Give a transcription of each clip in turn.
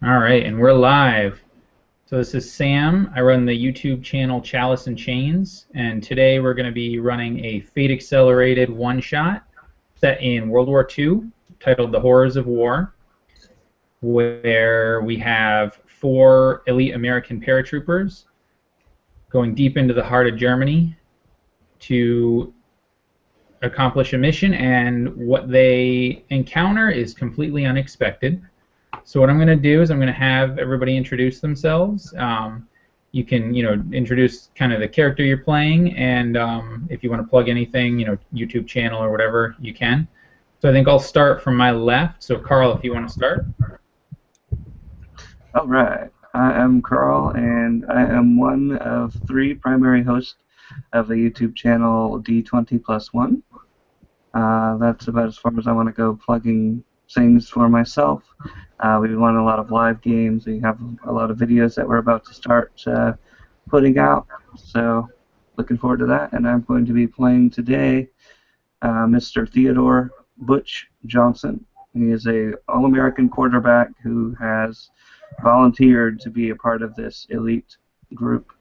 All right, and we're live. So this is Sam. I run the YouTube channel Chalice and Chains, and today we're going to be running a Fate Accelerated one-shot set in World War II, titled The Horrors of War, where we have 4 Elite American Paratroopers going deep into the heart of Germany to accomplish a mission, and what they encounter is completely unexpected. So what I'm going to do is I'm going to have everybody introduce themselves. You can, introduce kind of the character you're playing, and if you want to plug anything, YouTube channel or whatever, you can. So I think I'll start from my left. So Carl, if you want to start. All right. I am Carl, and I am one of 3 primary hosts of the YouTube channel D20+1. That's about as far as I want to go plugging things for myself. We run a lot of live games. We have a lot of videos that we're about to start putting out. So looking forward to that. And I'm going to be playing today Mr. Theodore Butch Johnson. He is a All-American quarterback who has volunteered to be a part of this elite group.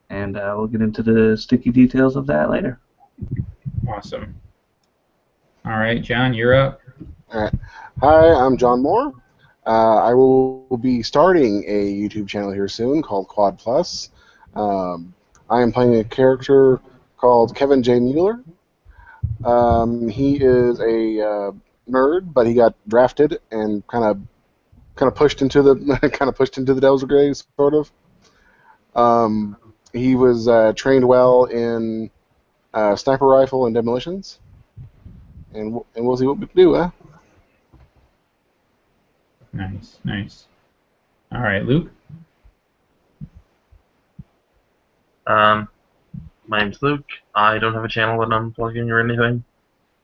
And we'll get into the sticky details of that later. Awesome. All right, John, you're up. All right. Hi, I'm John Moore. I will be starting a YouTube channel here soon called Quad Plus. I am playing a character called Kevin J. Mueller. He is a nerd, but he got drafted and kind of pushed into the Devil's Brigade, sort of. He was trained well in sniper rifle and demolitions, and we'll see what we can do, huh? Nice, nice. All right, Luke. My name's Luke. I don't have a channel that I'm plugging or anything.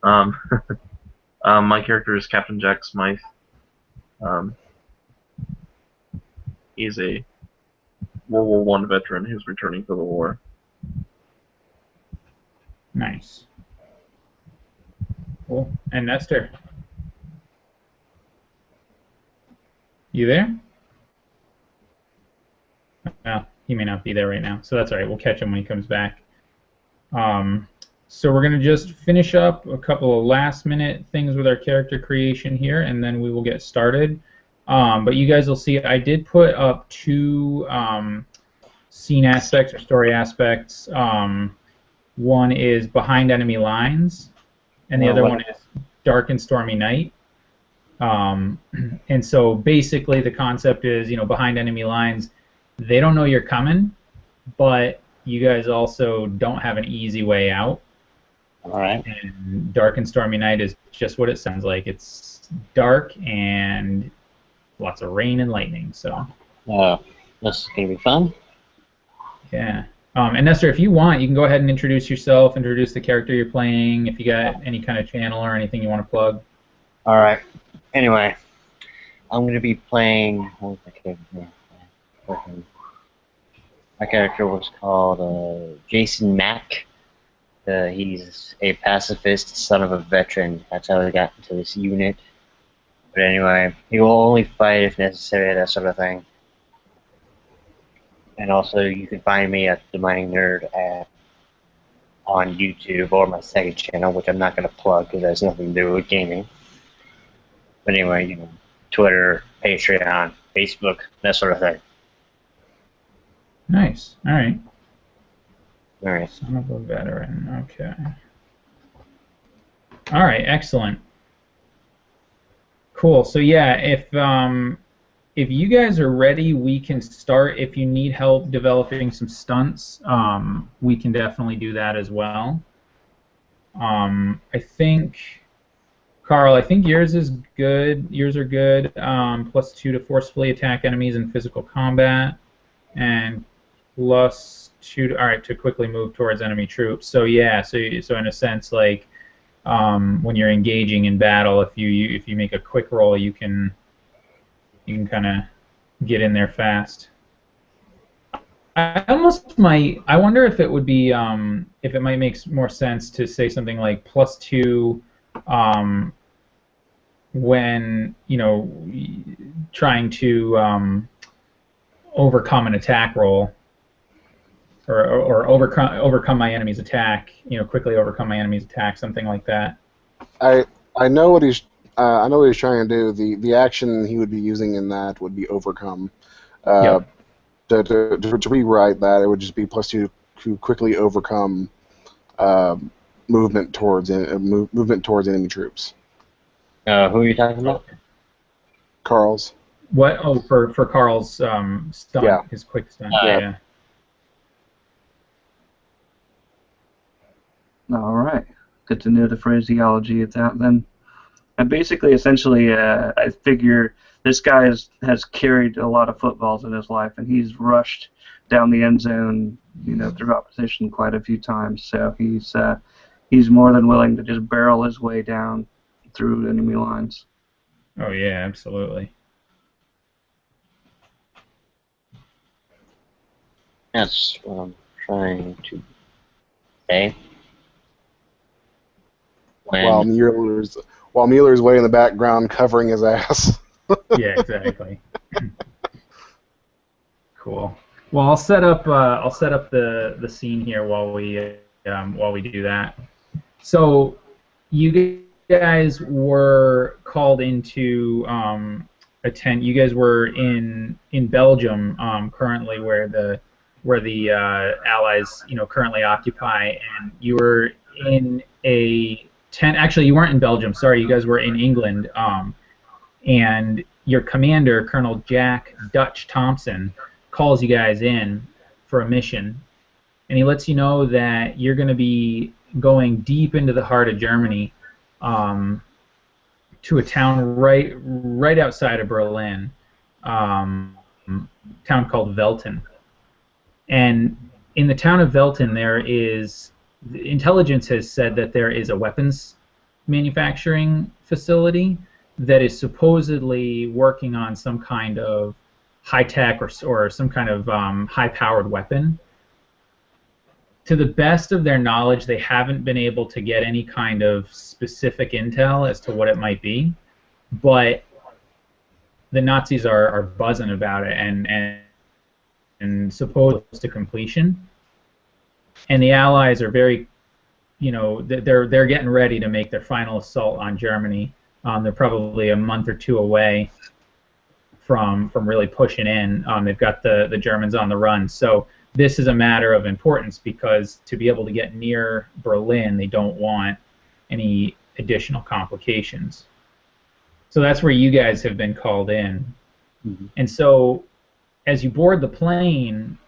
My character is Captain Jack Smythe. He's a World War I veteran who's returning to the war. Nice. Cool. And Nestor. You there? Well, he may not be there right now, so that's all right. We'll catch him when he comes back. So we're going to just finish up a couple of last-minute things with our character creation here, and then we will get started. But you guys will see I did put up 2 scene aspects or story aspects. One is Behind Enemy Lines, and the other one is Dark and Stormy Night. And so basically the concept is, behind enemy lines, they don't know you're coming, but you guys also don't have an easy way out. All right. And Dark and Stormy Night is just what it sounds like. It's dark and lots of rain and lightning. So. This is gonna be fun. Yeah. And Nestor, if you want, you can go ahead and introduce yourself, introduce the character you're playing, if you got any kind of channel or anything you want to plug. All right. Anyway, I'm going to be playing. What was my character? My character was called Jason Mack. He's a pacifist, son of a veteran. That's how he got into this unit. But anyway, he will only fight if necessary, that sort of thing. And also, you can find me at The Mining Nerd on YouTube or my second channel, which I'm not going to plug because it has nothing to do with gaming. But anyway, Twitter, Patreon, Facebook, that sort of thing. Nice. All right. All right. Son of a veteran. Okay. All right. Excellent. Cool. So yeah, if you guys are ready, we can start. If you need help developing some stunts, we can definitely do that as well. I think. Carl, I think yours is good. Yours are good. +2 to forcefully attack enemies in physical combat, and +2 to quickly move towards enemy troops. So yeah, so in a sense, like when you're engaging in battle, if you make a quick roll, you can kind of get in there fast. I almost might. I wonder if it would be if it might make more sense to say something like +2. When trying to overcome an attack roll, or overcome my enemy's attack. Quickly overcome my enemy's attack, something like that. I know what he's trying to do. The action he would be using in that would be overcome. Yep. To rewrite that, it would just be +2 to quickly overcome movement towards enemy troops. Who are you talking about? Carl's. What? Oh, for Carl's stunt, Yeah. his quick stunt. Yeah. All right. Good to know the phraseology of that then. And basically, essentially, I figure this guy has carried a lot of footballs in his life, and he's rushed down the end zone, through opposition quite a few times. So he's more than willing to just barrel his way down through enemy lines. Oh yeah, absolutely. That's what I'm trying to say. While Mueller's way in the background covering his ass. Yeah, exactly. Cool. Well, I'll set up the scene here while we do that. So, you guys were called into attend. You guys were in Belgium currently, where the Allies currently occupy, and you were in a tent. Actually, you weren't in Belgium. Sorry, you guys were in England. And your commander, Colonel Jack Dutch Thompson, calls you guys in for a mission, and he lets you know that you're going to be going deep into the heart of Germany, to a town right outside of Berlin, town called Velten. And in the town of Velten, intelligence has said that there is a weapons manufacturing facility that is supposedly working on some kind of high-tech or some kind of high-powered weapon. To the best of their knowledge, they haven't been able to get any kind of specific intel as to what it might be, but the Nazis are buzzing about it and supposed to completion. And the Allies are very, they're getting ready to make their final assault on Germany. They're probably a month or two away from really pushing in. They've got the Germans on the run. So this is a matter of importance, because to be able to get near Berlin, they don't want any additional complications. So that's where you guys have been called in. Mm-hmm. And so as you board the plane,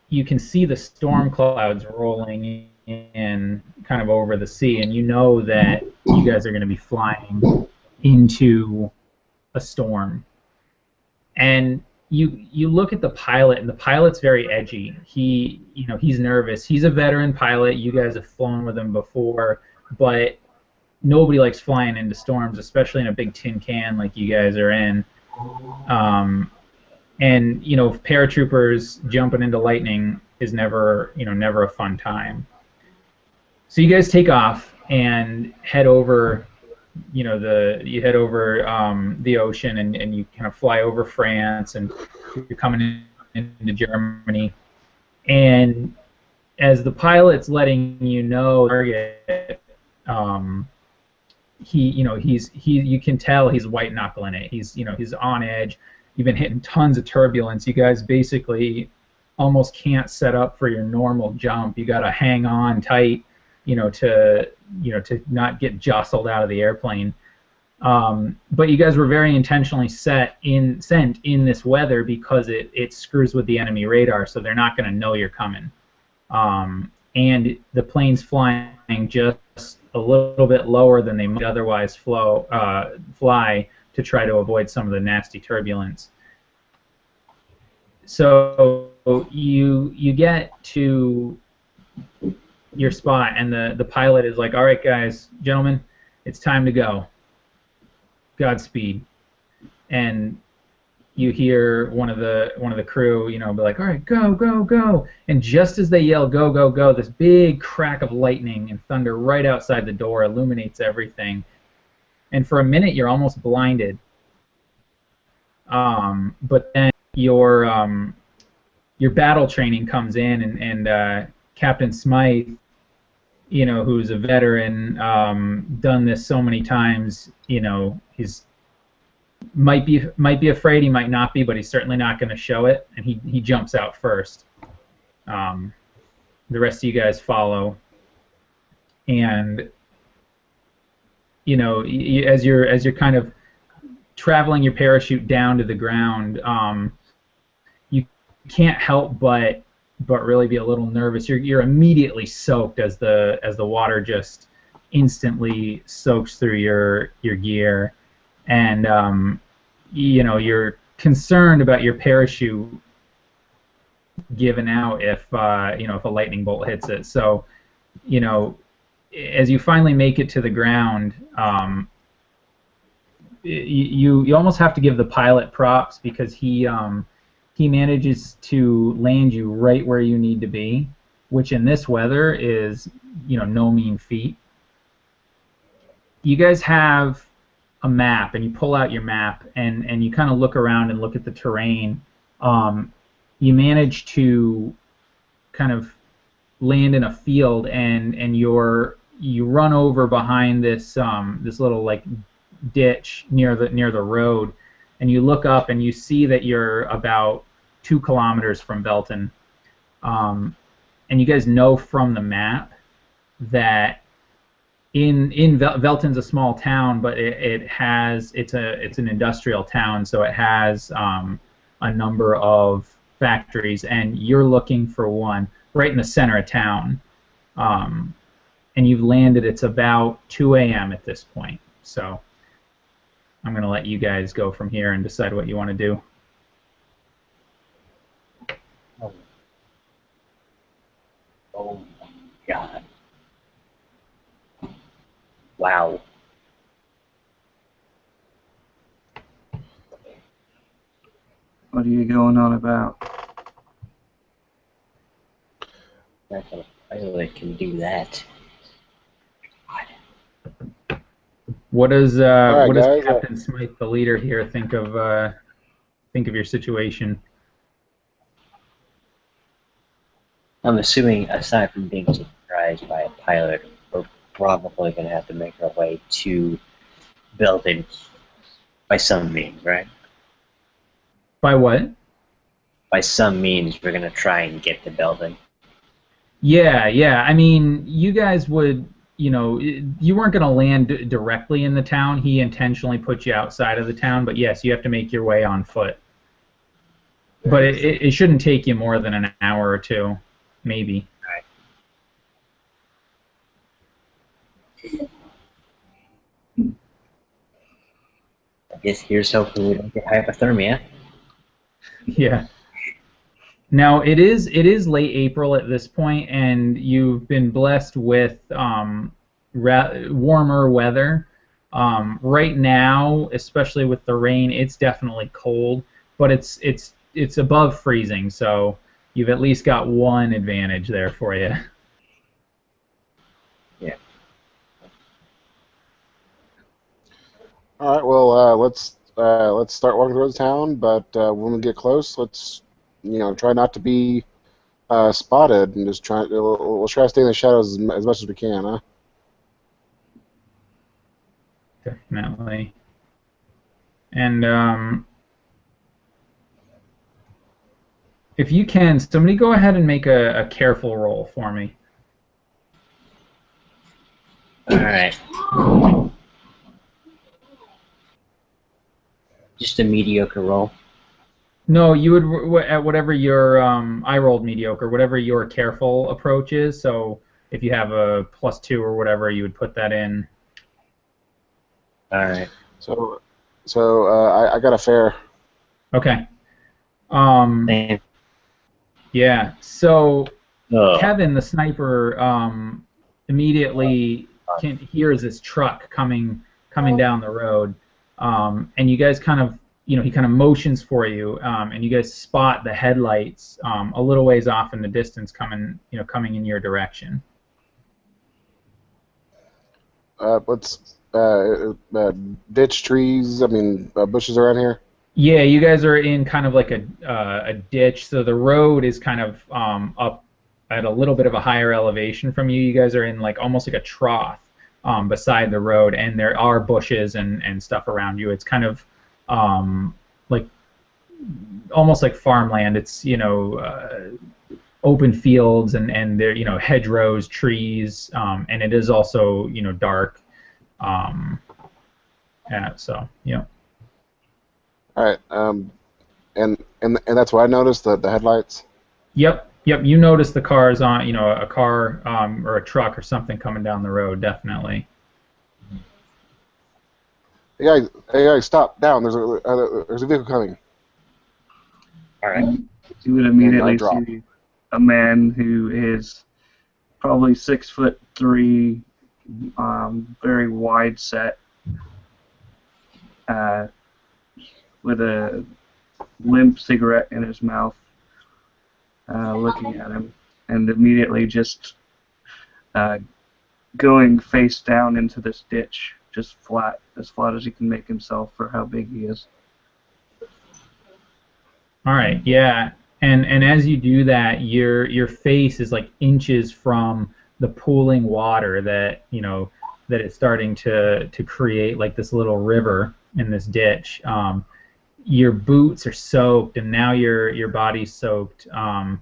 you can see the storm clouds rolling in kind of over the sea, and you know that you guys are going to be flying into a storm. And you look at the pilot, and the pilot's very edgy. He's nervous. He's a veteran pilot. You guys have flown with him before, but nobody likes flying into storms, especially in a big tin can like you guys are in. And paratroopers jumping into lightning is never a fun time. So you guys take off and head over, you head over the ocean, and you kind of fly over France, and you're coming into Germany. And as the pilot's letting you know target, you can tell he's white knuckling it. He's on edge. You've been hitting tons of turbulence. You guys basically almost can't set up for your normal jump. You got to hang on tight, to not get jostled out of the airplane. But you guys were very intentionally sent in this weather because it screws with the enemy radar, so they're not going to know you're coming. And the plane's flying just a little bit lower than they might otherwise fly to try to avoid some of the nasty turbulence. So you get to your spot, and the pilot is like, "All right, guys, gentlemen, it's time to go. Godspeed." And you hear one of the crew, be like, "All right, go, go, go!" And just as they yell, "Go, go, go!" this big crack of lightning and thunder right outside the door illuminates everything. And for a minute, you're almost blinded. But then your battle training comes in, and Captain Smythe, who's a veteran, done this so many times, he's might be afraid, he might not be, but he's certainly not going to show it, and he jumps out first. The rest of you guys follow, and as you're kind of traveling your parachute down to the ground, you can't help but really be a little nervous. You're immediately soaked as the water just instantly soaks through your gear, and you're concerned about your parachute giving out if a lightning bolt hits it. So as you finally make it to the ground, you almost have to give the pilot props, because he manages to land you right where you need to be, which in this weather is no mean feat. You guys have a map, and you pull out your map, and you kind of look around and look at the terrain. You manage to kind of land in a field, and you run over behind this little ditch near the road, and you look up and you see that you're about 2 kilometers from Belton, and you guys know from the map that Velton's a small town, but it's an industrial town, so it has a number of factories, and you're looking for one right in the center of town, and you've landed. It's about 2 a.m. at this point, so I'm going to let you guys go from here and decide what you want to do. Oh my God. Wow. What are you going on about? Not gonna pilot can do that. What does right, what does guys, Captain Smythe, the leader here, think of your situation? I'm assuming, aside from being surprised by a pilot, we're probably going to have to make our way to Belton by some means, right? By what? By some means, we're going to try and get to Belton. Yeah. I mean, you guys would, you weren't going to land directly in the town. He intentionally put you outside of the town, but yes, you have to make your way on foot. But it shouldn't take you more than an hour or two, maybe. I guess here's hoping we don't get hypothermia. Yeah. Now it is late April at this point, and you've been blessed with warmer weather. Right now, especially with the rain, it's definitely cold, but it's above freezing, so you've at least got one advantage there for you. Yeah. All right. Well, let's start walking towards town. But when we get close, let's try not to be spotted, and just we'll try to stay in the shadows as much as we can, huh? Definitely. And if you can, somebody go ahead and make a careful roll for me. All right. Just a mediocre roll. No, you would at whatever your I rolled mediocre, whatever your careful approach is. So if you have a +2 or whatever, you would put that in. All right. So I got a fair. Okay. Same. Yeah. So Oh. Kevin, the sniper, immediately hears this truck coming down the road, and you guys kind of, he kind of motions for you, and you guys spot the headlights a little ways off in the distance coming in your direction. Let's ditch trees. I mean, bushes around here. Yeah, you guys are in kind of like a ditch, so the road is kind of up at a little bit of a higher elevation from you. You guys are in like almost like a trough beside the road, and there are bushes and stuff around you. It's kind of like almost like farmland. It's open fields and there hedgerows, trees, and it is also dark. Yeah, so yeah. All right. And that's what I noticed, the headlights. Yep, yep. You notice the cars on, a car or a truck or something coming down the road, definitely. Hey guys, stop down. There's a vehicle coming. All right. You would And I immediately drop. see a man who is probably 6'3", very wide set, with a limp cigarette in his mouth, looking at him, and immediately just going face down into this ditch, just flat, as flat as he can make himself for how big he is. All right, yeah. And as you do that, your face is like inches from the pooling water that it's starting to create like this little river in this ditch. Your boots are soaked, and now your body's soaked. And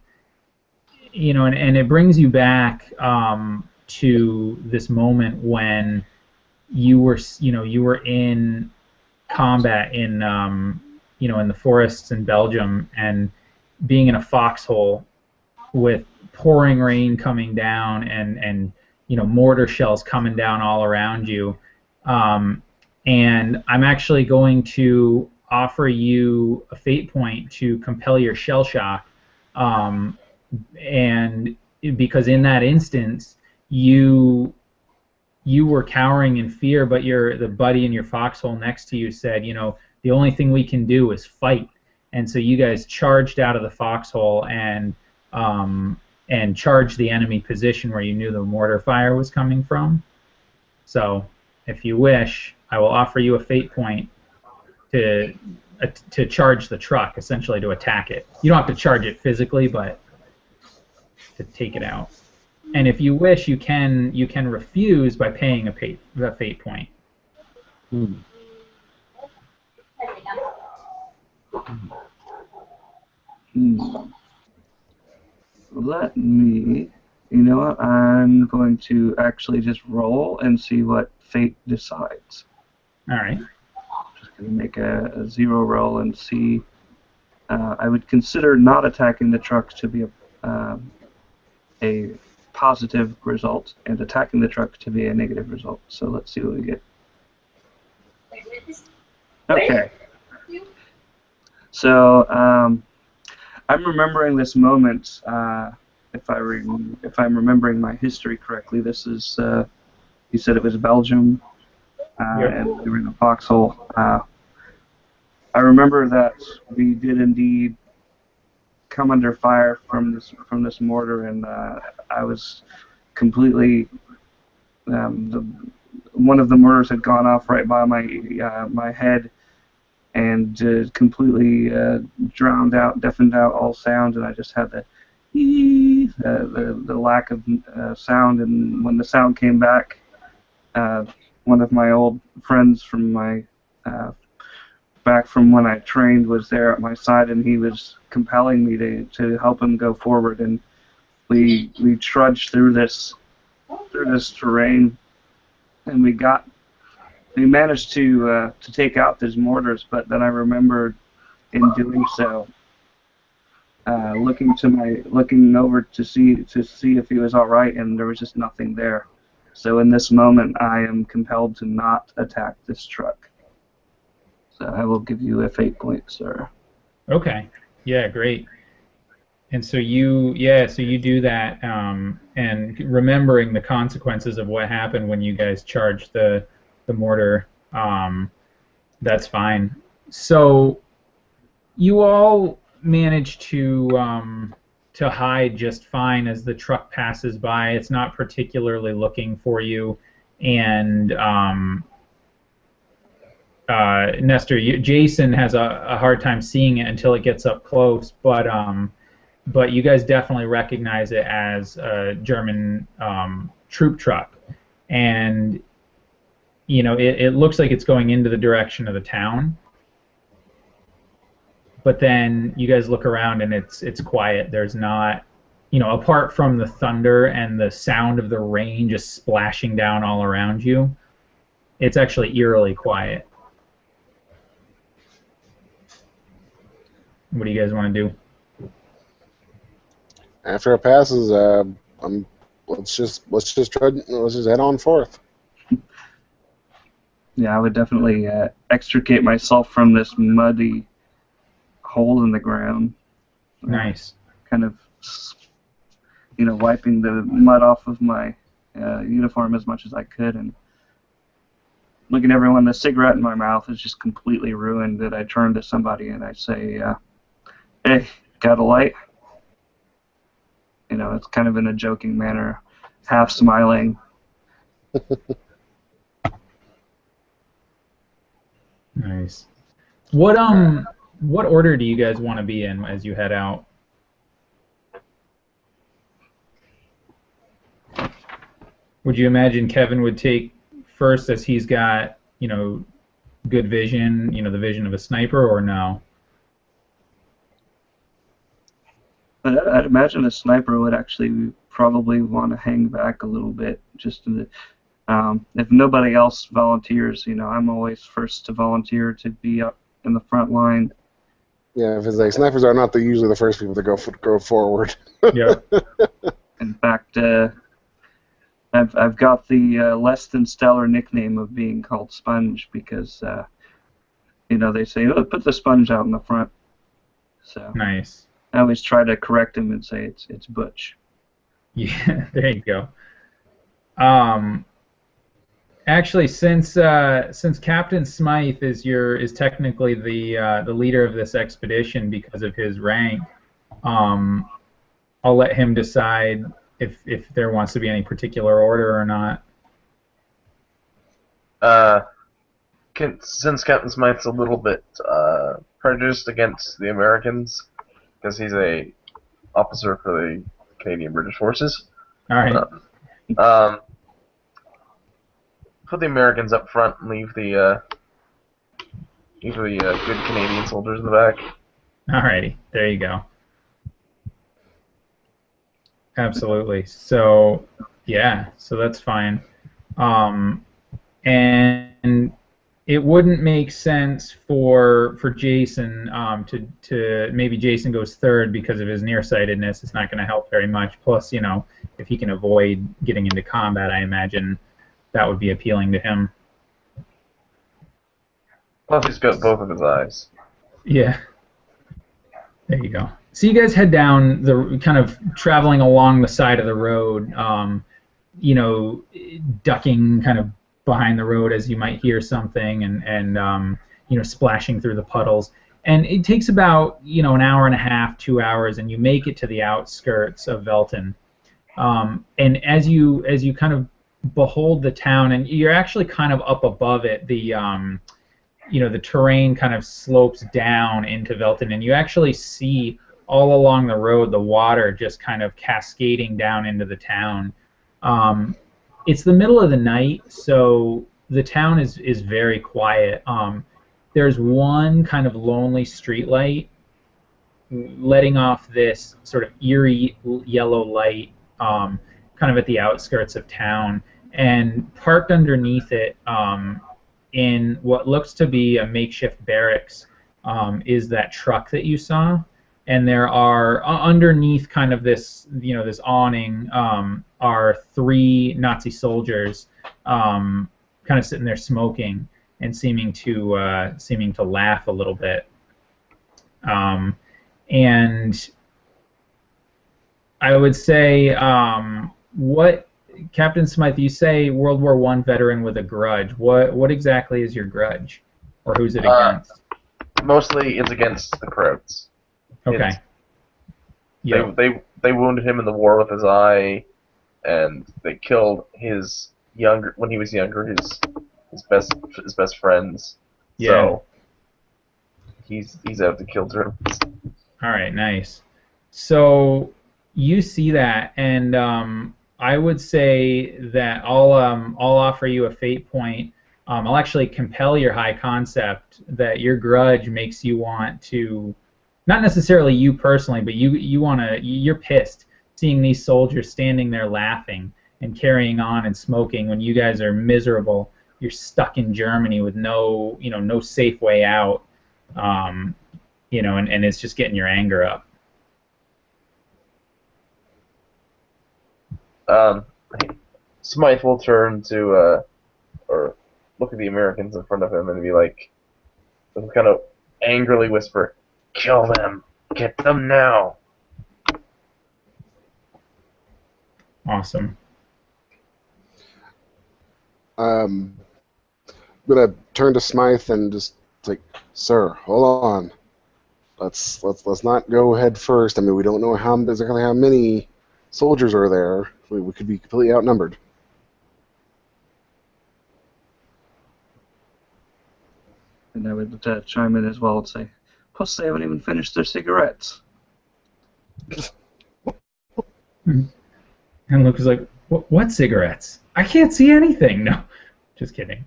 it brings you back to this moment when you were in combat in the forests in Belgium, and being in a foxhole with pouring rain coming down and mortar shells coming down all around you. And I'm actually going to offer you a fate point to compel your shell shock, and because in that instance you were cowering in fear, but the buddy in your foxhole next to you said, the only thing we can do is fight. And so you guys charged out of the foxhole and charged the enemy position where you knew the mortar fire was coming from. So, if you wish, I will offer you a fate point to charge the truck, essentially to attack it. You don't have to charge it physically, but to take it out. And if you wish, you can refuse by paying a fate point. Hmm. Let me, you know what, I'm going to actually just roll and see what fate decides. All right. Just going to make a 0 roll and see. I would consider not attacking the truck to be a positive result, and attacking the truck to be a negative result. So let's see what we get. Okay. So I'm remembering this moment. If I'm remembering my history correctly, this is you said it was Belgium, Yep. and we were in a foxhole. I remember that we did indeed come under fire from this mortar, and I was completely. One of the mortars had gone off right by my head, and completely drowned out, deafened out all sound, and I just had the lack of sound. And when the sound came back, one of my old friends from my back from when I trained was there at my side, and he was compelling me to help him go forward. And we trudged through this terrain, and we managed to take out these mortars. But then I remembered, in doing so, looking over to see if he was all right, and there was just nothing there. So in this moment, I am compelled to not attack this truck. So I will give you a fate point, sir. Okay. Yeah, great. And so you do that, and remembering the consequences of what happened when you guys charged the mortar, that's fine. So you all manage to hide just fine as the truck passes by. It's not particularly looking for you, and Nestor, Jason has a hard time seeing it until it gets up close, but you guys definitely recognize it as a German troop truck, and it looks like it's going into the direction of the town. But then you guys look around and it's quiet. There's not, apart from the thunder and the sound of the rain just splashing down all around you, it's actually eerily quiet. What do you guys want to do? After it passes, let's just head on forth. Yeah, I would definitely extricate myself from this muddy hole in the ground. Nice. Kind of, wiping the mud off of my uniform as much as I could, and looking at everyone. The cigarette in my mouth is just completely ruined. That I turn to somebody and I say, "Hey, got a light?" It's kind of in a joking manner, half smiling. Nice. What order do you guys want to be in as you head out? Would you imagine Kevin would take first, as he's got, good vision, the vision of a sniper, or no? I'd imagine a sniper would actually probably want to hang back a little bit, just if nobody else volunteers. I'm always first to volunteer to be up in the front line. Yeah, if it's like snipers are not usually the first people to go forward. Yeah. In fact, I've got the less than stellar nickname of being called Sponge because they say, "Oh, put the sponge out in the front." So Nice. I always try to correct him and say it's Butch. Yeah, there you go. Actually, since Captain Smythe is technically the leader of this expedition because of his rank, I'll let him decide if there wants to be any particular order or not. Since Captain Smythe's a little bit prejudiced against the Americans, because he's a officer for the Canadian British Forces. All right. Put the Americans up front and leave the good Canadian soldiers in the back. Alrighty, there you go. Absolutely. So yeah, so that's fine. And it wouldn't make sense for Jason to maybe Jason goes third because of his nearsightedness. It's not going to help very much. Plus, if he can avoid getting into combat, I imagine that would be appealing to him. Plus, he's got both of his eyes. Yeah. There you go. So you guys head down the kind of traveling along the side of the road, ducking kind of behind the road as you might hear something, and splashing through the puddles. And it takes about an hour and a half, 2 hours, and you make it to the outskirts of Velton. And as you kind of behold the town, and you're actually kind of up above it, the terrain kind of slopes down into Velton, and you actually see all along the road the water just kind of cascading down into the town. It's the middle of the night, so the town is very quiet. There's one kind of lonely streetlight letting off this sort of eerie yellow light kind of at the outskirts of town, and parked underneath it in what looks to be a makeshift barracks is that truck that you saw. And there are underneath kind of this this awning are 3 Nazi soldiers kind of sitting there smoking and seeming to laugh a little bit. And I would say, what Captain Smythe, you say World War I veteran with a grudge. What exactly is your grudge, or who's it against? Mostly, it's against the Krauts. Okay. Yep. They wounded him in the war with his eye, and they killed his when he was younger his best friends, Yeah. So he's out to kill Germans. All right, nice. So you see that, and I would say that I'll offer you a fate point. I'll actually compel your high concept that your grudge makes you want to, not necessarily you personally, but you're pissed seeing these soldiers standing there laughing and carrying on and smoking when you guys are miserable. You're stuck in Germany with no safe way out. And it's just getting your anger up. Smythe will turn to, or look at the Americans in front of him and be like, kind of angrily whisper, "Kill them! Get them now!" Awesome. I'm gonna turn to Smythe and just like, sir, hold on. Let's not go head first. I mean, we don't know exactly how many soldiers are there. We could be completely outnumbered. And I would chime in as well and say, plus they haven't even finished their cigarettes. And Luke is like, what cigarettes? I can't see anything. No, just kidding.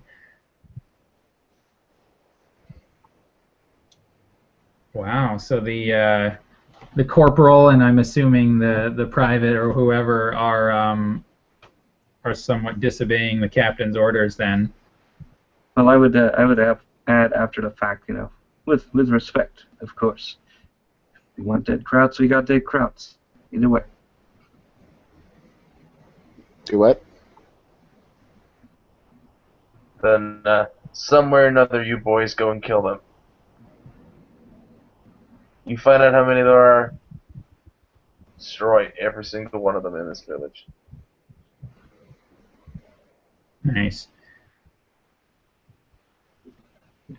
Wow. So the corporal and I'm assuming the private or whoever are somewhat disobeying the captain's orders then. Well, I would add after the fact, with respect, of course. If we want dead Krauts, we got dead Krauts. Either way. Do what? Then somewhere or another, you boys go and kill them. You find out how many there are. Destroy every single one of them in this village. Nice.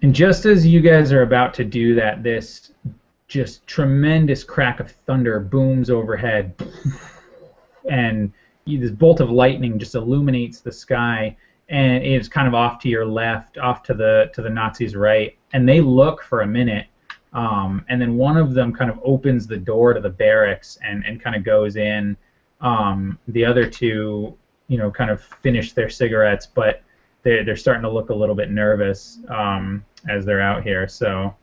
And just as you guys are about to do that, this just tremendous crack of thunder booms overhead, and this bolt of lightning just illuminates the sky, and it's kind of off to your left, off to the Nazis' right, and they look for a minute, and then one of them kind of opens the door to the barracks and kind of goes in. The other two, kind of finish their cigarettes, but they're starting to look a little bit nervous as they're out here. So.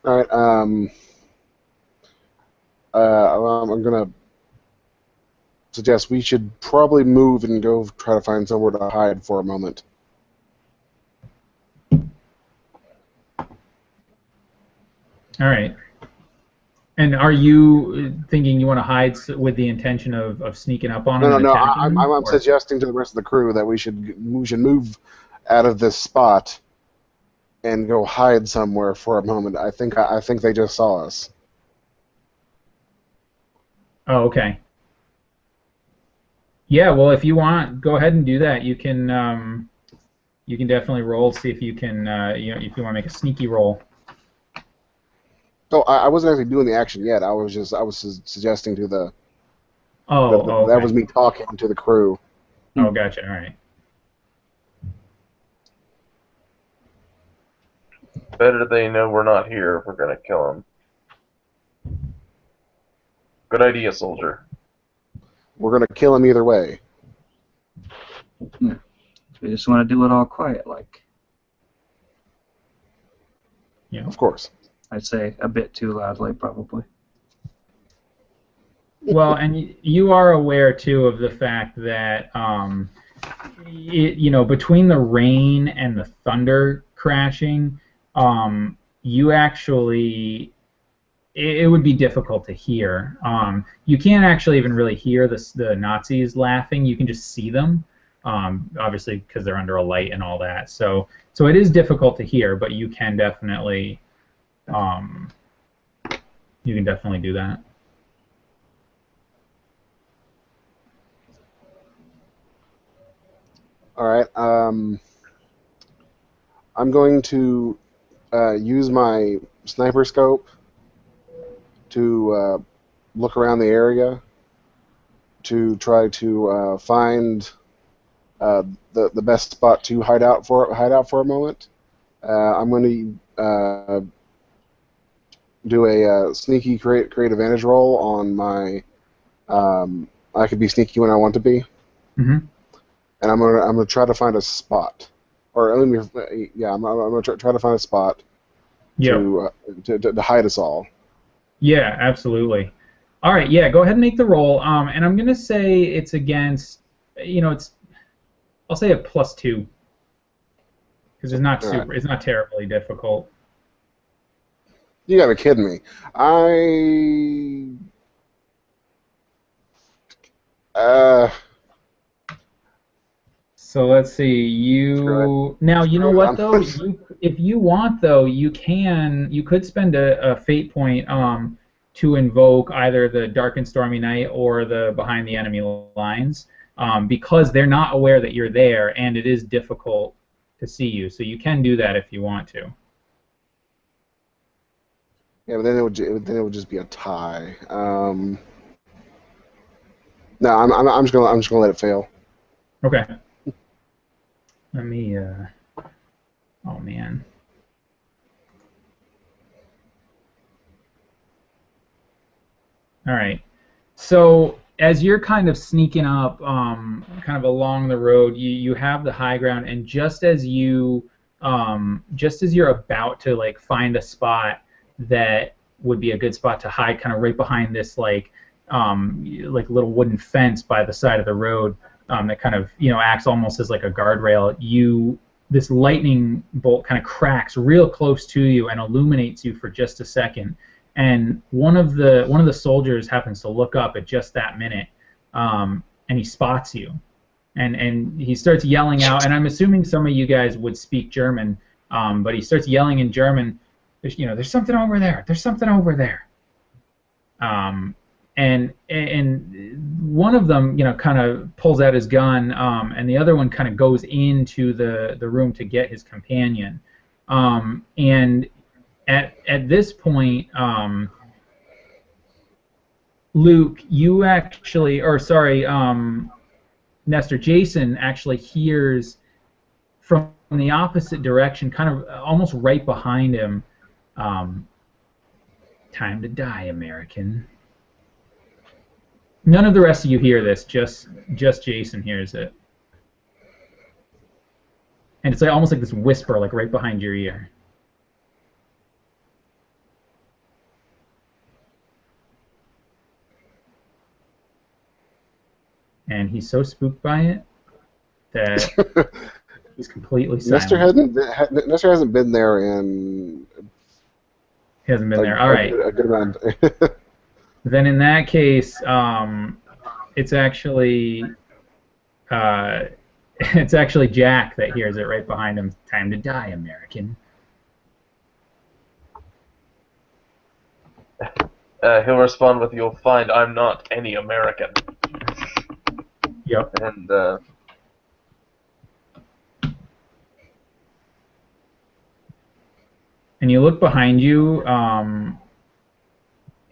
All right. I'm gonna suggest we should probably move and go try to find somewhere to hide for a moment. All right. And are you thinking you want to hide with the intention of sneaking up on them? No. And attacking them, I'm suggesting to the rest of the crew that we should move out of this spot and go hide somewhere for a moment. I think they just saw us. Oh, okay. Yeah, well, if you want, go ahead and do that. You can definitely roll, see if you can, if you want to make a sneaky roll. So I wasn't actually doing the action yet. I was suggesting to the. Okay. That was me talking to the crew. Oh, gotcha. All right. Better they know we're not here if we're gonna kill them. Good idea, soldier. We're gonna kill him either way. Yeah. We just want to do it all quiet, like. Yeah. Of course. I'd say a bit too loudly, probably. Well, and you are aware too of the fact that between the rain and the thunder crashing, you actually it would be difficult to hear. You can't actually even really hear the Nazis laughing. You can just see them, obviously because they're under a light and all that. So it is difficult to hear, but you can definitely do that. All right. I'm going to use my sniper scope to look around the area to try to find the best spot to hide out for a moment. I'm going to do a sneaky create advantage roll on my. I could be sneaky when I want to be, Mm-hmm. and I'm gonna try to find a spot, or let me I'm gonna try to find a spot Yep. to hide us all. Yeah, absolutely. All right, yeah, go ahead and make the roll. And I'm gonna say it's against, I'll say a +2 because it's not All right. it's not terribly difficult. You gotta be kidding me. So let's see. Screw Now you know Screw it, what though. If you want though, you could spend a fate point to invoke either the Dark and Stormy Night or the Behind the Enemy Lines because they're not aware that you're there and it is difficult to see you. So you can do that if you want to. Yeah, but then it would just be a tie. No, I'm just gonna let it fail. Okay. Let me. Oh man. All right. So as you're kind of sneaking up, kind of along the road, you have the high ground, and just as you're about to like find a spot that would be a good spot to hide, kind of right behind this like little wooden fence by the side of the road, that kind of acts almost as like a guardrail. This lightning bolt kind of cracks real close to you and illuminates you for just a second. And one of the soldiers happens to look up at just that minute, and he spots you, and he starts yelling out. And I'm assuming some of you guys would speak German, but he starts yelling in German. There's something over there. There's something over there. And one of them, kind of pulls out his gun, and the other one kind of goes into the room to get his companion, and at this point, Luke, you actually, or sorry, Nestor, Jason actually hears from the opposite direction, kind of almost right behind him, "Time to die, American." None of the rest of you hear this, just Jason hears it. And it's like almost like this whisper, like right behind your ear. And he's so spooked by it that he's completely silent. Nestor hasn't been there in. He hasn't been there. All right. A good amount. Then in that case, it's actually Jack that hears it right behind him. "Time to die, American." He'll respond with, "You'll find I'm not any American." Yep. And you look behind you,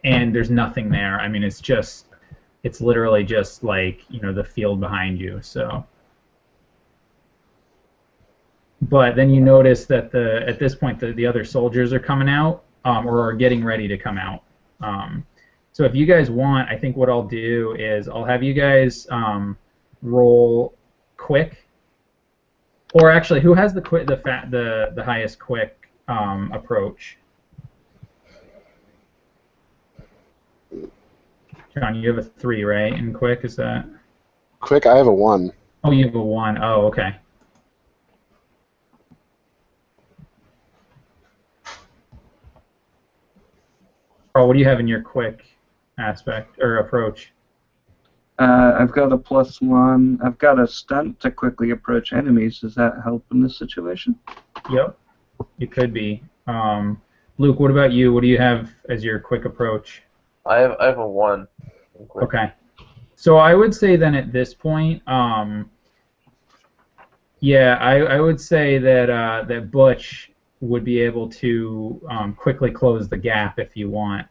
and there's nothing there. I mean, it's literally just like the field behind you. So, but then you notice that at this point the other soldiers are coming out, or are getting ready to come out. So if you guys want, I think what I'll do is I'll have you guys roll quick, or actually, who has the highest quick approach? John, you have a 3, right? In quick, is that? Quick, I have a 1. Oh, you have a 1. Oh, okay. Carl, what do you have in your quick aspect or approach? I've got a +1. I've got a stunt to quickly approach enemies. Does that help in this situation? Yep, it could be. Luke, what about you? What do you have as your quick approach? I have a 1. Okay. So I would say then at this point, yeah, I would say that that Butch would be able to quickly close the gap if you want.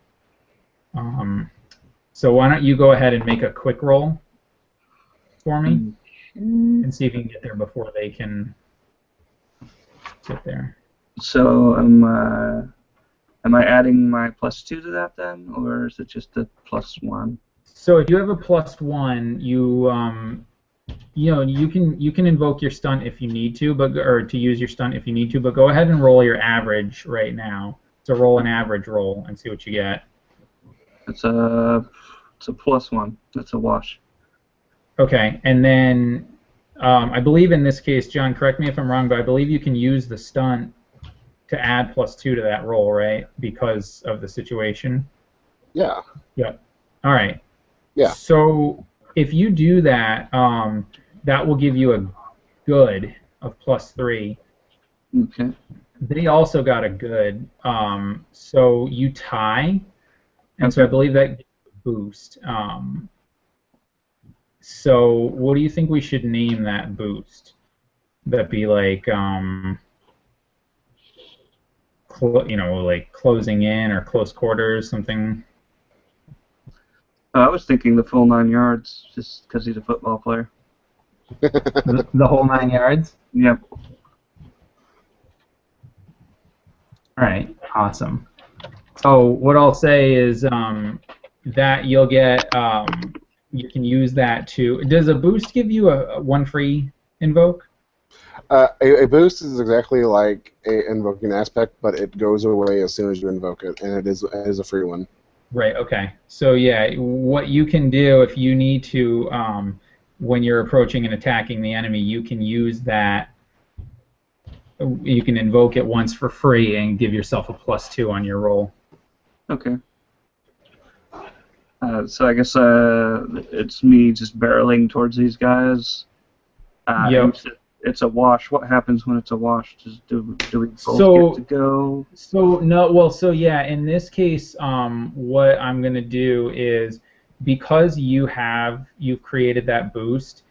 So why don't you go ahead and make a quick roll? for me, and see if you can get there before they can get there. So am I adding my +2 to that then, or is it just a +1? So if you have a +1, you can invoke your stunt if you need to, or to use your stunt if you need to. But go ahead and roll your average right now. So roll an average roll and see what you get. It's a +1. That's a wash. Okay, and then I believe in this case, John, correct me if I'm wrong, but I believe you can use the stunt to add +2 to that roll, right? Because of the situation. Yeah. Yep. All right. Yeah. So if you do that, that will give you a good of +3. Okay. They also got a good, so you tie, and so I believe that gives you a boost. So what do you think we should name that boost? That'd be like, like closing in or close quarters, something. I was thinking the full 9 yards, just because he's a football player. The whole 9 yards? Yep. All right, awesome. So what I'll say is that you'll get, you can use that to. Does a boost give you a one free invoke? A boost is exactly like a invoking aspect, but it goes away as soon as you invoke it, and it is a free one. Right. Okay. So yeah, what you can do if you need to, when you're approaching and attacking the enemy, you can use that. You can invoke it once for free and give yourself a +2 on your roll. Okay. So I guess it's me just barreling towards these guys. Yep. It's a wash. What happens when it's a wash? Do we both get to go? So no. Well, so yeah. In this case, what I'm gonna do is, because you've created that boost.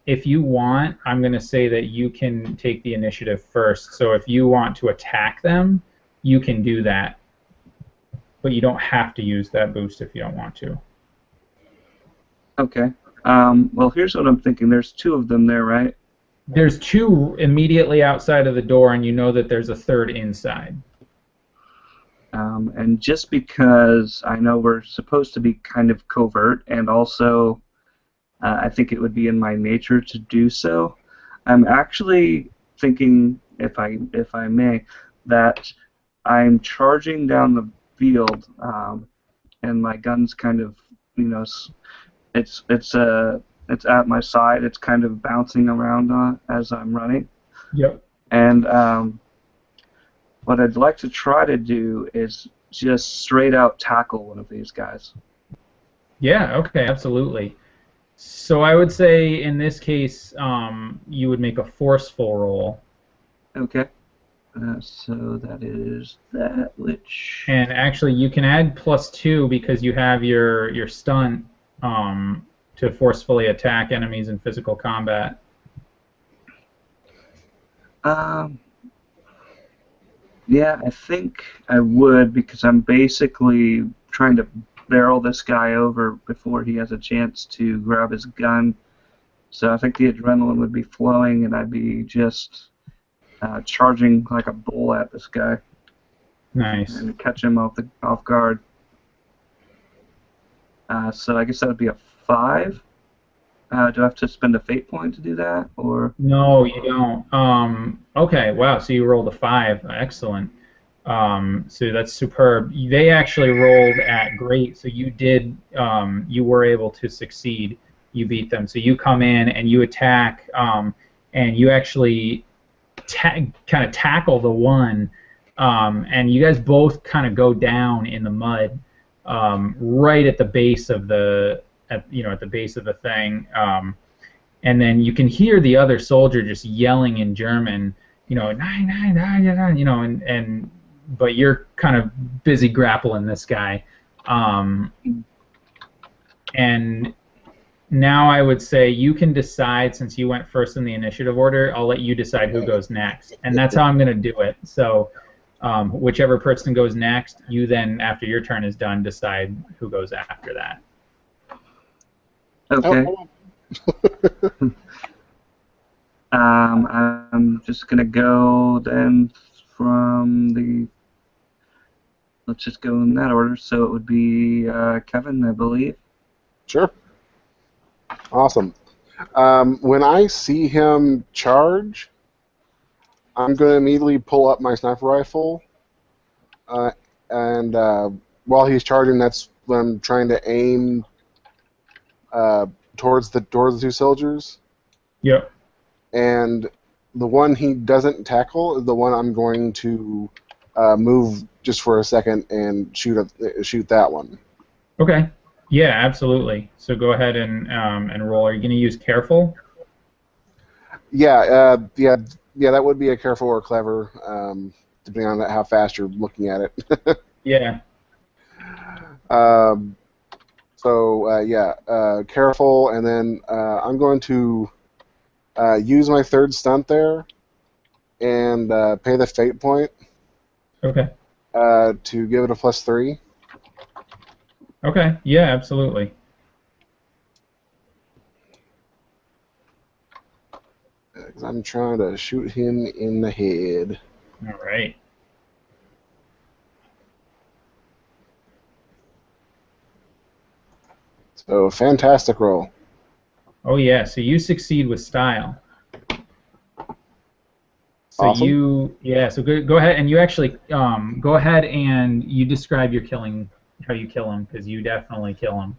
If you want, I'm gonna say that you can take the initiative first. So if you want to attack them, you can do that. But you don't have to use that boost if you don't want to. Okay. Well, here's what I'm thinking. There's 2 of them there, right? There's 2 immediately outside of the door, and you know that there's a 3rd inside. And just because I know we're supposed to be kind of covert, and also I think it would be in my nature to do so, I'm actually thinking, if I may, that I'm charging down the field, and my gun's kind of, it's at my side. It's kind of bouncing around as I'm running. Yep. And what I'd like to try to do is just straight out tackle one of these guys. Yeah. Okay. Absolutely. So I would say in this case, you would make a forceful roll. Okay. So that is that, which. And actually, you can add +2 because you have your stunt to forcefully attack enemies in physical combat. Yeah, I think I would, because I'm basically trying to barrel this guy over before he has a chance to grab his gun. So I think the adrenaline would be flowing, and I'd be just charging like a bull at this guy. Nice. And catch him off guard. So I guess that would be a 5. Do I have to spend a fate point to do that, or? No, you don't. Okay, wow, so you rolled a 5. Excellent. So that's superb. They actually rolled at great, so you were able to succeed. You beat them. So you come in and you attack, and you actually kind of tackle the one, and you guys both kind of go down in the mud, right at the base of the at the base of the thing, and then you can hear the other soldier just yelling in German, nine, nine, nine, nine, and but you're kind of busy grappling this guy, and now I would say you can decide, since you went first in the initiative order, I'll let you decide who goes next, and that's how I'm going to do it. So whichever person goes next, you then, after your turn is done, decide who goes after that. Okay. I'm just gonna go then from the. Let's just go in that order. So it would be Kevin, I believe. Sure. Awesome. When I see him charge, I'm going to immediately pull up my sniper rifle, and while he's charging, that's when I'm trying to aim towards the two soldiers. Yep. And the one he doesn't tackle is the one I'm going to move just for a second and shoot that one. Okay. Yeah, absolutely. So go ahead and roll. Are you going to use careful? Yeah, that would be a careful or clever, depending on how fast you're looking at it. Yeah. Careful, and then I'm going to use my third stunt there and pay the fate point. Okay. To give it a +3. Okay. Yeah, absolutely. Because I'm trying to shoot him in the head. All right. So, fantastic roll. Oh yeah. So you succeed with style. So Awesome. So go ahead and you actually go ahead and you describe your killing, how you kill him, because you definitely kill him.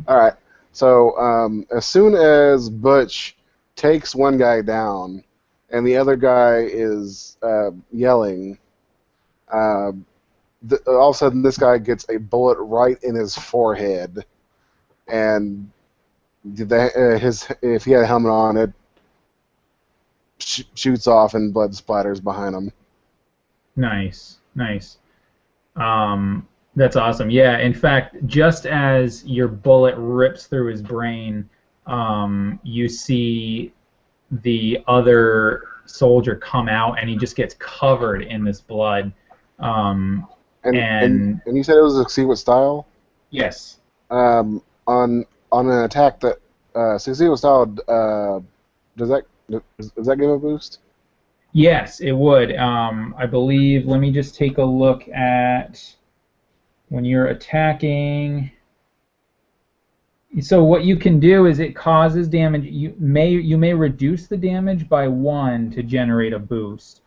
All right. So as soon as Butch takes one guy down, and the other guy is yelling, all of a sudden this guy gets a bullet right in his forehead, and if he had a helmet on, it shoots off and blood splatters behind him. Nice. That's awesome. Yeah, in fact, just as your bullet rips through his brain, you see the other soldier come out, and he just gets covered in this blood. And you said it was succeed with style? Yes. On an attack that succeed with style, does that give a boost? Yes, it would. I believe. Let me just take a look at when you're attacking. So what you can do is it causes damage. You may reduce the damage by 1 to generate a boost,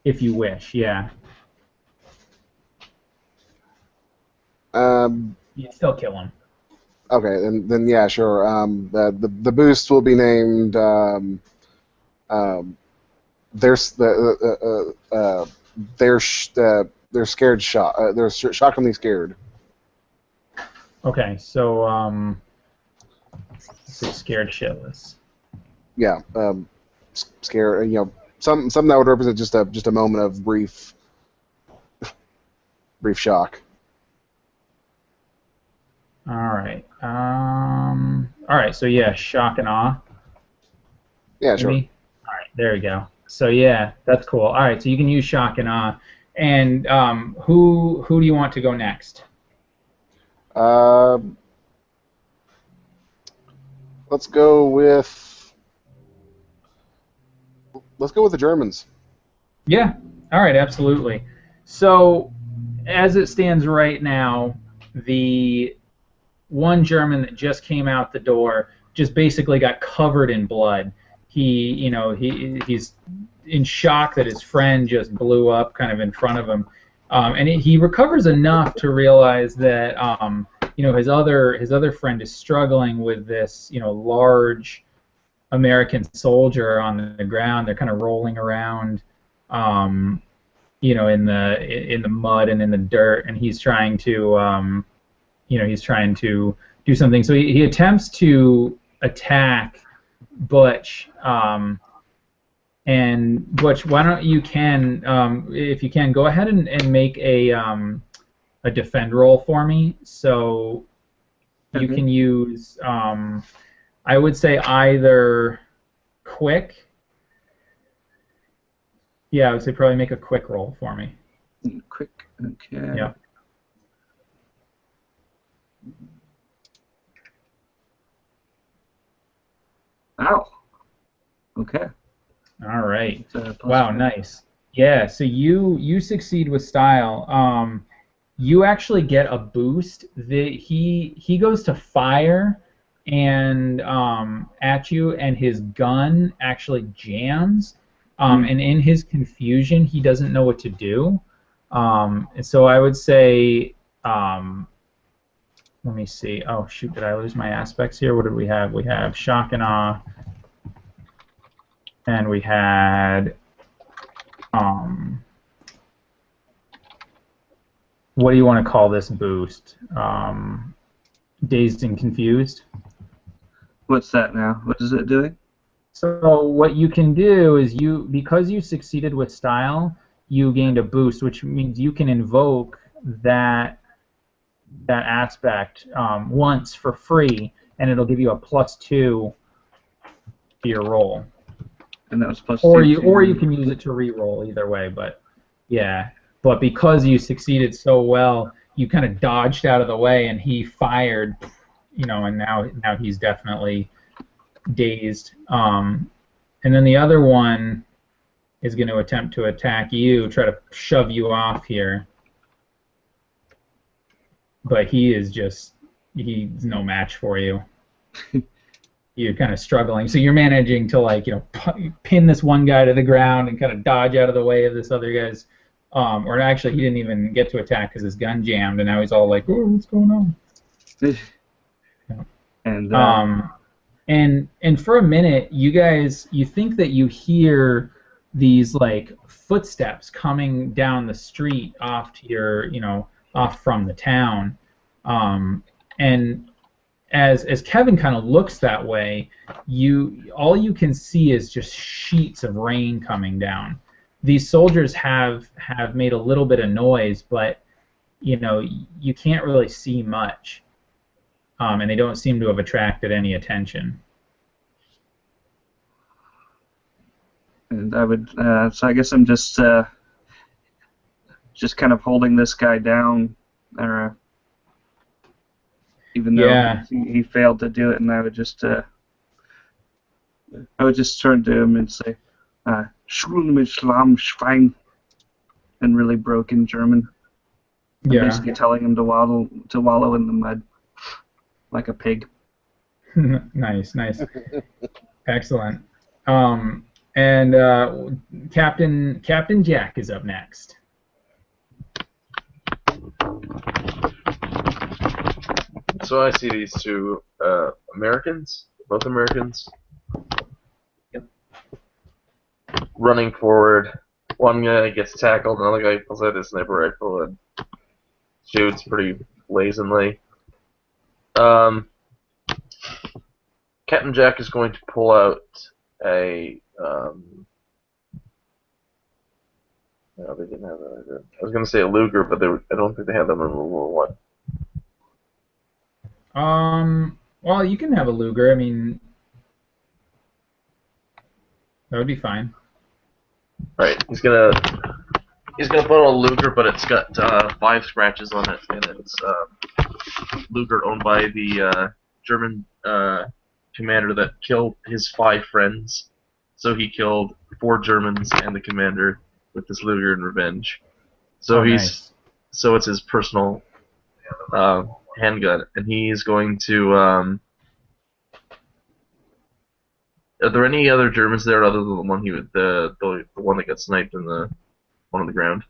if you wish. Yeah. You still kill him. Okay, then yeah, sure. The boost will be named. They're scared shot. They're shockingly scared. Okay, so scared shitless. Yeah, scared. Something that would represent just a moment of brief shock. All right. All right. So yeah, shock and awe. Yeah, sure. Maybe? All right. There we go. So yeah, that's cool. All right. So you can use shock and awe. And who do you want to go next? Let's go with the Germans. Yeah. All right. Absolutely. So as it stands right now, the one German that just came out the door just basically got covered in blood. He's in shock that his friend just blew up kind of in front of him, and he recovers enough to realize that his other friend is struggling with this large American soldier on the ground. They're kind of rolling around, in the mud and in the dirt, and he's trying to do something. So he attempts to attack Butch. And Butch, why don't you if you can, go ahead and make a defend roll for me. So you can use, I would say either quick. Yeah, I would say probably make a quick roll for me. Quick, okay. Yeah. Ow. Okay. All right. Plus Wow, 4. nice. Yeah, so you succeed with style. You actually get a boost. He goes to fire and at you, and his gun actually jams. And in his confusion, he doesn't know what to do. And so I would say, let me see. Oh shoot, did I lose my aspects here? What did we have? We have shock and awe, and we had what do you want to call this boost? Dazed and confused. What's that now? What is it doing? So what you can do is because you succeeded with style, you gained a boost, which means you can invoke that aspect once for free, and it'll give you a +2 to your roll. And that was plus Or 2. you can use it to re-roll, either way. But yeah, but because you succeeded so well, you kind of dodged out of the way, and he fired, and now he's definitely dazed. And then the other one is going to attempt to attack you, try to shove you off here. But he's no match for you. You're kind of struggling. So you're managing to pin this one guy to the ground and kind of dodge out of the way of this other guy's. Or actually, he didn't even get to attack because his gun jammed, and now he's all like, "Oh, what's going on?" And for a minute, you think that you hear these footsteps coming down the street off to off from the town, and as Kevin kind of looks that way, all you can see is just sheets of rain coming down. These soldiers have made a little bit of noise, but you can't really see much, and they don't seem to have attracted any attention. And I would, so I guess I'm just kind of holding this guy down, or even though he failed to do it, and I would just turn to him and say, "Schwul mit Schlamm, Schwein," in really broken German. I'm basically telling him to wallow in the mud like a pig. Nice. Excellent. And Captain Jack is up next. So I see these two Americans, both Americans, running forward. One guy gets tackled, another guy pulls out his sniper rifle and shoots pretty blazingly. Captain Jack is going to pull out a. No, they didn't have that. I was going to say a Luger, but I don't think they had them in World War I. Well, you can have a Luger. I mean, that would be fine. Right. He's gonna put on a Luger, but it's got 5 scratches on it, and it's Luger owned by the German commander that killed his 5 friends. So he killed 4 Germans and the commander with this Luger in revenge. So nice. So it's his personal handgun, and he's going to. Are there any other Germans there other than the one the one that got sniped in the one on the ground?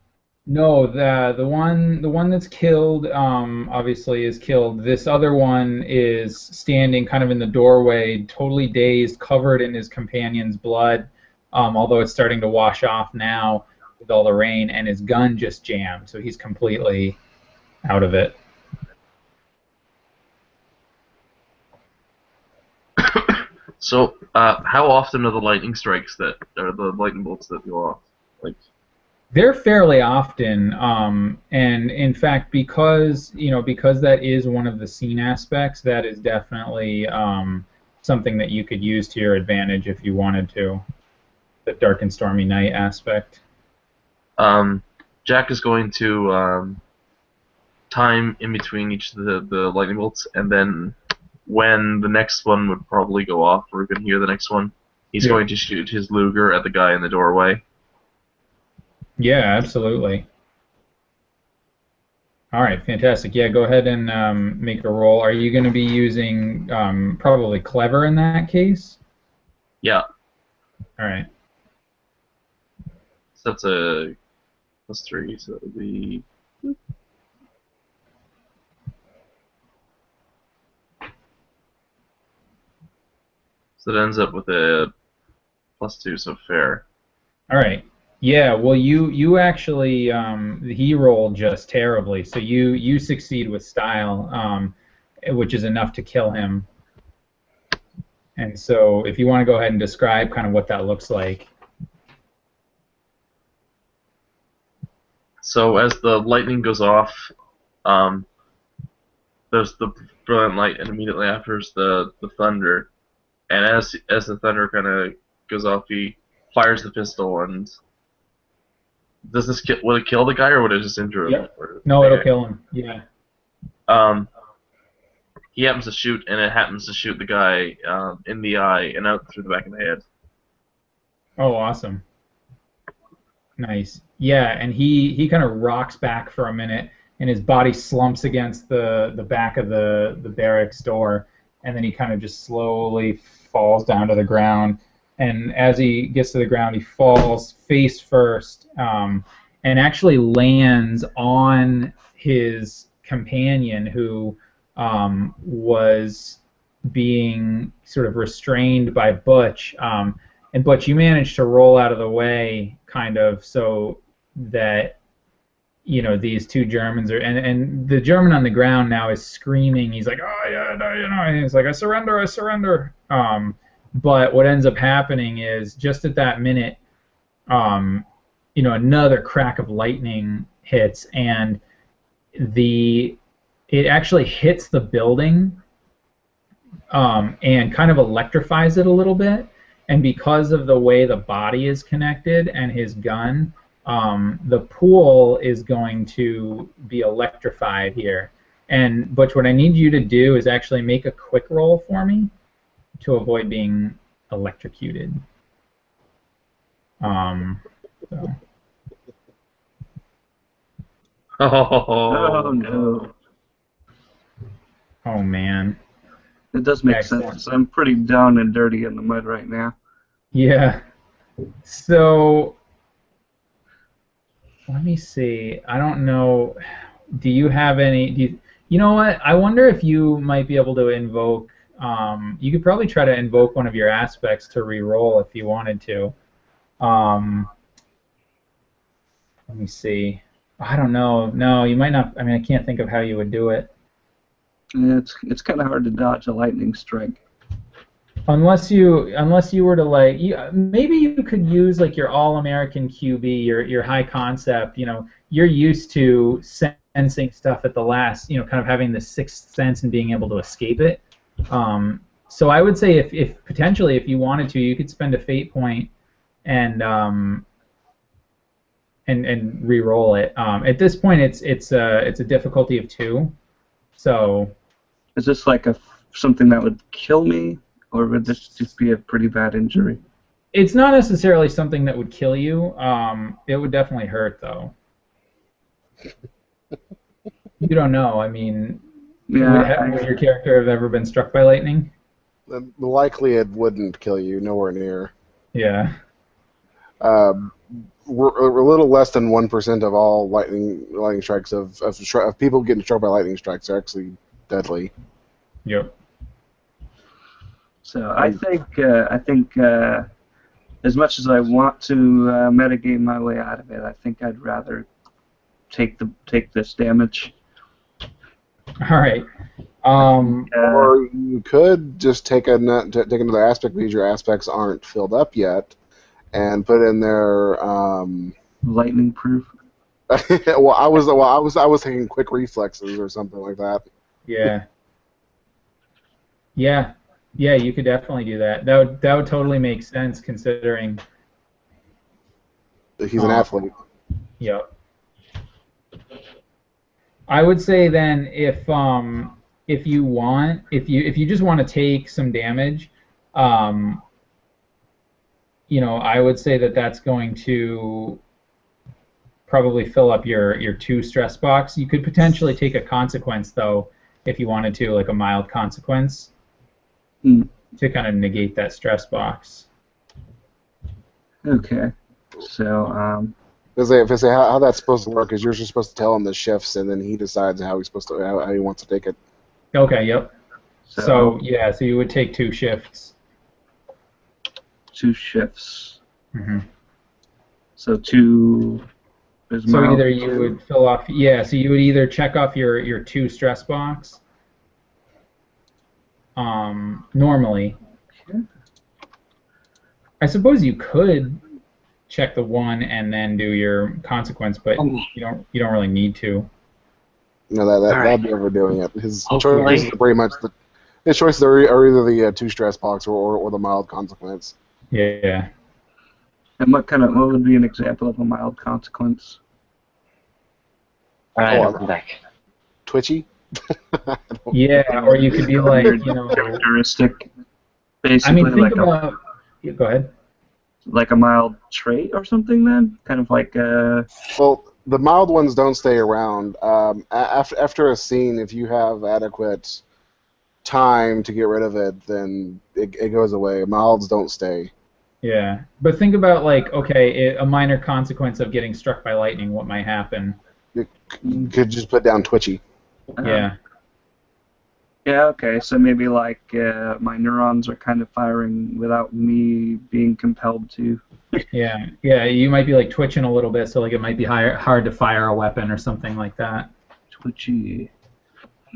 No, the one that's killed obviously is killed. This other one is standing kind of in the doorway, totally dazed, covered in his companion's blood. Although it's starting to wash off now with all the rain, and his gun just jammed, so he's completely out of it. So, how often are the lightning strikes the lightning bolts that go off? They're fairly often, and in fact, because that is one of the scene aspects, that is definitely something that you could use to your advantage if you wanted to. The dark and stormy night aspect. Jack is going to time in between each of the lightning bolts, and then when the next one would probably go off, or we can hear the next one, he's Yeah. going to shoot his Luger at the guy in the doorway. Yeah, absolutely. All right, fantastic. Yeah, go ahead and make a roll. Are you going to be using probably clever in that case? Yeah, All right. so that's a +3, so it'll be... So it ends up with a +2, so fair. All right. Yeah. Well, you actually he rolled just terribly, so you succeed with style, which is enough to kill him. And so, if you want to go ahead and describe kind of what that looks like. So as the lightning goes off, there's the brilliant light, and immediately after is the thunder. And as the thunder kind of goes off, he fires the pistol. And does this will it kill the guy, or would it just injure him? Yep. Or, No, it'll kill him. Yeah. He happens to shoot, and it happens to shoot the guy in the eye and out through the back of the head. Oh, awesome. Nice. Yeah, and he kind of rocks back for a minute, and his body slumps against the back of the barracks door, and then he kind of just slowly falls down to the ground. And as he gets to the ground, he falls face first, and actually lands on his companion, who was being sort of restrained by Butch. And Butch, you managed to roll out of the way, kind of, so that these two Germans are, and the German on the ground now is screaming. He's like, oh yeah, no, and he's like, I surrender. But what ends up happening is just at that minute, another crack of lightning hits, and it actually hits the building, and kind of electrifies it a little bit. And because of the way the body is connected and his gun, the pool is going to be electrified here. And Butch, what I need you to do is actually make a quick roll for me to avoid being electrocuted. So. Oh no. Oh man. It does make Excellent. sense. I'm pretty down and dirty in the mud right now. Yeah. So let me see. I don't know. Do you have any? You know what? I wonder if you might be able to invoke. You could probably try to invoke one of your aspects to re-roll if you wanted to. Let me see. I don't know. No, you might not. I mean, I can't think of how you would do it. Yeah, it's kind of hard to dodge a lightning strike. Unless you were to maybe you could use like your all-American QB, your high concept. You're used to sensing stuff at the last. Kind of having the sixth sense and being able to escape it. So I would say if potentially if you wanted to, you could spend a fate point and re-roll it. At this point, it's a difficulty of 2. So. Is this like something that would kill me, or would this just be a pretty bad injury? It's not necessarily something that would kill you. It would definitely hurt, though. You don't know. I mean, yeah, would your character have ever been struck by lightning? Likely it wouldn't kill you, nowhere near. Yeah. We're a little less than 1% of all lightning strikes of people getting struck by lightning strikes are actually deadly. Yep. So I think as much as I want to metagame my way out of it, I think I'd rather take this damage. All right. Or you could just take another aspect because your aspects aren't filled up yet, and put in there. Lightning proof. Well, I was thinking quick reflexes or something like that. Yeah. Yeah. Yeah, you could definitely do that. That would totally make sense considering He's an athlete. Yep. I would say then if if you want, if you just want to take some damage, you know, I would say that that's going to probably fill up your 2 stress box. You could potentially take a consequence though, if you wanted to, like a mild consequence, to kind of negate that stress box. Okay. So, If they say how that's supposed to work is you're just supposed to tell him the shifts, and then he decides how he's supposed to how he wants to take it. Okay. Yep. So yeah, so you would take 2 shifts. 2 shifts. Mm-hmm. So 2 is So mild. either you would fill off, yeah. So you would either check off your 2 stress box. Normally. Okay. I suppose you could check the 1 and then do your consequence, but you don't really need to. No, that'd be overdoing it. His Hopefully. choices are pretty much his choices are either the 2 stress box or the mild consequence. Yeah. And what would be an example of a mild consequence? Alright, Oh, I'll come back. Twitchy. Yeah, or you could be like, you know, Characteristic, I basically, mean, think like about. Yeah, go ahead. like a mild trait or something. Then, kind of like Well, the mild ones don't stay around. After a scene, if you have adequate time to get rid of it, then it goes away. Milds don't stay. Yeah, but think about like, okay, a minor consequence of getting struck by lightning. What might happen? You could just put down twitchy. Yeah. Yeah, okay, so maybe like my neurons are kind of firing without me being compelled to. Yeah. You might be like twitching a little bit, so like it might be hard to fire a weapon or something like that. Twitchy.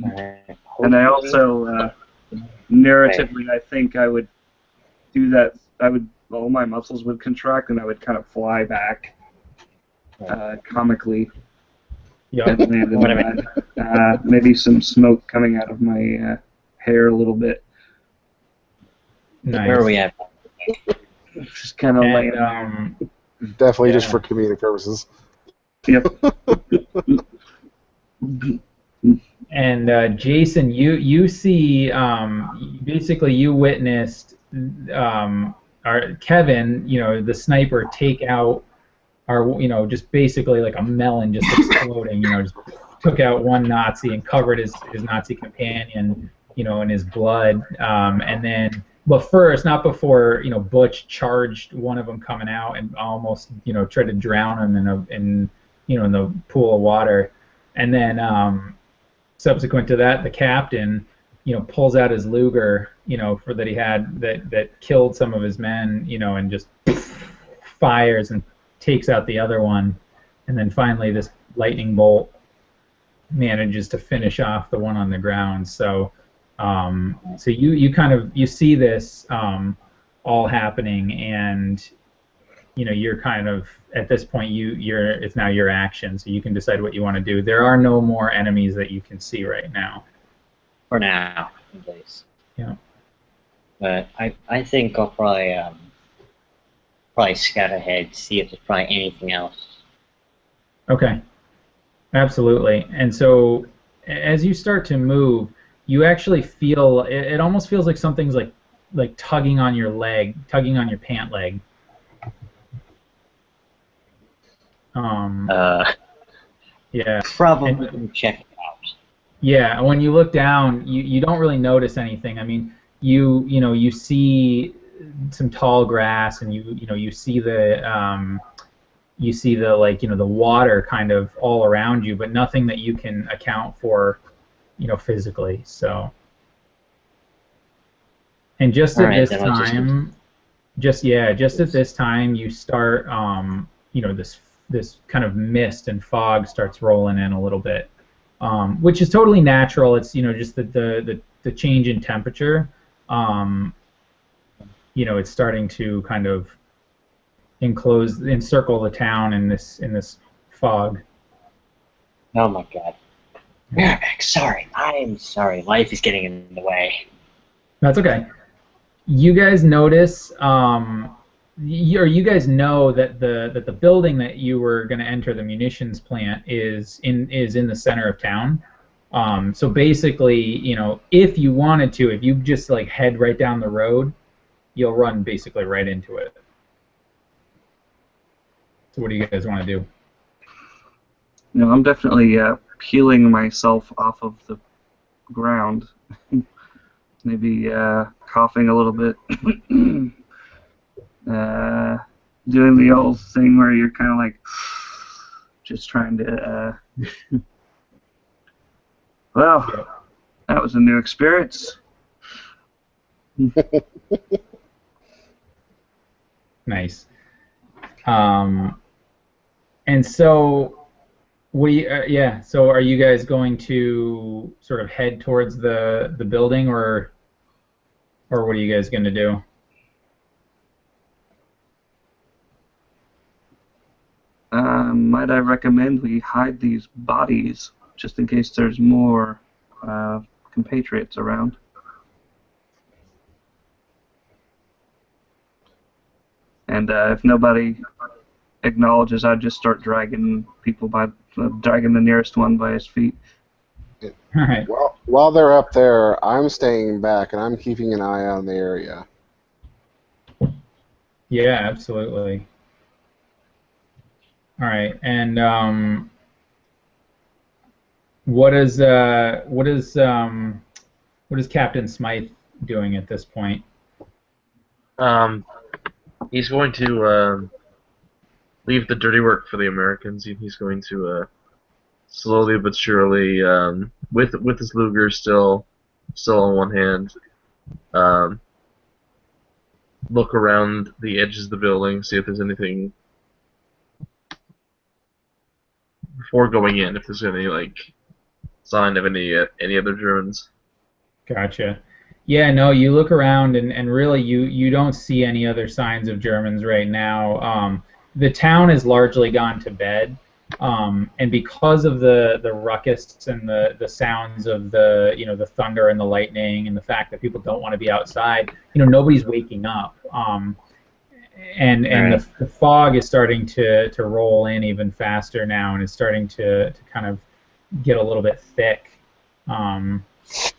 Alright. And I also, narratively, I think I would do that. All my muscles would contract and I would kind of fly back comically. Yeah. And then, maybe some smoke coming out of my hair a little bit. Nice. Where are we at? Just kind of laying there. And, Definitely just Yeah. for comedic purposes. Yep. And Jason, you see, basically you witnessed our Kevin, you know, the sniper take out our, you know, just basically like a melon just exploding, you know, just took out one Nazi and covered his Nazi companion, you know, in his blood, and then. But first, not before, you know, Butch charged one of them coming out and almost, you know, tried to drown him in the pool of water, and then subsequent to that, the captain, you know, pulls out his Luger, you know, that he had that killed some of his men, you know, and just fires and takes out the other one, and then finally this lightning bolt manages to finish off the one on the ground. So you kind of see this all happening, and you know you're kind of at this point it's now your action, so you can decide what you want to do. There are no more enemies that you can see right now. For now, at least. Yeah. But I think I'll probably scout ahead, see if there's probably anything else. Okay. Absolutely. And so as you start to move, you actually feel it almost feels like something's like tugging on your leg, tugging on your pant leg. Yeah. Probably can check it out. Yeah, when you look down, you don't really notice anything. I mean, you see some tall grass, and you see the like, you know, the water kind of all around you, but nothing that you can account for, you know, physically. So, and just at this time, just at this time, you start, you know, this kind of mist and fog starts rolling in a little bit, which is totally natural. It's, you know, just the change in temperature. You know, it's starting to kind of encircle the town in this fog. Oh my God. Merrick, sorry. I'm sorry. Life is getting in the way. That's okay. You guys notice, you guys know that the building that you were going to enter, the munitions plant, is in the center of town. So basically, if you wanted to, if you just like head right down the road, you'll run basically right into it. So what do you guys want to do? I'm definitely peeling myself off of the ground. Maybe coughing a little bit. Doing the old thing where you're kind of like just trying to. Well, Yep. that was a new experience. Nice. And so so are you guys going to sort of head towards the building, or what are you guys going to do? Might I recommend we hide these bodies just in case there's more compatriots around? And if nobody acknowledges, I'd just start dragging the nearest one by his feet. All right. Well, while they're up there, I'm staying back and I'm keeping an eye on the area. Yeah, absolutely. All right, and what is Captain Smythe doing at this point? He's going to leave the dirty work for the Americans. He's going to slowly but surely, with his Luger still on one hand, look around the edges of the building, see if there's anything before going in. If there's any sign of any other Germans. Gotcha. Yeah, no, you look around and really you don't see any other signs of Germans right now. The town has largely gone to bed, and because of the ruckus and the sounds of the thunder and the lightning and the fact that people don't want to be outside, nobody's waking up. And the fog is starting to roll in even faster now, and it's starting to kind of get a little bit thick. And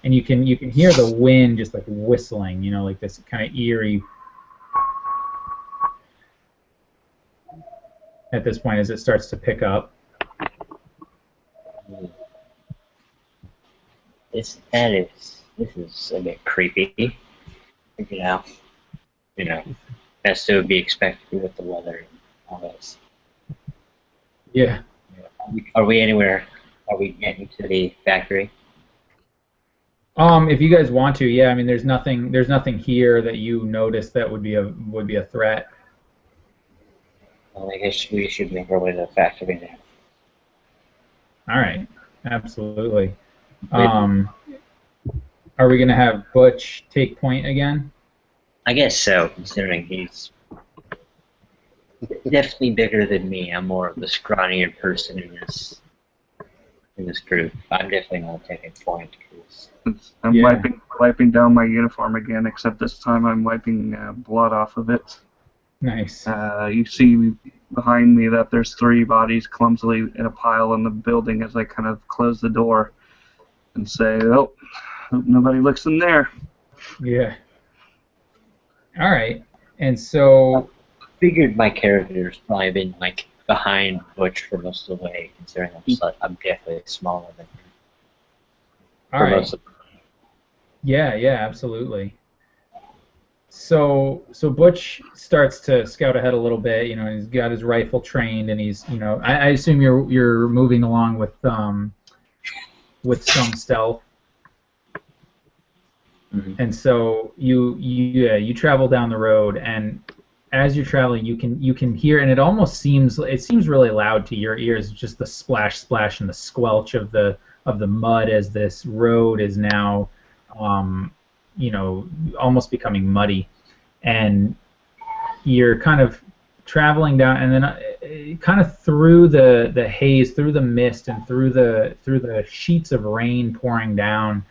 you can hear the wind just like whistling, like this kind of eerie at this point as it starts to pick up. This is a bit creepy. That's to be expected with the weather and all this. Yeah. Are we anywhere? Are we getting to the factory? If you guys want to, yeah. I mean, there's nothing here that you notice that would be a threat. Well, I guess we should make our way to the factory then. All right, absolutely. Are we gonna have Butch take point again? I guess so, considering he's definitely bigger than me. I'm more of the scrawnier person in this group. I'm definitely not taking point. I'm wiping down my uniform again, except this time I'm wiping blood off of it. Nice. You see behind me that there's 3 bodies clumsily in a pile in the building as I kind of close the door and say, oh, hope nobody looks in there. Yeah. All right. And so I figured my character's probably been behind Butch for most of the way, considering I'm definitely smaller than him. All right. Yeah, absolutely. So Butch starts to scout ahead a little bit. He's got his rifle trained, and he's, I assume you're moving along with some stealth. Mm-hmm. And so you travel down the road, and as you're traveling, you can hear, and it seems really loud to your ears, just the splash and the squelch of the mud as this road is now almost becoming muddy, and you're kind of traveling down, and then kind of through the haze, through the mist, and through the sheets of rain pouring down,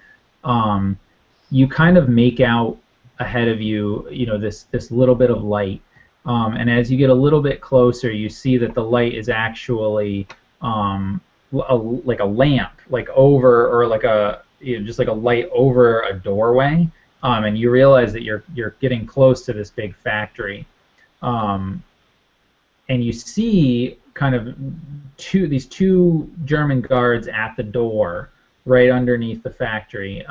you kind of make out ahead of you, this little bit of light, and as you get a little bit closer, you see that the light is actually like a lamp, like over, or like a, just like a light over a doorway, and you realize that you're getting close to this big factory, and you see kind of these two German guards at the door, right underneath the factory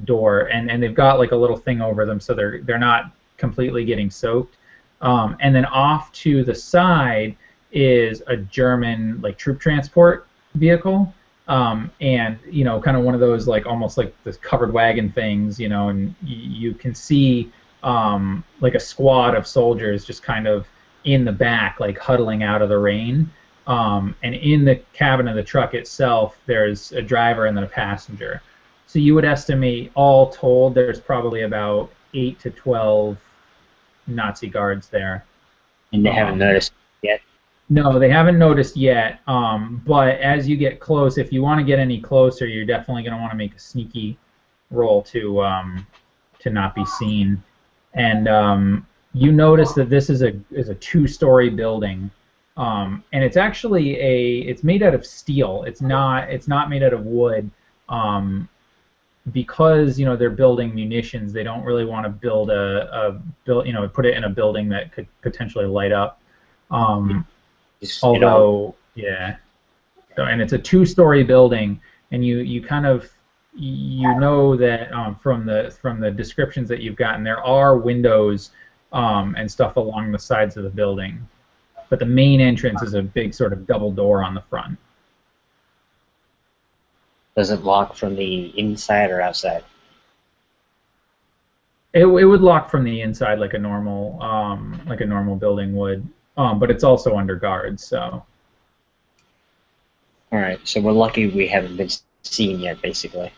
door, and they've got like a little thing over them, so they're not completely getting soaked. And then off to the side is a German like troop transport vehicle, and kind of one of those like almost like the covered wagon things, and you can see like a squad of soldiers just kind of in the back, like huddling out of the rain. And in the cabin of the truck itself, there's a driver and then a passenger. So you would estimate, all told, there's probably about 8 to 12 Nazi guards there. And they haven't noticed yet? No, they haven't noticed yet. But as you get close, if you want to get any closer, you're definitely going to want to make a sneaky roll to not be seen. And you notice that this is a 2-story building, and it's actually it's made out of steel. It's not made out of wood, because they're building munitions. They don't really want to build put it in a building that could potentially light up. Although, yeah. So, and it's a 2-story building, and you kind of know that from the descriptions that you've gotten, there are windows and stuff along the sides of the building, but the main entrance is a big sort of double door on the front. Does it lock from the inside or outside? It would lock from the inside like a normal building would, but it's also under guard. So. All right. So we're lucky we haven't been seen yet, basically.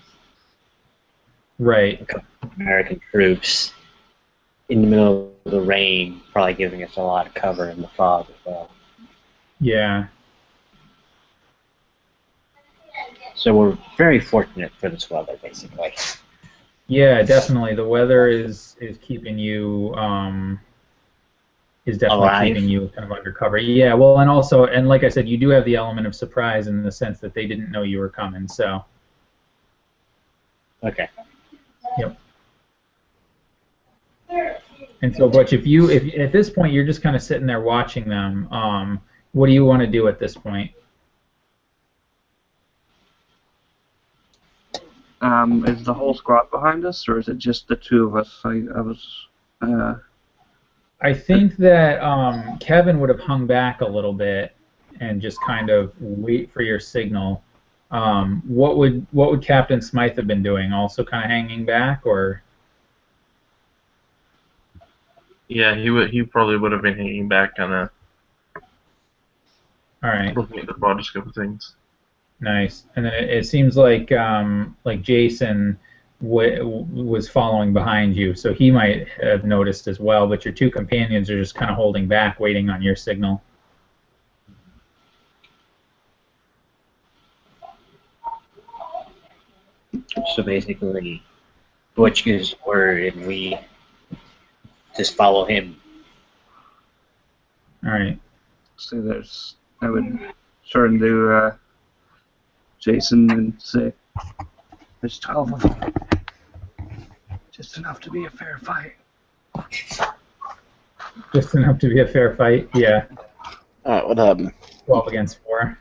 Right. American troops in the middle of the rain, probably giving us a lot of cover in the fog as well. Yeah. So we're very fortunate for this weather, basically. Yeah, definitely. The weather is keeping you is definitely alive. Keeping you kind of undercover. Yeah, well, and like I said, you do have the element of surprise in the sense that they didn't know you were coming. So. Okay. Yep. And so, Butch, if at this point you're just kind of sitting there watching them, what do you want to do at this point? Is the whole squad behind us, or is it just the two of us? I think that Kevin would have hung back a little bit and just kind of wait for your signal. What would Captain Smythe have been doing? Also kind of hanging back, or? Yeah, he probably would have been hanging back, kind of. All right. Looking at the broader scope of things. Nice. And then it seems like Jason was following behind you, so he might have noticed as well. But your two companions are just kind of holding back, waiting on your signal. So basically, Butch gives word, and we just follow him. All right. So I would turn to Jason and say, "There's 12 of them. Just enough to be a fair fight." Just enough to be a fair fight. Yeah. What happened? 12 against 4.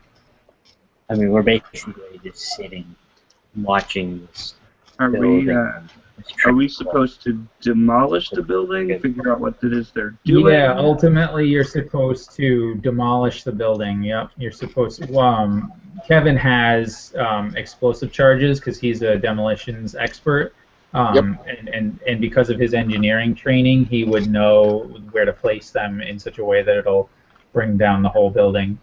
I mean, we're basically just sitting, watching this. Are building. we supposed to demolish the building? Figure out what it is they're doing? Yeah, ultimately you're supposed to demolish the building. Yep, you're supposed to. Kevin has explosive charges because he's a demolitions expert, Yep. and because of his engineering training, he would know where to place them in such a way that it'll bring down the whole building.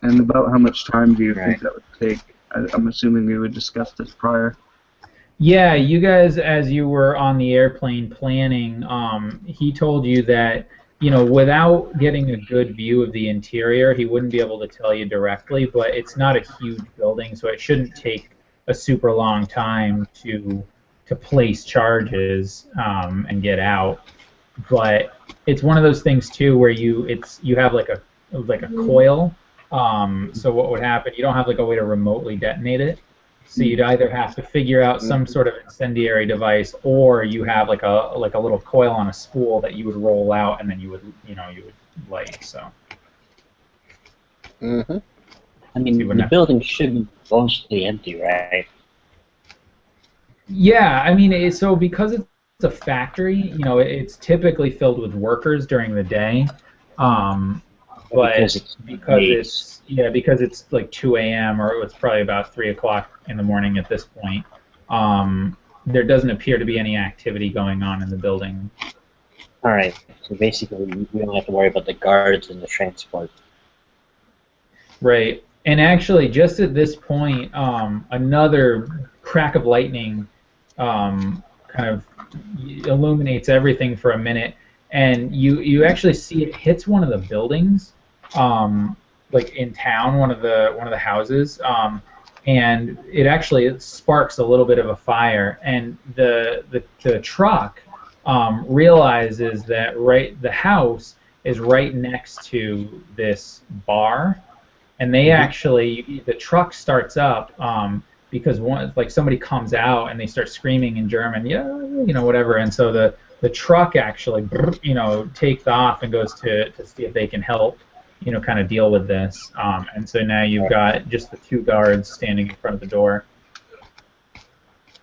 And about how much time do you think that would take? I'm assuming we would discuss this prior. Yeah, you guys, as you were on the airplane planning, he told you that, without getting a good view of the interior, he wouldn't be able to tell you directly, but it's not a huge building, so it shouldn't take a super long time to place charges and get out. But it's one of those things too where you have like a coil So what would happen? You don't have like a way to remotely detonate it. So you'd either have to figure out some sort of incendiary device, or you have like a little coil on a spool that you would roll out, and then you would light. So. Mm-hmm. I mean, the building should be mostly empty, right? Yeah, I mean, so because it's a factory, it's typically filled with workers during the day, but because it's like 2 a.m. or it's probably about 3 o'clock in the morning at this point, there doesn't appear to be any activity going on in the building. All right, so basically we don't have to worry about the guards and the transport. Right, and actually, just at this point, another crack of lightning kind of illuminates everything for a minute, and you actually see it hits one of the buildings, like in town, one of the houses, and it sparks a little bit of a fire, and the truck realizes that the house is right next to this bar. And they actually, the truck starts up because somebody comes out and they start screaming in German, yeah, whatever. And so the truck actually, takes off and goes to see if they can help, kind of deal with this. And so now you've got just the 2 guards standing in front of the door.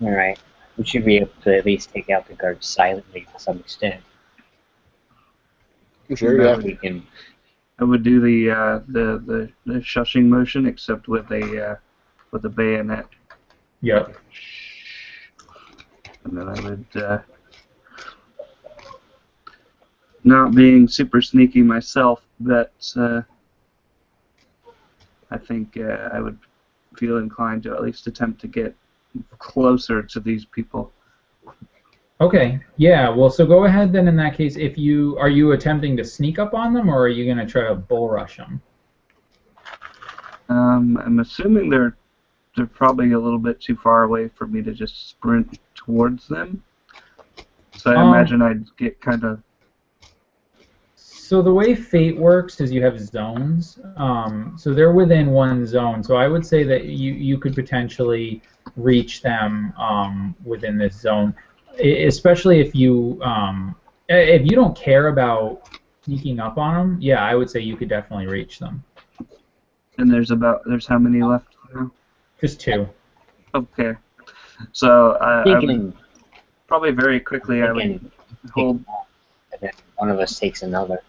All right, we should be able to at least take out the guards silently to some extent. Sure, yeah. We can. I would do the shushing motion, except with a bayonet. Yep. And then I would, not being super sneaky myself, but I think I would feel inclined to at least attempt to get closer to these people. Okay. Yeah. Well, so go ahead then. In that case, are you attempting to sneak up on them, or are you going to try to bull rush them? I'm assuming they're probably a little bit too far away for me to just sprint towards them. So I imagine I'd get kind of. So the way Fate works is you have zones. So they're within one zone. So I would say that you could potentially reach them within this zone. Especially if you don't care about sneaking up on them, yeah, I would say you could definitely reach them. And there's how many left now? Just 2. Okay, so I would probably very quickly I would hold. And then one of us takes another.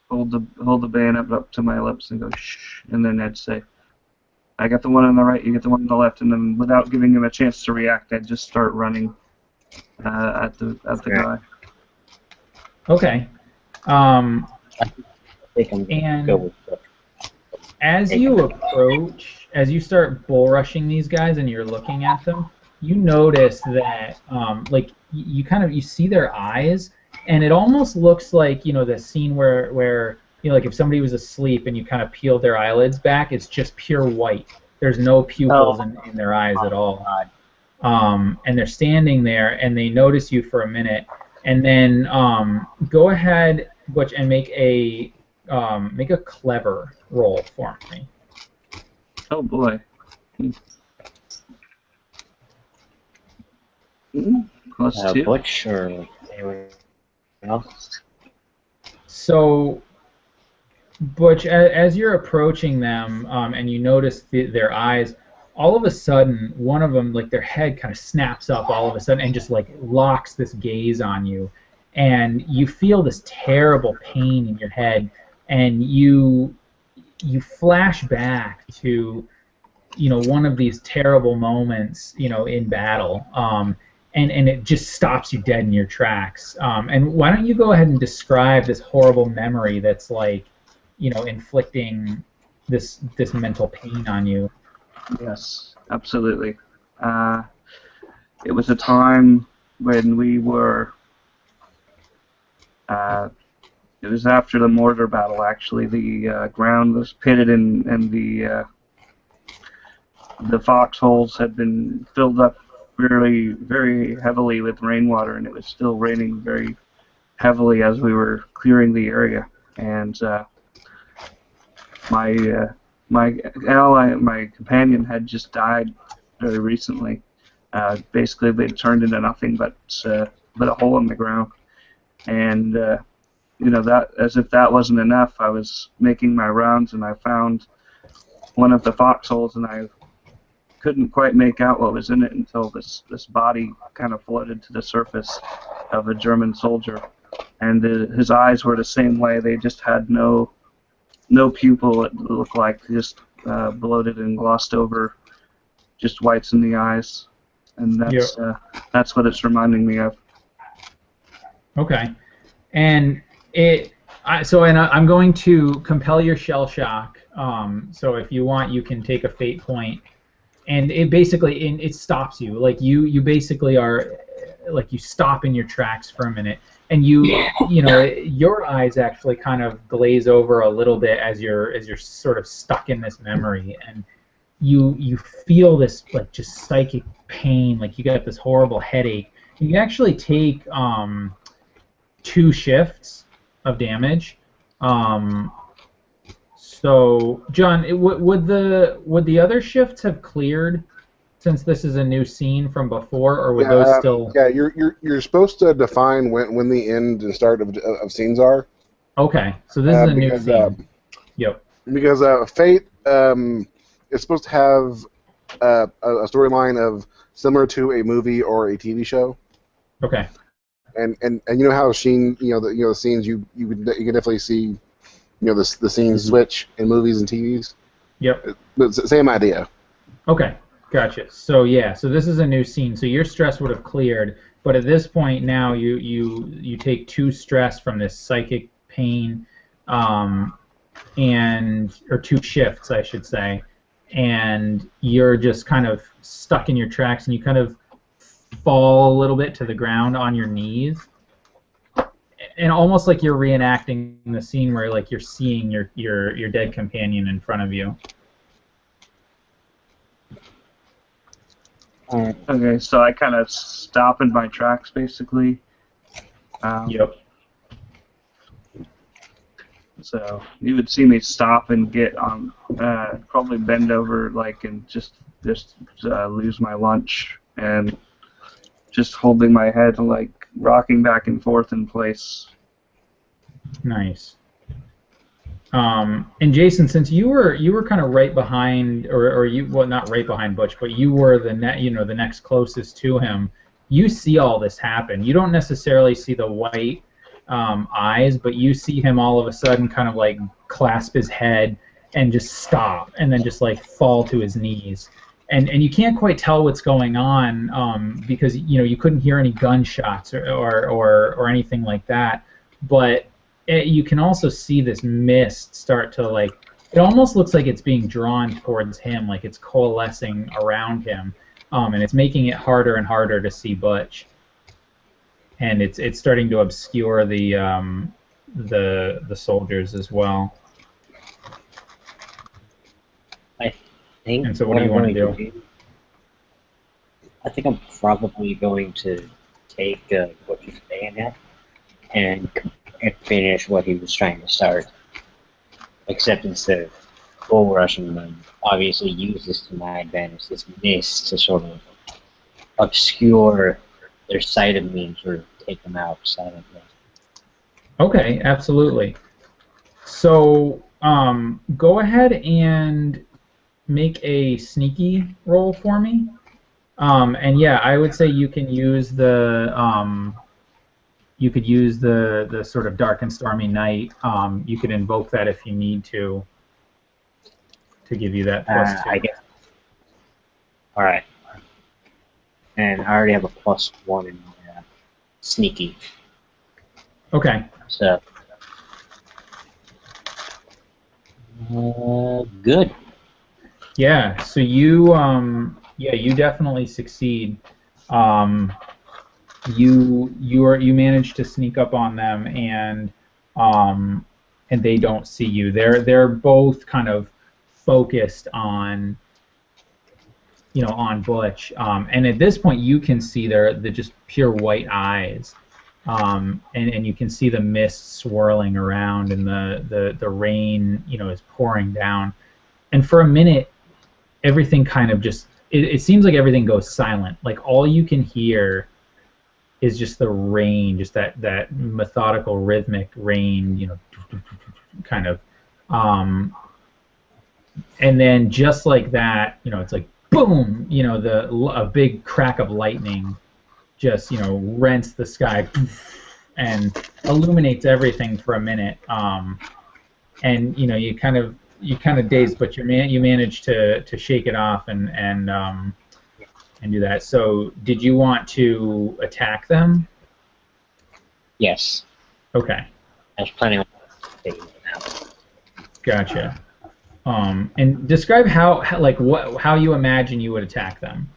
Hold the bayonet up to my lips and go shh, and then I'd say, I got the one on the right, you get the one on the left, and then without giving him a chance to react, I'd just start running. At the guy. Okay. And as you start bull rushing these guys and you're looking at them, you notice that you see their eyes, and it almost looks like the scene where like if somebody was asleep and you kind of peeled their eyelids back, it's just pure white. There's no pupils in their eyes at all. And they're standing there, and they notice you for a minute, and then go ahead, Butch, and make a clever roll for me. Oh boy. +2. Butch or anyone else? So, Butch, as you're approaching them, and you notice their eyes. All of a sudden, one of them, like their head kind of snaps up all of a sudden and just like locks this gaze on you. And you feel this terrible pain in your head, and you flash back to, one of these terrible moments, in battle. And it just stops you dead in your tracks. And why don't you go ahead and describe this horrible memory that's like, inflicting this mental pain on you. Yes, absolutely. It was a time when we were. It was after the mortar battle. Actually, the ground was pitted, and the foxholes had been filled up very, very heavily with rainwater, and it was still raining very heavily as we were clearing the area. And my ally, my companion, had just died very recently. Basically, they turned into nothing but a hole in the ground. And that, as if that wasn't enough, I was making my rounds and I found one of the foxholes, and I couldn't quite make out what was in it until this body kind of floated to the surface of a German soldier, and his eyes were the same way. They just had no pupil. It looked like just bloated and glossed over, just whites in the eyes, and that's what it's reminding me of. Okay, and I'm going to compel your shell shock. So if you want, you can take a fate point, and it stops you. Like you basically are, like you stop in your tracks for a minute, and your eyes actually kind of glaze over a little bit as you're sort of stuck in this memory, and you feel this like just psychic pain, like you got this horrible headache. You can actually take 2 shifts of damage. So, John, would the other shifts have cleared since this is a new scene from before, or would those still? Yeah, you're supposed to define when the end and start of scenes are. Okay, so this is a new scene. Yep. Because Fate is supposed to have a storyline of similar to a movie or a TV show. Okay. And you know how Sheen, the scenes you can definitely see, the scenes switch in movies and TVs. Yep. It's the same idea. Okay, gotcha. So so this is a new scene. So your stress would have cleared, but at this point now you take 2 stress from this psychic pain, or 2 shifts, I should say, and you're just kind of stuck in your tracks, and you kind of fall a little bit to the ground on your knees, and almost like you're reenacting the scene where like you're seeing your dead companion in front of you. Okay, so I kind of stop in my tracks, basically. Yep. So you would see me stop and get on, probably bend over, like, and just lose my lunch, and just holding my head and like rocking back and forth in place. Nice. And Jason, since you were kind of right behind, or not right behind Butch, but you were the next closest to him. You see all this happen. You don't necessarily see the white eyes, but you see him all of a sudden kind of like clasp his head and just stop, and then just like fall to his knees. And you can't quite tell what's going on because you couldn't hear any gunshots or anything like that. But you can also see this mist start to it almost looks like it's being drawn towards him, like it's coalescing around him, and it's making it harder and harder to see Butch. And it's starting to obscure the soldiers as well. And so what do you want to do? I think I'm probably going to take what you're saying now and finish what he was trying to start. Except instead of bull rushing them, obviously use this to my advantage, this mist, to sort of obscure their sight of me and sort of take them out silently. Okay, absolutely. So go ahead and make a sneaky roll for me. And yeah, I would say you can use the sort of dark and stormy night. You could invoke that if you need to give you that +2. I guess. All right. And I already have a +1 in sneaky. Okay. So good. Yeah. So you you definitely succeed. You manage to sneak up on them, and they don't see you. They're both kind of focused on on Butch, and at this point you can see the just pure white eyes, and you can see the mist swirling around, and the rain, is pouring down. And for a minute, everything kind of just it seems like everything goes silent. Like all you can hear is just the rain, just that methodical, rhythmic rain, kind of. And then just like that, it's like boom, a big crack of lightning just rents the sky and illuminates everything for a minute. And you kind of dazed, but you managed to shake it off and do that. So did you want to attack them? Yes. Okay. I was planning on taking them out. Gotcha. And describe how you imagine you would attack them.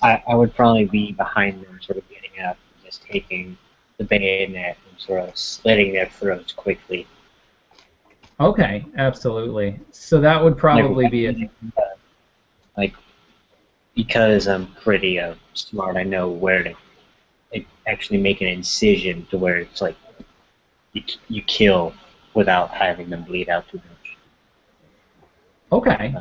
I would probably be behind them, sort of getting up, and just taking the bayonet and sort of slitting their throats quickly. Okay, absolutely. So that would probably be because I'm pretty smart, I know where to actually make an incision to where it's like you kill without having them bleed out too much. Okay.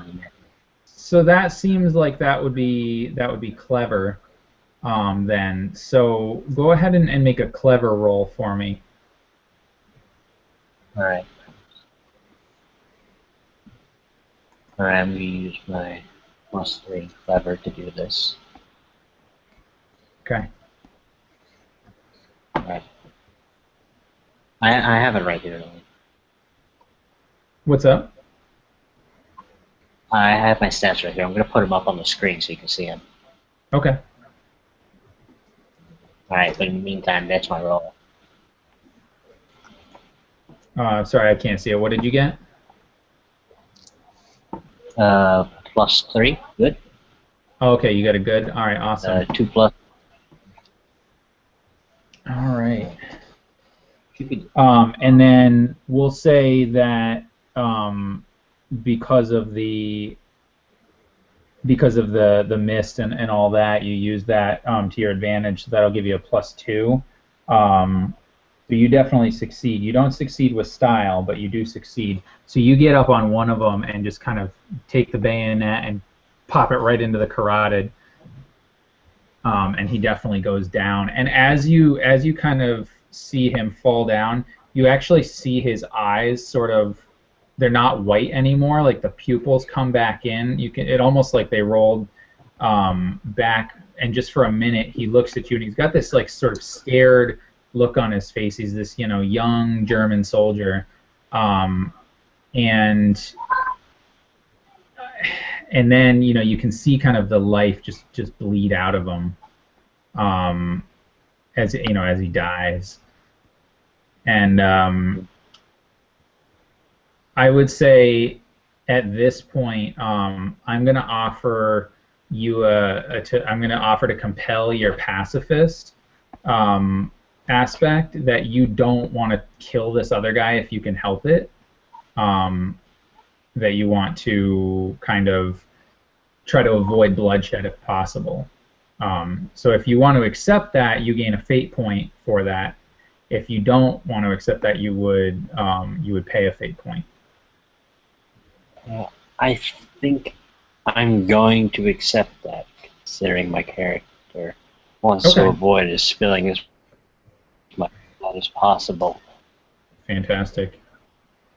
So that seems like that would be clever. Then. So go ahead and make a clever roll for me. Alright. Alright, I'm going to use my +3 clever to do this. Okay. Alright. I have it right here. What's up? I have my stats right here. I'm going to put them up on the screen so you can see them. Okay. Alright, but in the meantime, that's my roll. Sorry, I can't see it. What did you get? +3. Good. Oh, okay, you got a good. All right, awesome. 2 plus. All right. And then we'll say that because of the mist and all that, you use that to your advantage. So that'll give you a +2. So you definitely succeed. You don't succeed with style, but you do succeed. So you get up on one of them and just kind of take the bayonet and pop it right into the carotid, and he definitely goes down. And as you kind of see him fall down, you actually see his eyes sort of, they're not white anymore. Like the pupils come back in. It almost like they rolled back. And just for a minute, he looks at you, and he's got this like sort of scared look on his face. He's this young German soldier, and then you can see kind of the life just bleed out of him as he dies. And I would say at this point, I'm going to offer you I'm going to offer to compel your pacifist aspect, that you don't want to kill this other guy if you can help it. That you want to kind of try to avoid bloodshed if possible. So if you want to accept that, you gain a fate point for that. If you don't want to accept that, you would pay a fate point. I think I'm going to accept that, considering my character wants to avoid as spilling as much blood as possible. Fantastic.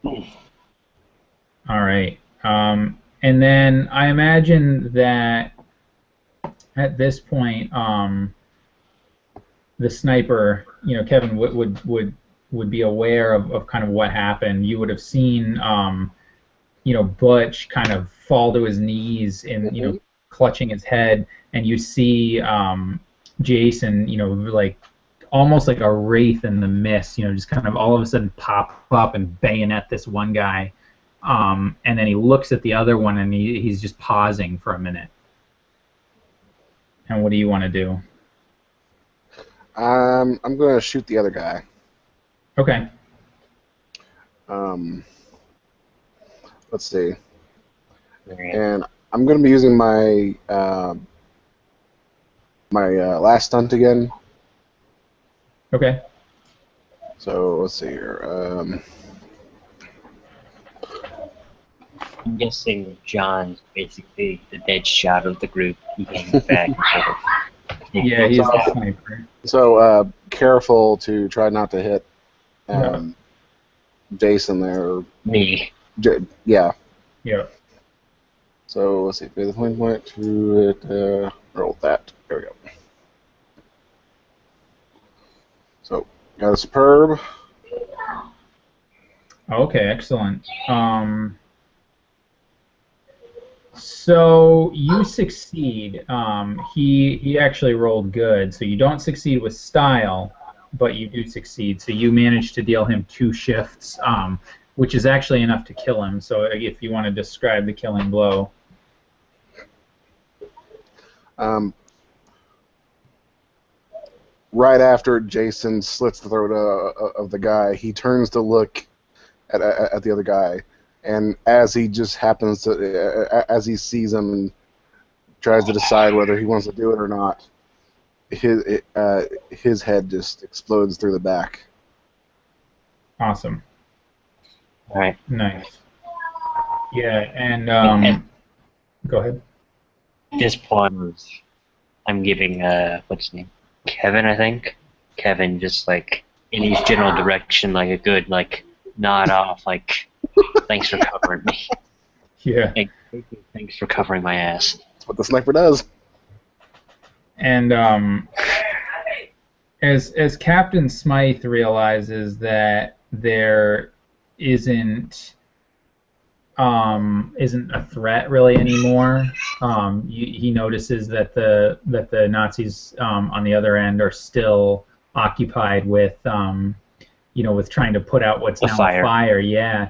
All right. And then I imagine that at this point, the sniper, Kevin would be aware of kind of what happened. You would have seen, Butch kind of fall to his knees and clutching his head, and you see Jason, like almost like a wraith in the mist, just kind of all of a sudden pop up and bayonet this one guy, and then he looks at the other one and he's just pausing for a minute. And what do you want to do? I'm going to shoot the other guy. Okay. Let's see. And I'm going to be using my last stunt again. Okay. So let's see here. I'm guessing John's basically the dead shot of the group. He hangs back and sort of. Yeah, he's the sniper. So careful to try not to hit Yeah. Jason there. Me. Yeah. Yeah. So let's see. Pay the point to it. Roll that. There we go. So got a superb. Okay, excellent. So you succeed. He actually rolled good, so you don't succeed with style, but you do succeed. So you managed to deal him 2 shifts, which is actually enough to kill him. So if you want to describe the killing blow. Right after Jason slits the throat of the guy, he turns to look at the other guy, and as he just happens to, as he sees him and tries to decide whether he wants to do it or not, his head just explodes through the back. Awesome. All right. Nice. Yeah, and go ahead. At this point, I'm giving what's his name? Kevin, I think. Kevin just like in his general direction, like a good like nod off, like thanks for covering me. Yeah. Like, thanks for covering my ass. That's what the sniper does. And as Captain Smythe realizes that there isn't a threat really anymore, he notices that the Nazis on the other end are still occupied with with trying to put out what's The now fire. a fire. Yeah.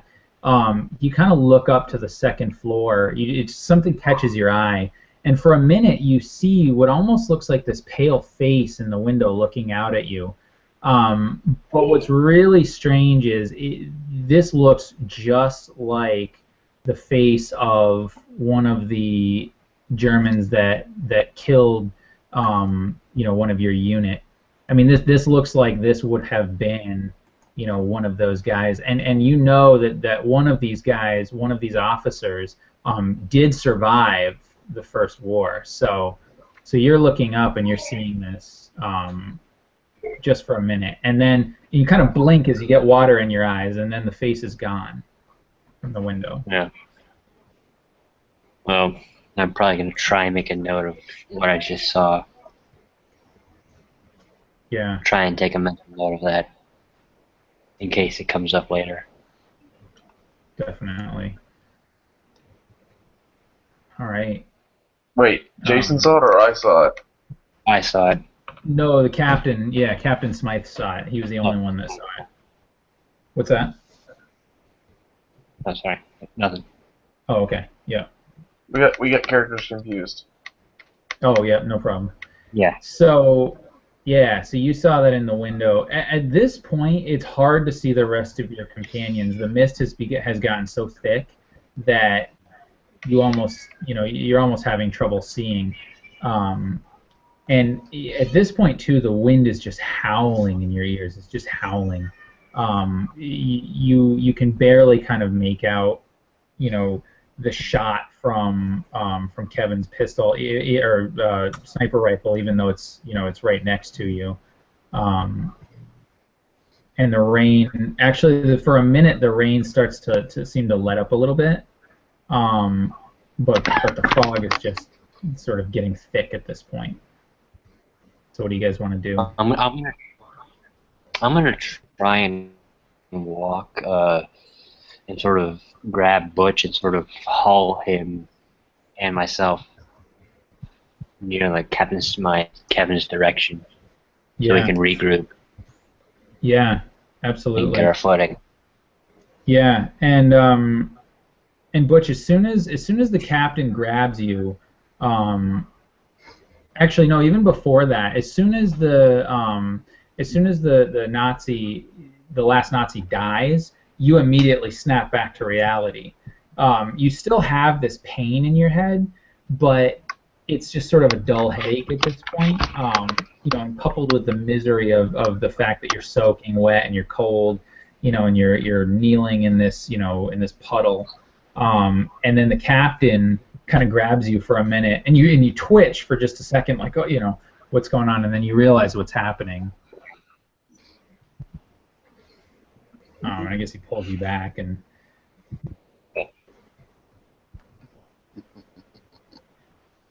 You kind of look up to the second floor. Something catches your eye. And for a minute, you see what almost looks like this pale face in the window looking out at you. But what's really strange is this looks just like the face of one of the Germans that killed one of your unit. I mean, this looks like this would have been one of those guys, and you know that one of these guys, one of these officers, did survive the First War. So you're looking up and you're seeing this just for a minute, and then you kind of blink as you get water in your eyes, and then the face is gone from the window. Yeah. Well, I'm probably gonna try and make a note of what I just saw. Yeah. Try and take a mental note of that in case it comes up later. Definitely. All right. Wait, Jason saw it or I saw it? I saw it. No, the captain. Yeah, Captain Smythe saw it. He was the only one that saw it. What's that? Oh, sorry. Nothing. Oh, okay. Yeah. We got characters confused. Oh, yeah. No problem. Yeah. So, yeah. So you saw that in the window. At this point, it's hard to see the rest of your companions. The mist has gotten so thick that you almost, you're almost having trouble seeing. And at this point, too, the wind is just howling in your ears. It's just howling. You can barely kind of make out, the shot from Kevin's pistol or sniper rifle, even though it's right next to you. And the rain, actually, for a minute, the rain starts to seem to let up a little bit. But the fog is just sort of getting thick at this point. So what do you guys want to do? I'm gonna try and walk and sort of grab Butch and sort of haul him and myself like Kevin's direction, so we can regroup. Yeah, absolutely. And get our footing. Yeah, and Butch, as soon as the captain grabs you, actually no, even before that, as soon as the last Nazi dies, you immediately snap back to reality. You still have this pain in your head, but it's just sort of a dull headache at this point. And coupled with the misery of the fact that you're soaking wet and you're cold, and you're kneeling in this, in this puddle. And then the captain kind of grabs you for a minute, and you twitch for just a second, like, oh, what's going on, and then you realize what's happening. And I guess he pulls you back, and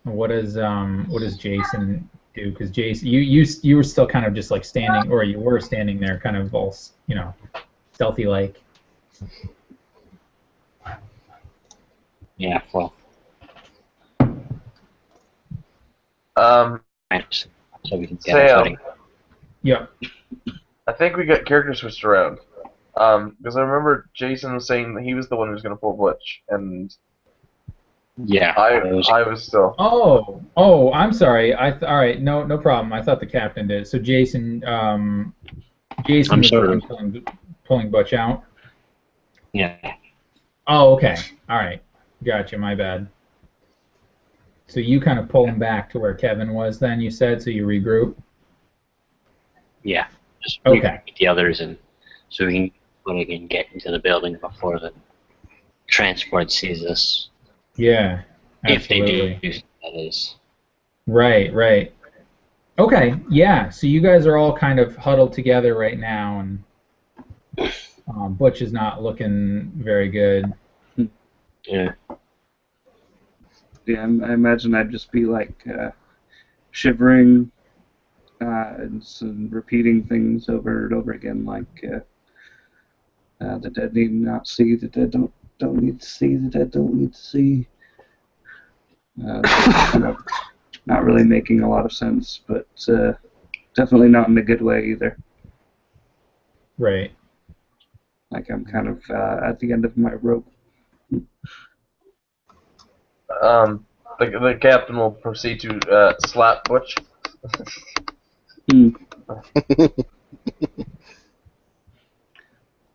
what does Jason do? Because Jason, you were still kind of just like standing, or you were standing there, kind of all, stealthy like. Yeah, well. So we can get our footing. Yeah. I think we got characters switched around. Because I remember Jason was saying that he was the one who was going to pull Butch, and yeah, I was still. Oh, I'm sorry. All right, no problem. I thought the captain did. So Jason was the one pulling Butch out. Yeah. Oh, okay. All right. Gotcha. My bad. So you kind of pull him back to where Kevin was then, you said, so you regroup? Yeah. Just okay. The others, and so we can get into the building before the transport sees us. Yeah, absolutely. If they do, that is. Right. Okay, yeah, so you guys are all kind of huddled together right now, and Butch is not looking very good. Yeah. Yeah, I imagine I'd just be like shivering and repeating things over and over again, like the dead need not see, the dead don't need to see, the dead don't need to see. Kind of not really making a lot of sense, but definitely not in a good way either. Right. Like I'm kind of at the end of my rope. The captain will proceed to slap Butch. You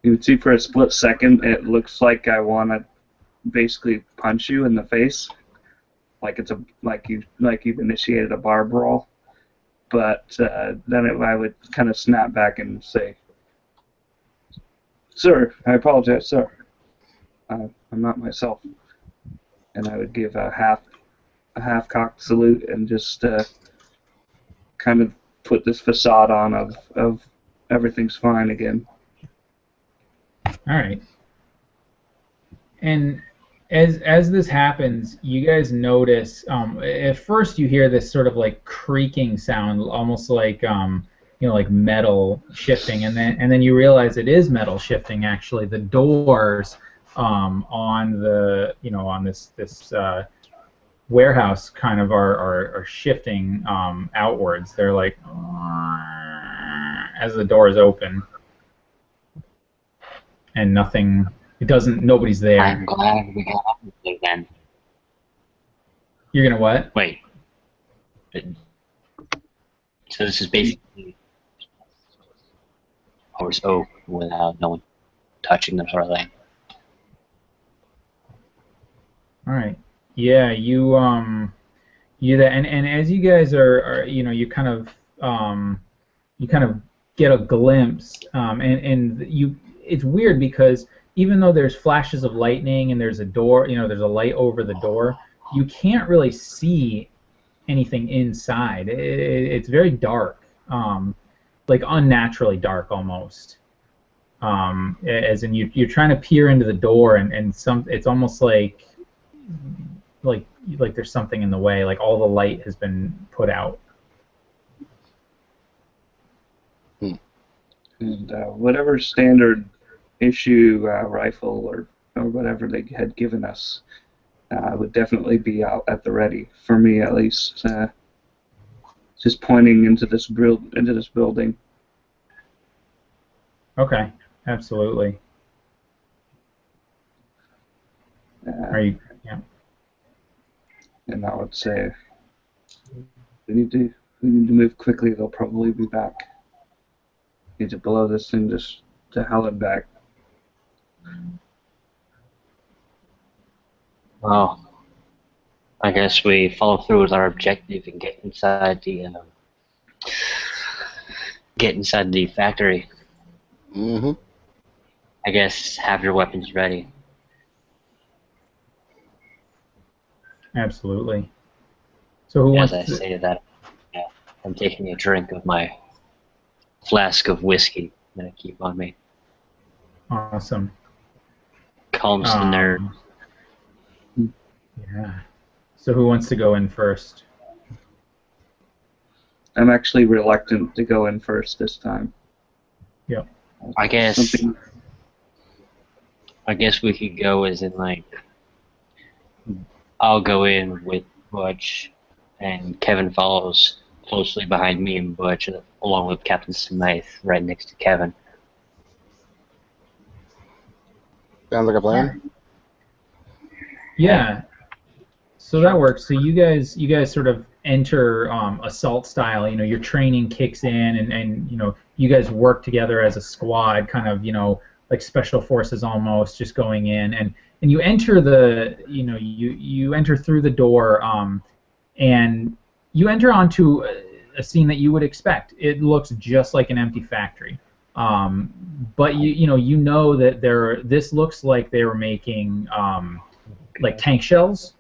can see for a split second, it looks like I want to basically punch you in the face, like you've initiated a bar brawl. But then I would kind of snap back and say, "Sir, I apologize, sir. I'm not myself." And I would give a half-cocked salute and just kind of put this facade on of everything's fine again. All right. And as this happens, you guys notice. At first, you hear this sort of like creaking sound, almost like like metal shifting, and then you realize it is metal shifting. Actually, the doors on the on this warehouse kind of are shifting outwards. They're like as the doors open, and nothing. Nobody's there. I'm glad we got everything then. You're gonna what? Wait. So this is basically horse oak without no one touching them, sort of thing. All right. Yeah, you and as you guys are you kind of get a glimpse, and it's weird because even though there's flashes of lightning and there's a door, there's a light over the door, you can't really see anything inside. It's very dark, like unnaturally dark almost. As in you're trying to peer into the door, and it's almost like there's something in the way, like all the light has been put out. And whatever standard issue rifle or whatever they had given us would definitely be out at the ready, for me at least. Just pointing into this building. Okay, absolutely. Are you? Yeah. And I would say we need to move quickly. They'll probably be back. Need to blow this thing just to hell and back. Well, I guess we follow through with our objective and get inside the factory. Mm-hmm. I guess have your weapons ready. Absolutely. So who As wants I to? say that, I'm taking a drink of my flask of whiskey that I keep on me. Awesome. Calms the nerve. Yeah. So who wants to go in first? I'm actually reluctant to go in first this time. Yep. I guess Something- we could go as in like I'll go in with Butch, and Kevin follows closely behind me and Butch, along with Captain Smythe right next to Kevin. Sounds like a plan. Yeah. So that works. So you guys sort of enter assault style. You know, your training kicks in, and you know, you guys work together as a squad, kind of, you know, like special forces almost, just going in, and you enter you enter through the door, and you enter onto a scene that you would expect. It looks just like an empty factory. But you know that this looks like they were making like tank shells,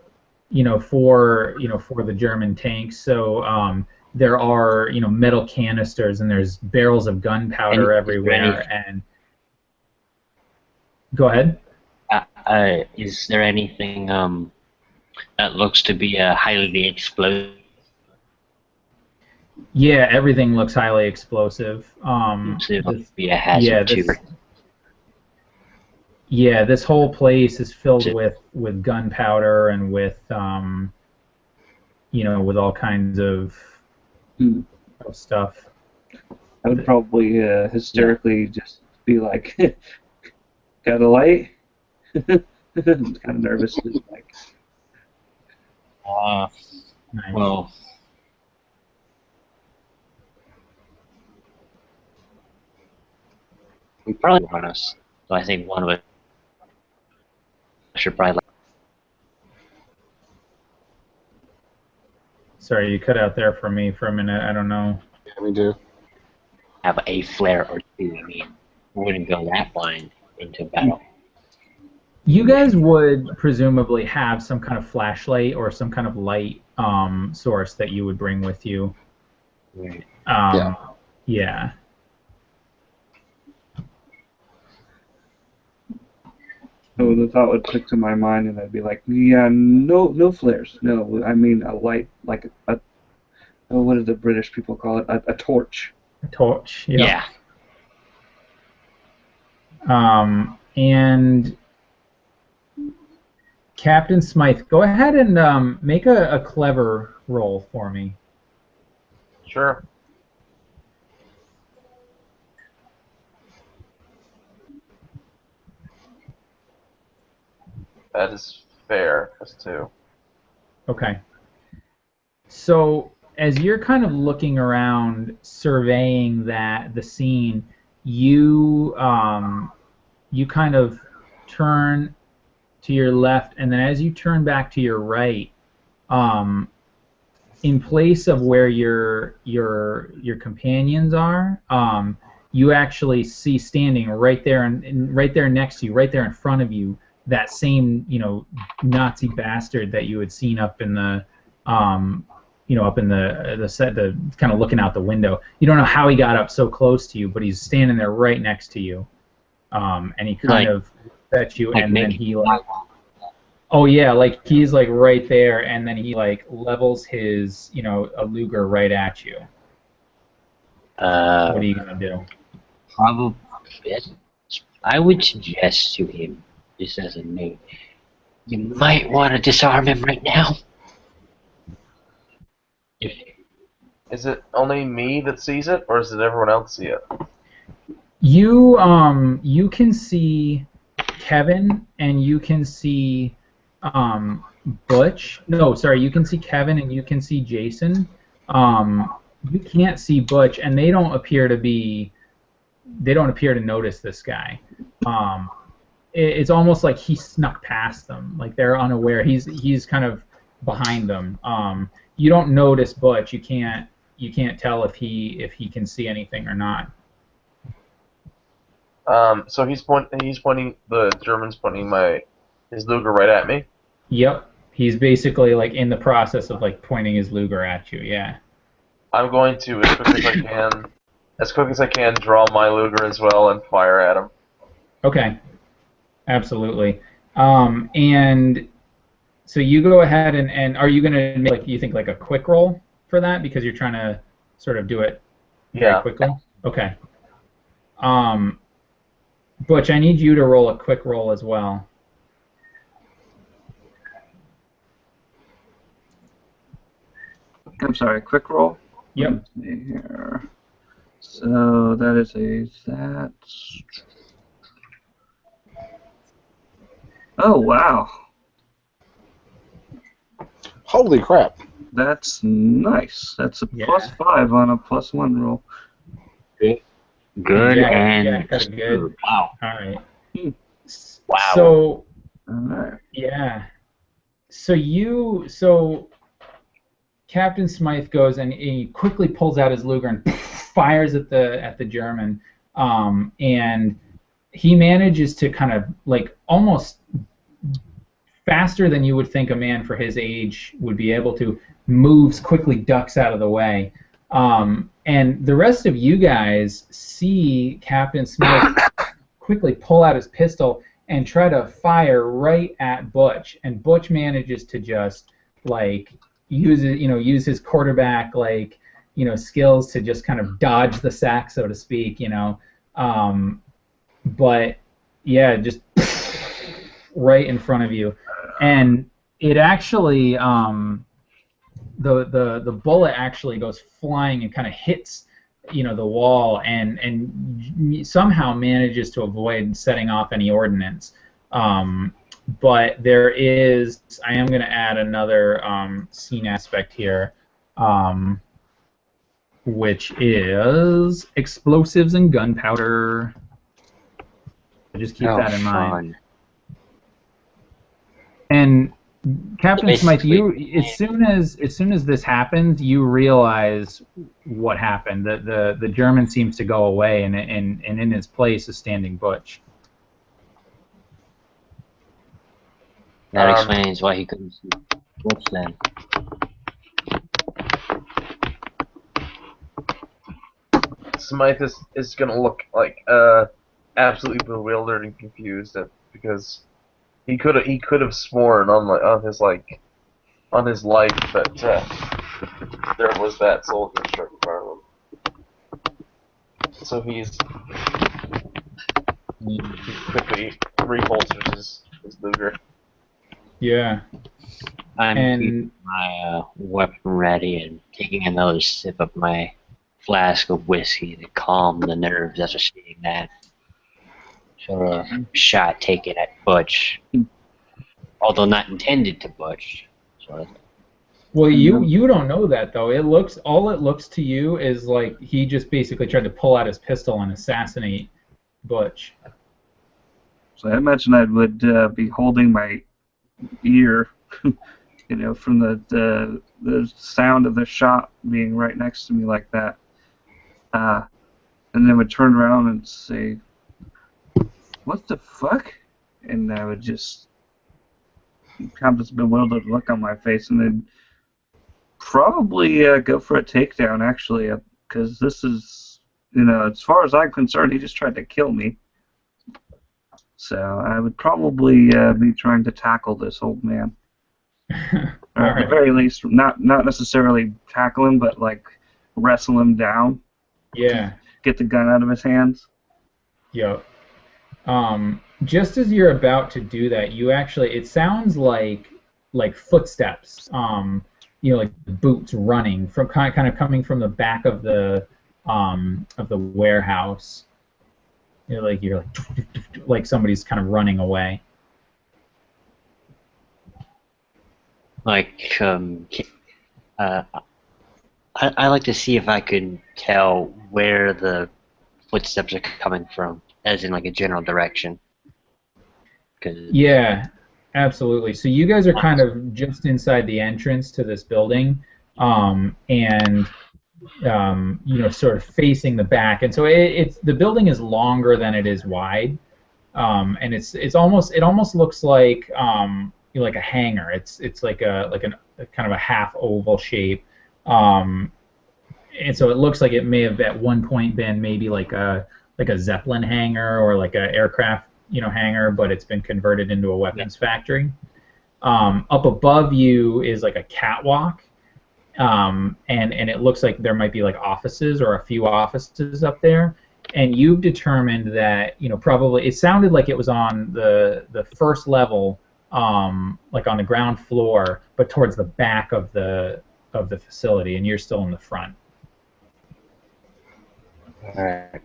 for the German tanks. So there are metal canisters, and there's barrels of gunpowder everywhere. And go ahead. Is there anything that looks to be highly explosive? Yeah, everything looks highly explosive. Be a hazard too. Yeah, this whole place is filled with gunpowder and with with all kinds of stuff. I would probably hysterically just be like, "Got a light?" I'm kind of nervous. Just like, Nice. Well, we probably run us. So I think one of us should probably Sorry, you cut out there for me for a minute. I don't know. Yeah, me too. have a flare or two. I mean, we wouldn't go that blind into battle. You guys would presumably have some kind of flashlight or some kind of light source that you would bring with you. Right. Yeah. so the thought would click to my mind, and I'd be like, "Yeah, no flares. No, I mean a light, like what do the British people call it? A torch." A torch. Yeah. And Captain Smythe, go ahead and make a clever roll for me. Sure. That is fair. That's 2. Okay. So as you're kind of looking around, surveying the scene, you kind of turn to your left, and then as you turn back to your right, in place of where your companions are, you actually see standing right there and right there next to you, right there in front of you, that same Nazi bastard that you had seen up in the up in the set, the kind of looking out the window. You don't know how he got up so close to you, but he's standing there right next to you, and he kind of looks at you, and then he oh yeah, like he's like right there, and then he like levels his a Luger right at you. What are you gonna do? Probably, I would suggest to him, just as a note, you might want to disarm him right now. Is it only me that sees it, or does everyone else see it? You can see Kevin, and you can see Butch. No, sorry, you can see Kevin and you can see Jason. You can't see Butch, and they don't appear to notice this guy. It's almost like he snuck past them, like they're unaware. He's kind of behind them. You don't notice Butch. You can't tell if he can see anything or not. So he's pointing, the German's pointing his Luger right at me. Yep. He's basically like in the process of like pointing his Luger at you. Yeah. I'm going to, as quick as I can, draw my Luger as well and fire at him. Okay. Absolutely. And so you go ahead and are you gonna make, like, you think, like a quick roll for that because you're trying to sort of do it very quickly? Okay. Butch, I need you to roll a quick roll as well. I'm sorry, quick roll? Yep. Let's see here. So that is that. Oh, wow. Holy crap. That's nice. That's a Yeah. +5 on a +1 roll. Good Yeah, and got it good. wow. All right. Wow. So Alright. yeah. So Captain Smythe goes and he quickly pulls out his Luger and fires at the German, and he manages to kind of, like, almost faster than you would think a man for his age would be able to, moves quickly, ducks out of the way, and the rest of you guys see Captain Smythe quickly pull out his pistol and try to fire right at Butch, and Butch manages to just, like, use his quarterback, like, skills to just kind of dodge the sack, so to speak, but yeah, just right in front of you, and it actually, the bullet actually goes flying and kind of hits, the wall, and somehow manages to avoid setting off any ordnance. But I am going to add another scene aspect here, which is explosives and gunpowder. Just keep that in mind. And Captain Smythe, as soon as this happens, you realize what happened. The German seems to go away, and in his place is standing Butch. That explains why he couldn't see Butch then. Smythe is gonna look like absolutely bewildered and confused because he could have sworn on his life that there was that soldier struck in front of him. So he quickly reholsters his Luger. Yeah. I'm keeping my weapon ready and taking another sip of my flask of whiskey to calm the nerves after seeing that sort of shot taken at Butch, although not intended to Butch. Sort of. Well, you don't know that, though. All it looks to you is like he just basically tried to pull out his pistol and assassinate Butch. So I imagine I would be holding my ear, from the sound of the shot being right next to me like that, and then would turn around and say, "What the fuck?" And I would just have this bewildered look on my face, and then probably go for a takedown, actually, because this is, as far as I'm concerned, he just tried to kill me. So I would probably be trying to tackle this old man. Or at the very least, not necessarily tackle him, but like wrestle him down. Yeah. Get the gun out of his hands. Yep. Just as you're about to do that, it sounds like footsteps. Like boots running from kind of coming from the back of the warehouse. You're like somebody's kind of running away. I like to see if I can tell where the footsteps are coming from, as in like a general direction. Yeah. Absolutely. So you guys are kind of just inside the entrance to this building, and sort of facing the back. And so it's the building is longer than it is wide, and it almost looks like a hangar. It's like a kind of a half oval shape, and so it looks like it may have at one point been maybe like a Zeppelin hangar or like a aircraft hangar, but it's been converted into a weapons factory. Up above you is like a catwalk, and it looks like there might be like offices or a few offices up there. And you've determined that probably it sounded like it was on the first level, like on the ground floor, but towards the back of the facility, and you're still in the front. All right.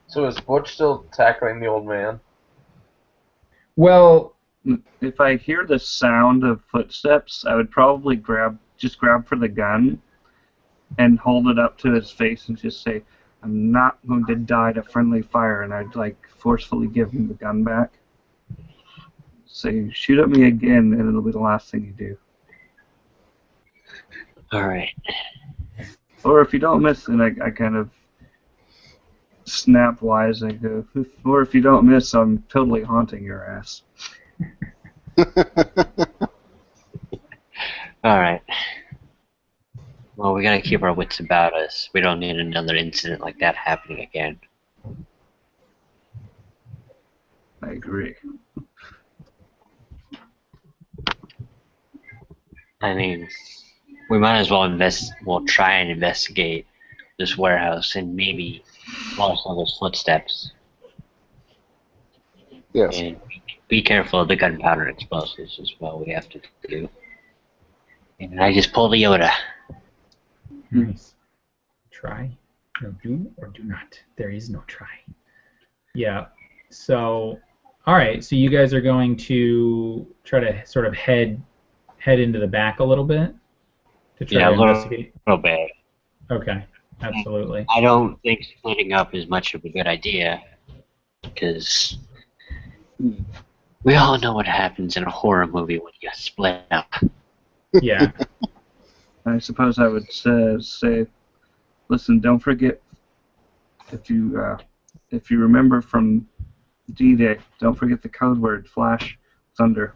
So is Butch still tackling the old man? Well, If I hear the sound of footsteps, I would probably grab for the gun and hold it up to his face and just say, "I'm not going to die to friendly fire," and I'd like forcefully give him the gun back. Say, "Shoot at me again," and it'll be the last thing you do. All right. Or if you don't miss, then I kind of snap wise. I go, or if you don't miss, I'm totally haunting your ass. All right. Well, we gotta keep our wits about us. We don't need another incident like that happening again. I agree. I mean, we might as well try and investigate this warehouse and maybe follow some of those footsteps. Yes. And be careful of the gunpowder and explosives as well. We have to do. And I just pulled a Yoda. Nice. Try, no, do, or do not. There is no try. Yeah. So, all right. So you guys are going to try to sort of head into the back a little bit to try to investigate. A little bit. Okay. Absolutely. I don't think splitting up is much of a good idea because we all know what happens in a horror movie when you split up. Yeah. I suppose I would say, listen, don't forget, if you remember from D-Day, don't forget the code word, Flash Thunder.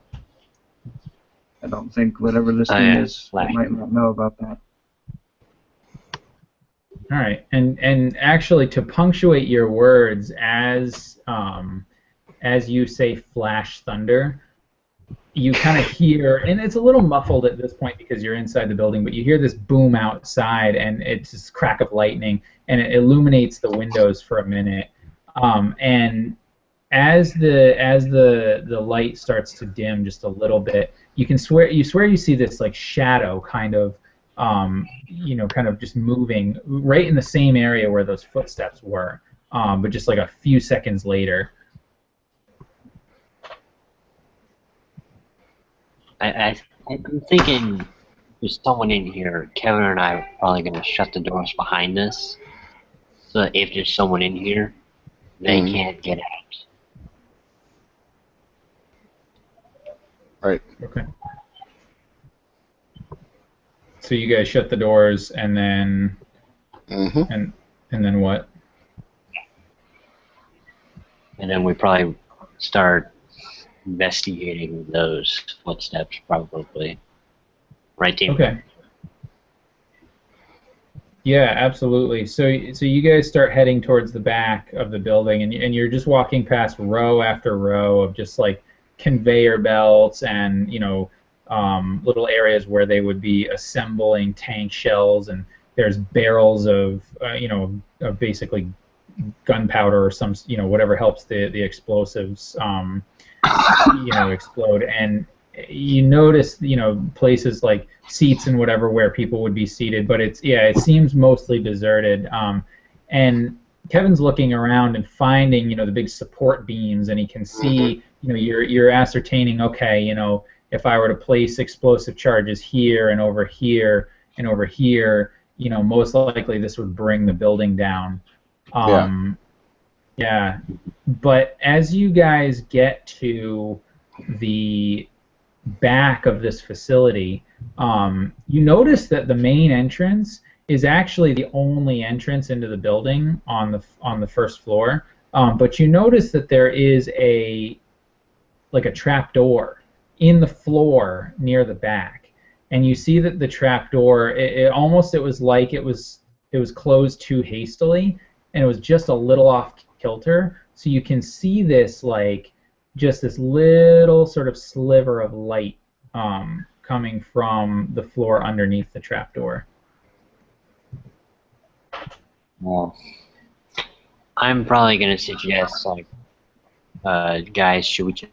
I don't think whatever this thing is, I might not know about that. All right, and actually, to punctuate your words, as you say "flash thunder," you kind of hear, and it's a little muffled at this point because you're inside the building, but you hear this boom outside, and it's this crack of lightning, and it illuminates the windows for a minute, and as the light starts to dim just a little bit, you swear you see this like shadow kind of just moving right in the same area where those footsteps were, but just like a few seconds later. I'm thinking there's someone in here. Kevin and I are probably going to shut the doors behind us, so that if there's someone in here, they can't get out. Right. Okay. So you guys shut the doors, and then and then what? And then we probably start investigating those footsteps, probably. Right, team? Okay. Yeah, absolutely. So you guys start heading towards the back of the building, and you're just walking past row after row of just like conveyor belts and little areas where they would be assembling tank shells, and there's barrels of of basically gunpowder or some whatever helps the explosives explode. And you notice places like seats and whatever where people would be seated, but it seems mostly deserted. And Kevin's looking around and finding the big support beams, and he can see you're ascertaining, okay, if I were to place explosive charges here and over here and over here, most likely this would bring the building down. Yeah, but as you guys get to the back of this facility, you notice that the main entrance is actually the only entrance into the building on the first floor. But you notice that there is a trap door in the floor near the back, and you see that the trap door it was like it was closed too hastily, and it was just a little off kilter. So you can see this just this little sort of sliver of light coming from the floor underneath the trapdoor. Well, I'm probably gonna suggest guys, should we check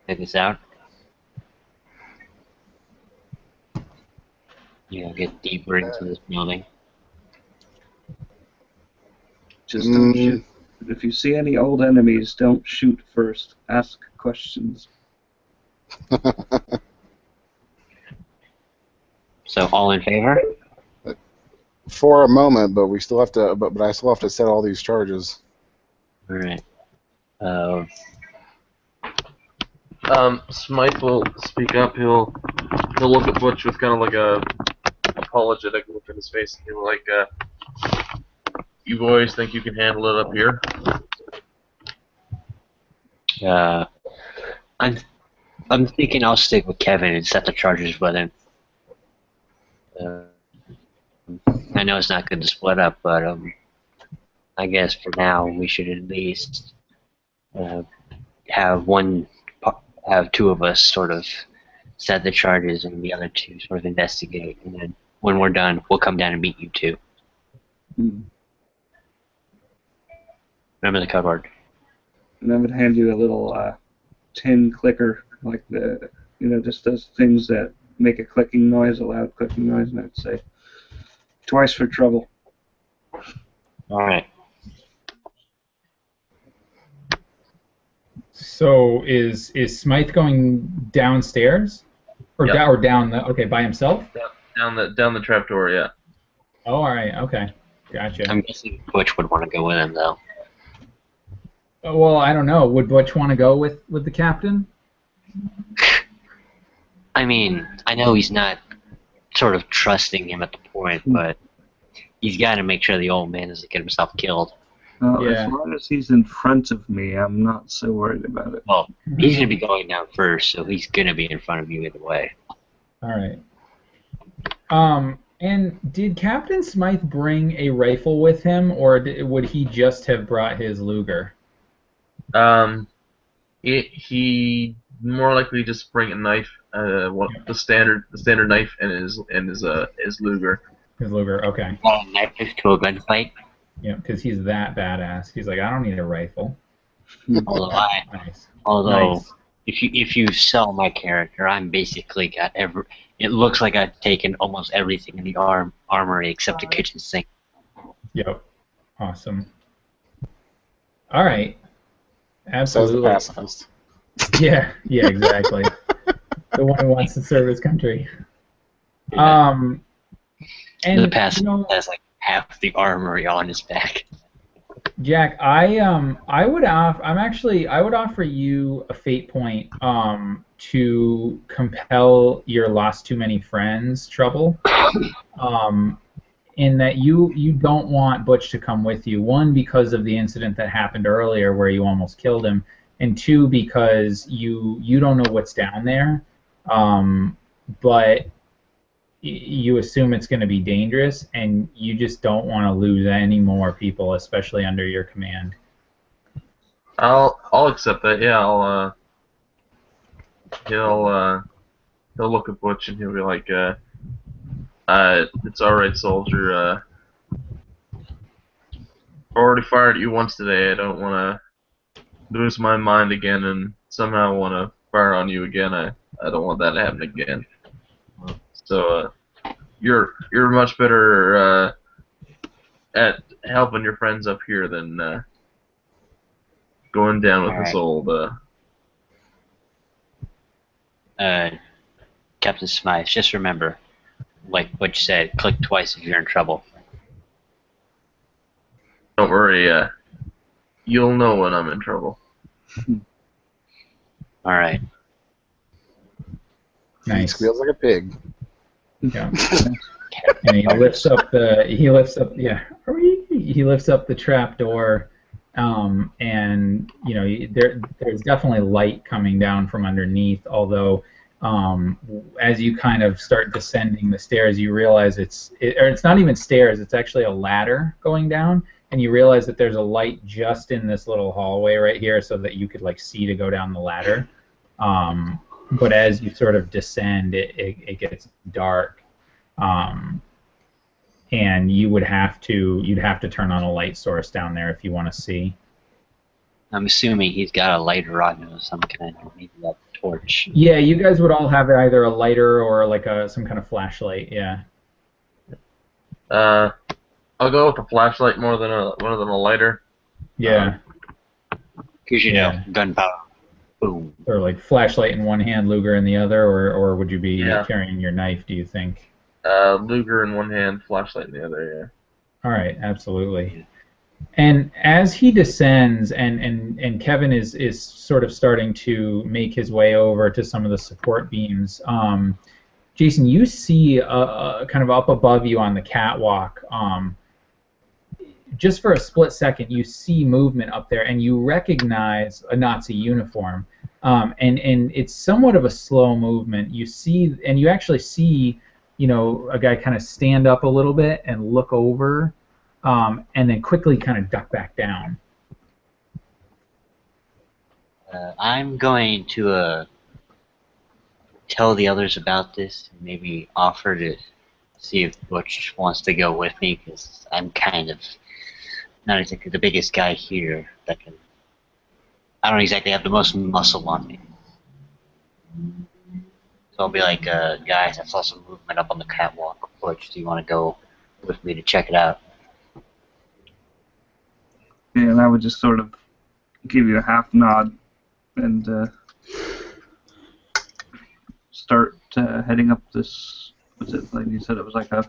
this out? Get deeper into this building. Just don't shoot. If you see any old enemies, don't shoot first. Ask questions. So, all in favor? For a moment, but we still have to. But I still have to set all these charges. All right. Smythe will speak up. He'll look at Butch with kind of like a apologetic look in his face, and he'll be like, "You boys think you can handle it up here?" I'm thinking I'll stick with Kevin and set the charges with him. I know it's not good to split up, but I guess for now we should at least have two of us sort of set the charges and the other two sort of investigate, and then when we're done, we'll come down and meet you two. Remember the code word. And I would hand you a little tin clicker, like just those things that make a clicking noise, a loud clicking noise, and I'd say, twice for trouble. All right. So is Smythe going downstairs, or Yep. down the by himself? Down the trapdoor, yeah. Oh, all right, okay, gotcha. I'm guessing Butch would want to go with him, though. Well, I don't know. Would Butch want to go with the captain? I mean, I know he's not sort of trusting him at the point, but he's got to make sure the old man doesn't get himself killed. Yeah. As long as he's in front of me, I'm not so worried about it. Well, he's going to be going down first, so he's going to be in front of you either way. All right. And did Captain Smythe bring a rifle with him, or would he just have brought his Luger? He more likely just bring a knife, the standard knife, and his Luger. His Luger, okay. A knife to a gunfight. Yeah, because he's that badass. He's like, I don't need a rifle. Although Nice. Nice. if you sell my character, I'm basically got every. It looks like I've taken almost everything in the armory except a kitchen sink. Yep. Awesome. All right. Says the Absolutely. pacifist. Yeah, exactly. The one who wants to serve his country. Yeah. And the past has like half the armory on his back. Jack, I would offer you a fate point to compel your lost too many friends trouble. In that you don't want Butch to come with you. One, because of the incident that happened earlier where you almost killed him, and two, because you don't know what's down there, but you assume it's going to be dangerous, and you just don't want to lose any more people, especially under your command. I'll accept that. Yeah, he'll look at Butch and he'll be like, it's all right, soldier. I already fired at you once today. I don't want to lose my mind again and somehow want to fire on you again. I don't want that to happen again. So you're much better at helping your friends up here than going down with this old. Captain Smythe, just remember, like Butch said, click twice if you're in trouble. Don't worry. You'll know when I'm in trouble. All right. He Nice. squeals like a pig. Yeah. And he lifts up the trap door, and there's definitely light coming down from underneath. Although, as you kind of start descending the stairs, you realize it's not even stairs; it's actually a ladder going down, and you realize that there's a light just in this little hallway right here, so that you could see to go down the ladder. But as you sort of descend, it gets dark. And you'd have to turn on a light source down there if you want to see. I'm assuming he's got a lighter on him of some kind, or maybe a torch. Yeah, you guys would all have either a lighter or some kind of flashlight. Yeah. I'll go with a flashlight more than a lighter. Yeah. Because gunpowder. Boom. Or flashlight in one hand, Luger in the other, or would you be carrying your knife? Do you think? Luger in one hand, flashlight in the other. Yeah. All right, absolutely. And as he descends, and Kevin is sort of starting to make his way over to some of the support beams. Jason, you see kind of up above you on the catwalk. Just for a split second, you see movement up there, and you recognize a Nazi uniform. And it's somewhat of a slow movement. You actually see, a guy kind of stand up a little bit and look over, and then quickly kind of duck back down. I'm going to tell the others about this, and maybe offer to see if Butch wants to go with me, because I'm kind of not exactly the biggest guy here that can. I don't exactly have the most muscle on me. So I'll be like, guys, I saw some movement up on the catwalk. Butch, do you want to go with me to check it out? Yeah, and I would just sort of give you a half nod and start heading up this. What's it like? You said it was like a.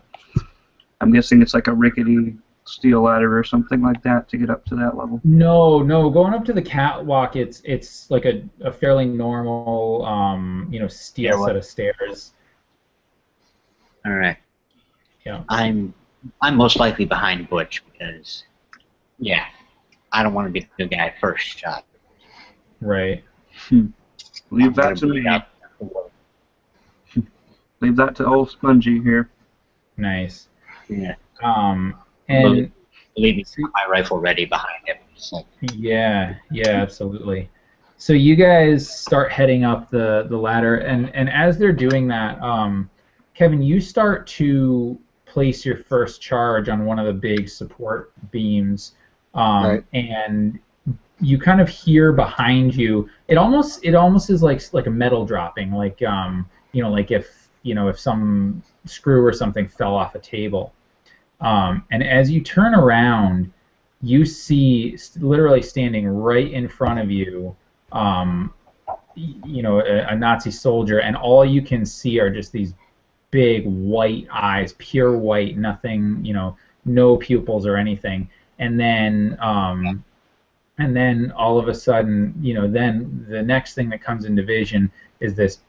I'm guessing it's like a rickety steel ladder or something like that to get up to that level. No, going up to the catwalk, it's like a fairly normal, steel set of stairs. All right. Yeah. I'm most likely behind Butch because, I don't want to be the guy first shot. Right. Leave that to me. Leave that to old Spongy here. Nice. Yeah. And leave my rifle ready behind him. So. Yeah, absolutely. So you guys start heading up the ladder, and as they're doing that, Kevin, you start to place your first charge on one of the big support beams, Right. and you kind of hear behind you. It almost is like a metal dropping, like if some screw or something fell off a table. And as you turn around, you see literally standing right in front of you, a Nazi soldier, and all you can see are just these big white eyes, pure white, nothing, no pupils or anything. And then all of a sudden, then the next thing that comes into vision is this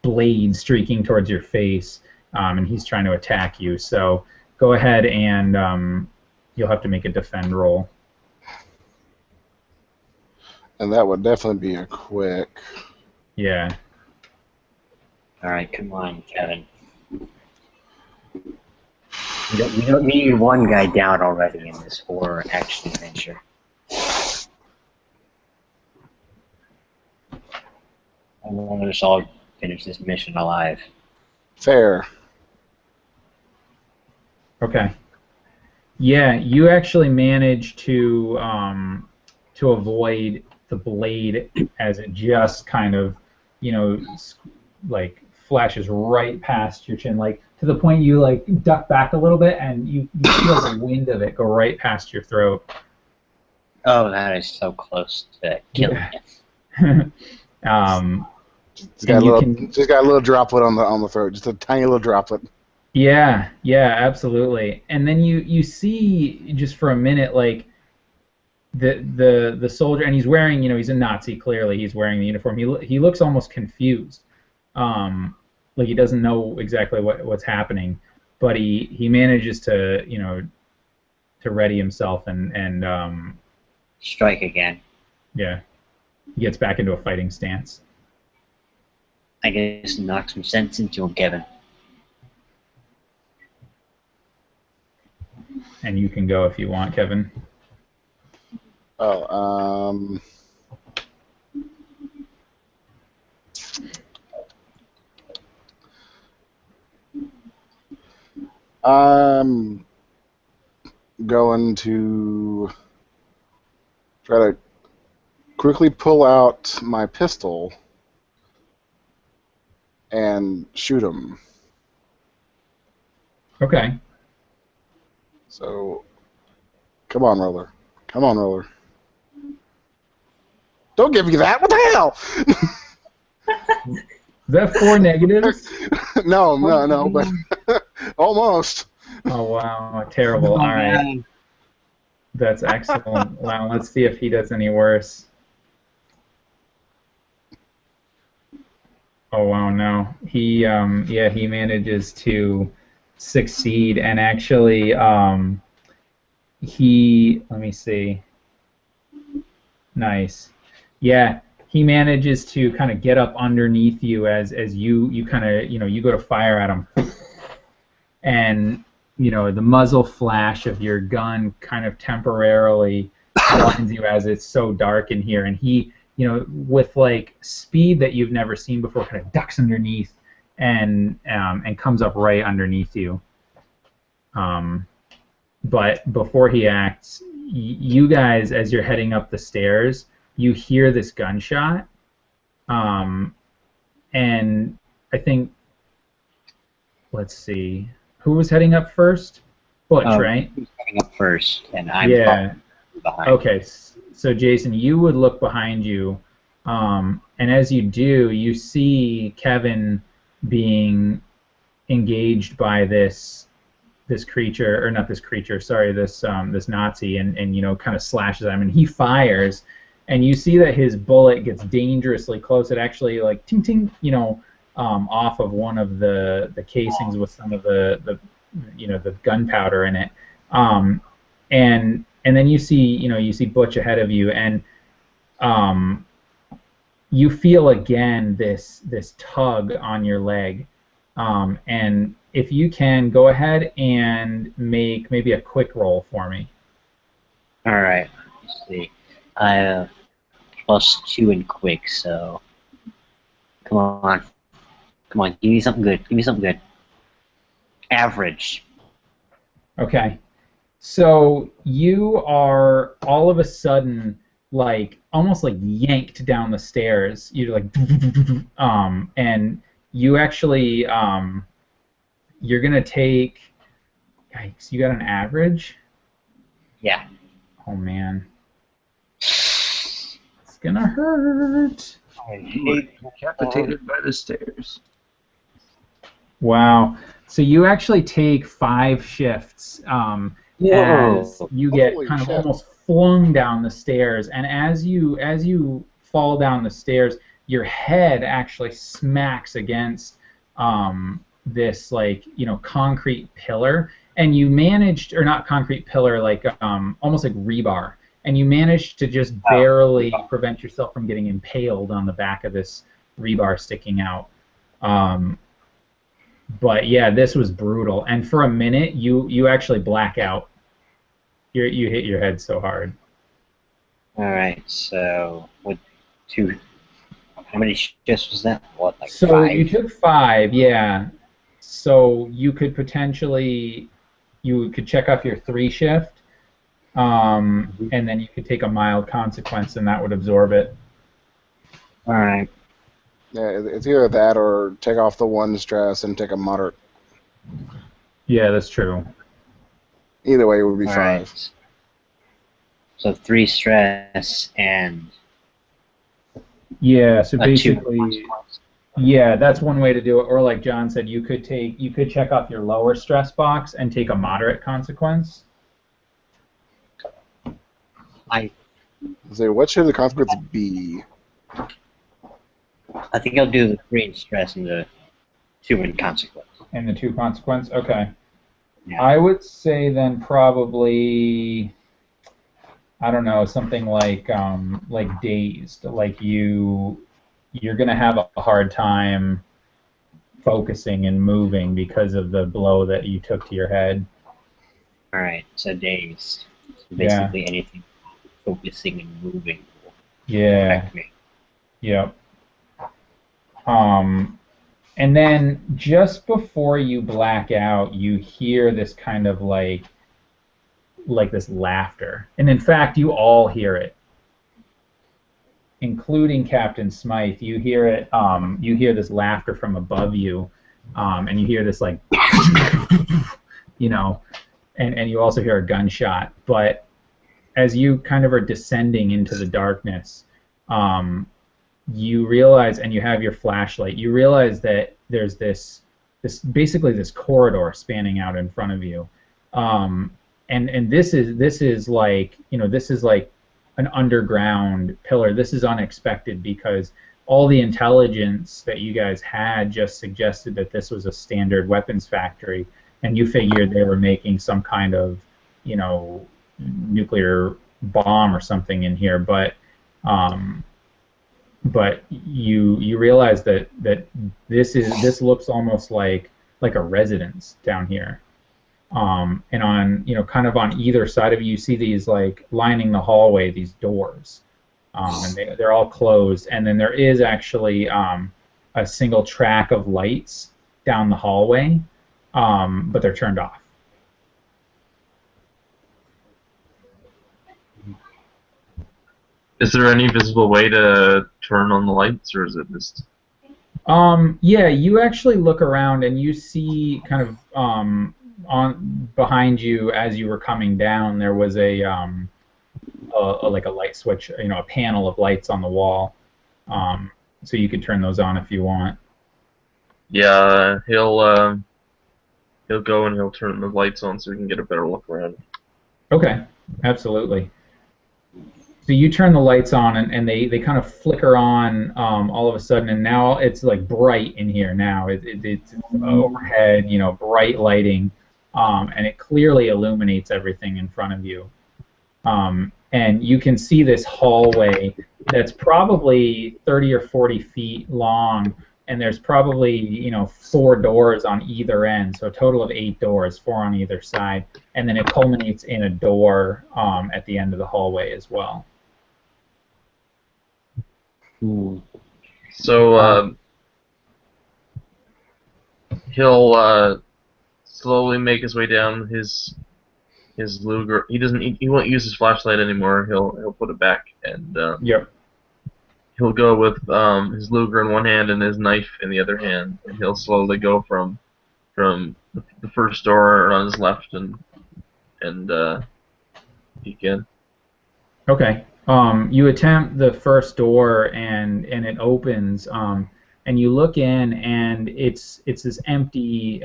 blade streaking towards your face, and he's trying to attack you. So. Go ahead and you'll have to make a defend roll. And that would definitely be a quick. Yeah. All right, come on, Kevin. We don't need one guy down already in this horror action adventure. I want us all finish this mission alive. Fair. Okay. Yeah, you actually managed to avoid the blade as it just kind of, flashes right past your chin, to the point you duck back a little bit and you feel the wind of it go right past your throat. Oh, that is so close to killing you. Just got a little droplet on the throat, just a tiny little droplet. Yeah, absolutely. And then you see just for a minute, the soldier, and he's wearing, he's a Nazi, clearly. He's wearing the uniform. He looks almost confused, like he doesn't know exactly what's happening, but he manages to to ready himself and Strike again. yeah, he gets back into a fighting stance. I guess knock some sense into him, Kevin. And you can go if you want, Kevin. Oh, I'm going to try to quickly pull out my pistol and shoot him. Okay. So, come on, roller. Come on, roller. Don't give me that. What the hell? Is that 4 negatives? no, but almost. Oh, wow. Terrible. All right. That's excellent. Wow, let's see if he does any worse. Oh, wow, no. He manages to succeed, and actually, let me see. Nice. Yeah, he manages to kind of get up underneath you as you kind of, you go to fire at him. And, the muzzle flash of your gun kind of temporarily blinds you as it's so dark in here. And he, with like speed that you've never seen before, kind of ducks underneath and comes up right underneath you. But before he acts, you guys, as you're heading up the stairs, you hear this gunshot, and I think, let's see, who was heading up first? Butch, right? Who's heading up first, and I'm behind. Okay, so Jason, you would look behind you, and as you do, you see Kevin being engaged by this creature, or not this creature, sorry, this Nazi, and kind of slashes at him, and he fires, and you see that his bullet gets dangerously close. It actually, like, ting ting, off of one of the casings with some of the gunpowder in it, and then you see Butch ahead of you, and you feel again this tug on your leg, and if you can, go ahead and make maybe a quick roll for me. All right. Let's see. I have +2 in quick, so come on. Give me something good. Average. Okay. So you are all of a sudden like almost like yanked down the stairs. You're like, and you actually you're gonna take. Yikes! You got an average? Yeah. Oh man, it's gonna hurt. I hate Decapitated by the stairs. Wow. So you actually take 5 shifts as you get Holy kind of shit. almost flung down the stairs, and as you fall down the stairs, your head actually smacks against this concrete pillar, and you managed, or not concrete pillar, like almost like rebar, and you managed to just barely prevent yourself from getting impaled on the back of this rebar sticking out. But yeah, this was brutal, and for a minute you actually black out. You hit your head so hard. All right. So with 2, how many shifts was that? What, like So 5? you took 5, yeah. So you could potentially check off your 3 shift, and then you could take a mild consequence, and that would absorb it. All right. Yeah, it's either that or take off the 1 stress and take a moderate. Yeah, that's true. Either way, it would be All 5. right. So 3 stress and Yeah, so a 2 basically, consequence. yeah, that's one way to do it. Or like John said, you could check off your lower stress box and take a moderate consequence. I So what should the consequence be? I think I'll do the 3 in stress and the 2 in consequence. And the 2 consequence? Okay. Yeah. I would say then probably, I don't know, something like dazed. Like you're gonna have a hard time focusing and moving because of the blow that you took to your head. Alright, so dazed. So Yeah. basically anything focusing and moving will Yeah. affect me. Yep. And then just before you black out, you hear this kind of like this laughter. And in fact, you all hear it, including Captain Smythe. You hear it. You hear this laughter from above you, and you hear this like, you know, and you also hear a gunshot. But as you kind of are descending into the darkness, you realize, and you have your flashlight, you realize that there's this basically this corridor spanning out in front of you, and this is like, this is like an underground pillar. This is unexpected because all the intelligence that you guys had just suggested that this was a standard weapons factory, and you figured they were making some kind of, nuclear bomb or something in here, but you realize that this looks almost like a residence down here, and on kind of on either side of you, you see these like lining the hallway, these doors, and they're all closed, and then there is actually a single track of lights down the hallway, but they're turned off. Is there any visible way to turn on the lights, or is it just... Yeah, you actually look around and you see kind of on behind you as you were coming down, there was a like a light switch, a panel of lights on the wall. So you could turn those on if you want. Yeah, he'll go and he'll turn the lights on so we can get a better look around. Okay, absolutely. So you turn the lights on, and they kind of flicker on all of a sudden, and now it's like bright in here now. It's overhead, bright lighting, and it clearly illuminates everything in front of you. And you can see this hallway that's probably 30 or 40 feet long, and there's probably 4 doors on either end, so a total of 8 doors, 4 on either side, and then it culminates in a door at the end of the hallway as well. So he'll slowly make his way down his Luger. He won't use his flashlight anymore. He'll put it back, and Yep. he'll go with his Luger in one hand and his knife in the other hand, and he'll slowly go from the first door on his left and peek in. Okay. You attempt the first door, and it opens, and you look in, and it's this empty.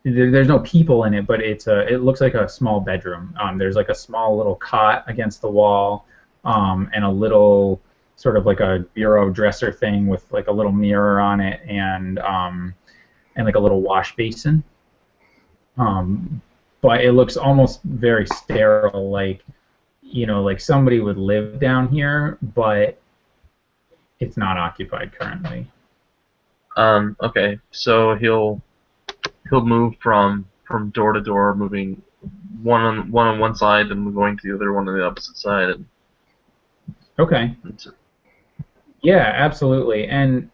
There's no people in it, but it looks like a small bedroom. There's like a small little cot against the wall, and a little sort of like a bureau dresser thing with like a little mirror on it, and like a little wash basin. But it looks almost very sterile, like like somebody would live down here, but it's not occupied currently. Okay, so he'll move from door to door, moving one on one side and going to the other one on the opposite side. Okay. Yeah, absolutely. And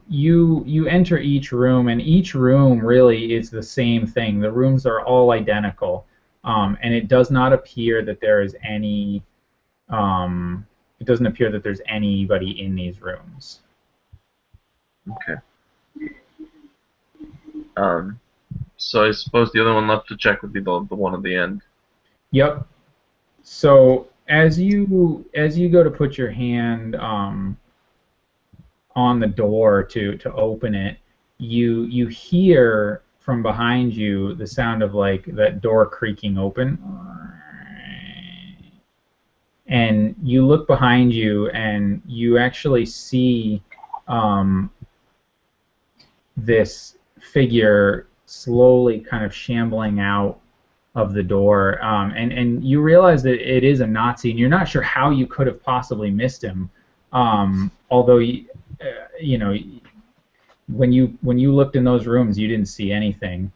you enter each room, and each room really is the same thing. The rooms are all identical, and it does not appear that there is any. It doesn't appear that there's anybody in these rooms. Okay. So I suppose the other one left to check would be the one at the end. Yep. So as you go to put your hand on the door to open it, you hear from behind you the sound of like that door creaking open, and you look behind you, and you actually see this figure slowly kind of shambling out of the door, and you realize that it is a Nazi, and you're not sure how you could have possibly missed him, although you know, when you looked in those rooms, you didn't see anything,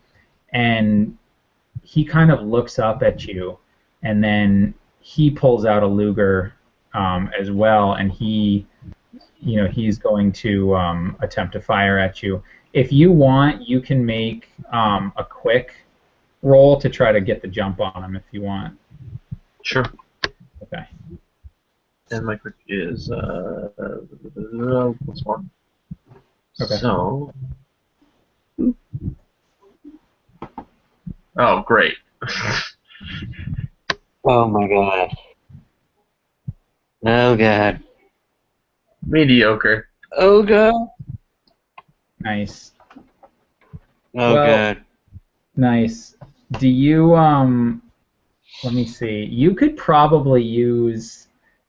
and he kind of looks up at you, and then he pulls out a Luger as well, and he's going to attempt to fire at you. If you want, you can make a quick roll to try to get the jump on him if you want. Sure. Okay. And my quick is +1. Okay. So. Oh, great. Oh my god. Oh god. Mediocre. Oh god. Nice. Oh Well, god. Nice. Do you let me see. You could probably use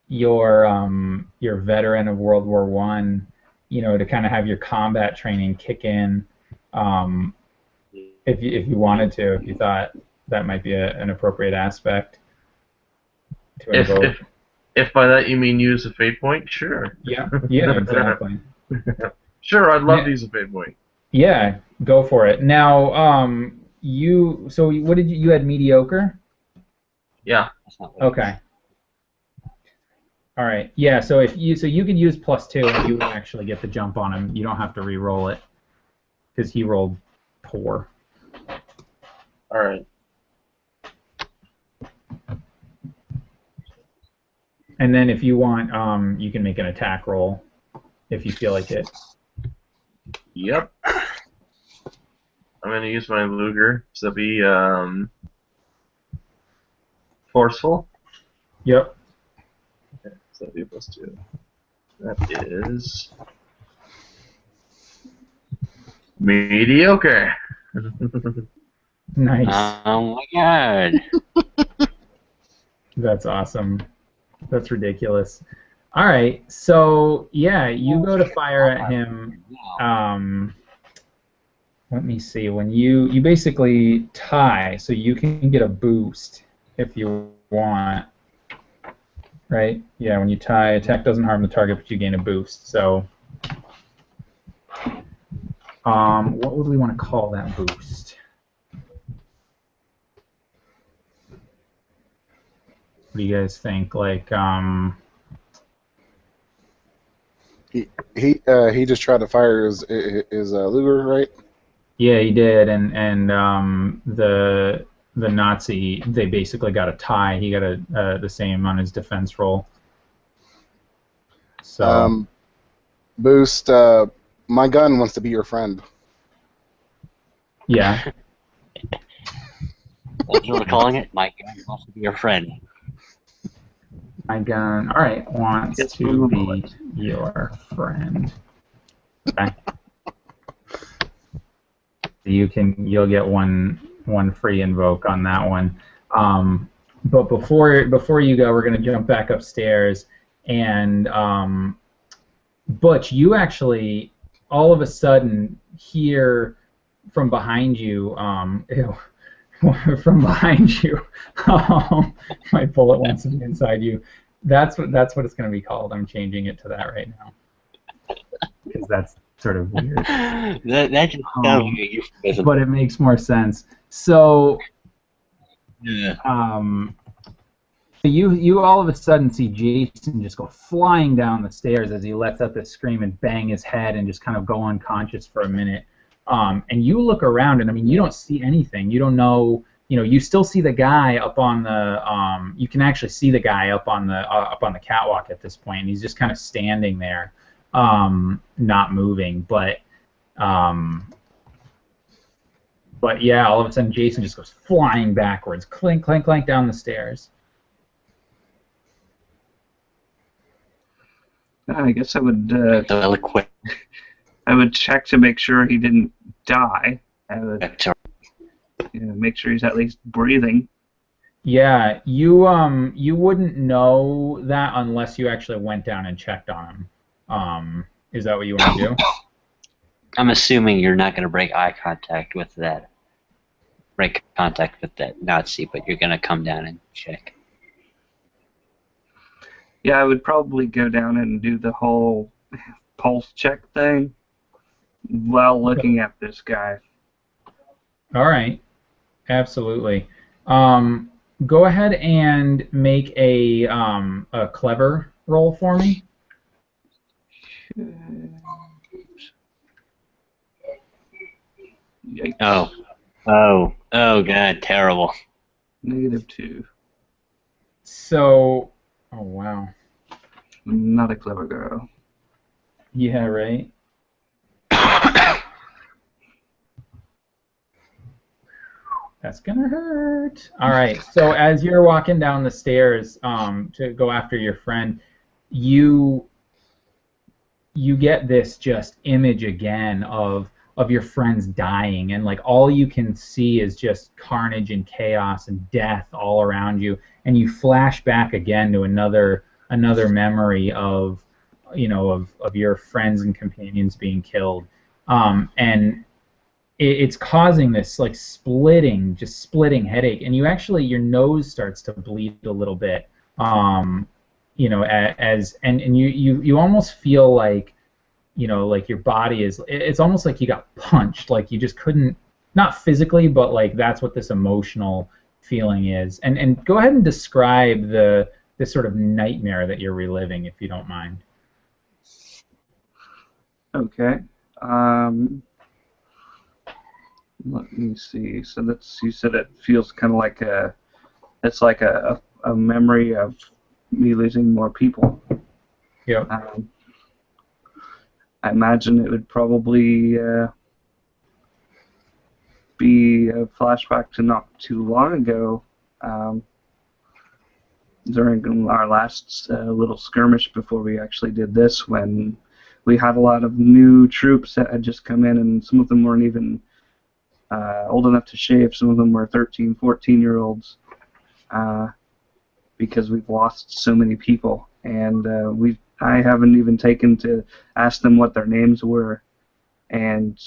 your veteran of World War One, to kind of have your combat training kick in, if you wanted to, if you thought that might be an appropriate aspect to invoke. If by that you mean use a fate point, sure. Yeah, exactly. Sure, I'd love to use a fate point. Yeah, go for it. Now, so what did you had mediocre? Yeah. Okay. All right. Yeah. So you could use +2, and you would actually get the jump on him. You don't have to re-roll it because he rolled poor. All right. And then if you want, you can make an attack roll if you feel like it. Yep. I'm gonna use my Luger to be forceful. Yep. Okay, so that'd be +2. That is mediocre. Nice. Oh my god. That's awesome. That's ridiculous. All right. So yeah, you go to fire at him. Let me see. When you basically tie, so you can get a boost if you want. Right? Yeah, when you tie, attack doesn't harm the target, but you gain a boost. So, what would we want to call that boost? What do you guys think? Like, He just tried to fire his Luger, right? Yeah, he did, and the Nazi, they basically got a tie. He got the same on his defense roll. So boost. My gun wants to be your friend. yeah. That's what we're calling it. My gun wants to be your friend. My gun, all right, wants to be your friend. Okay. You'll get one free invoke on that one. But before you go, we're gonna jump back upstairs, and Butch, you actually all of a sudden hear from behind you. From behind you, my bullet wants to be inside you. That's what it's going to be called. I'm changing it to that right now because that's sort of weird. That just sounds like a euphemism. But it makes more sense. So, Yeah. you all of a sudden see Jason just go flying down the stairs as he lets out this scream and bang his head and just kind of go unconscious for a minute. And you look around, and I mean, you don't see anything. You don't know. You still see the guy up on the. You can actually see the guy up on the catwalk at this point, and he's just kind of standing there, not moving. But yeah, all of a sudden, Jason just goes flying backwards, clink, clink, clink down the stairs. I guess I would. Eloquent. I would check to make sure he didn't die. I would make sure he's at least breathing. Yeah, you wouldn't know that unless you actually went down and checked on him. Is that what you want to do? I'm assuming you're not going to break contact with that Nazi, but you're going to come down and check. Yeah, I would probably go down and do the whole pulse check thing while looking at this guy. All right, absolutely. Go ahead and make a clever roll for me. Yikes. Oh, God, terrible. -2. So, oh wow. Not a clever girl. Yeah, right. That's gonna hurt. All right. So as you're walking down the stairs to go after your friend, you get this just image again of your friends dying, and like all you can see is just carnage and chaos and death all around you, and you flash back again to another memory of of your friends and companions being killed, and it's causing this like splitting headache, and your nose starts to bleed a little bit, and you almost feel like like your body it's almost like you got punched, like you just couldn't, not physically, but like that's what this emotional feeling is. And go ahead and describe this sort of nightmare that you're reliving, if you don't mind. Okay. Let me see. So you said it feels kind of like it's like a memory of me losing more people. Yeah. I imagine it would probably be a flashback to not too long ago, during our last little skirmish before we actually did this, when we had a lot of new troops that had just come in, and some of them weren't even old enough to shave. Some of them were 13, 14-year-olds, because we've lost so many people, and I haven't even taken to ask them what their names were, and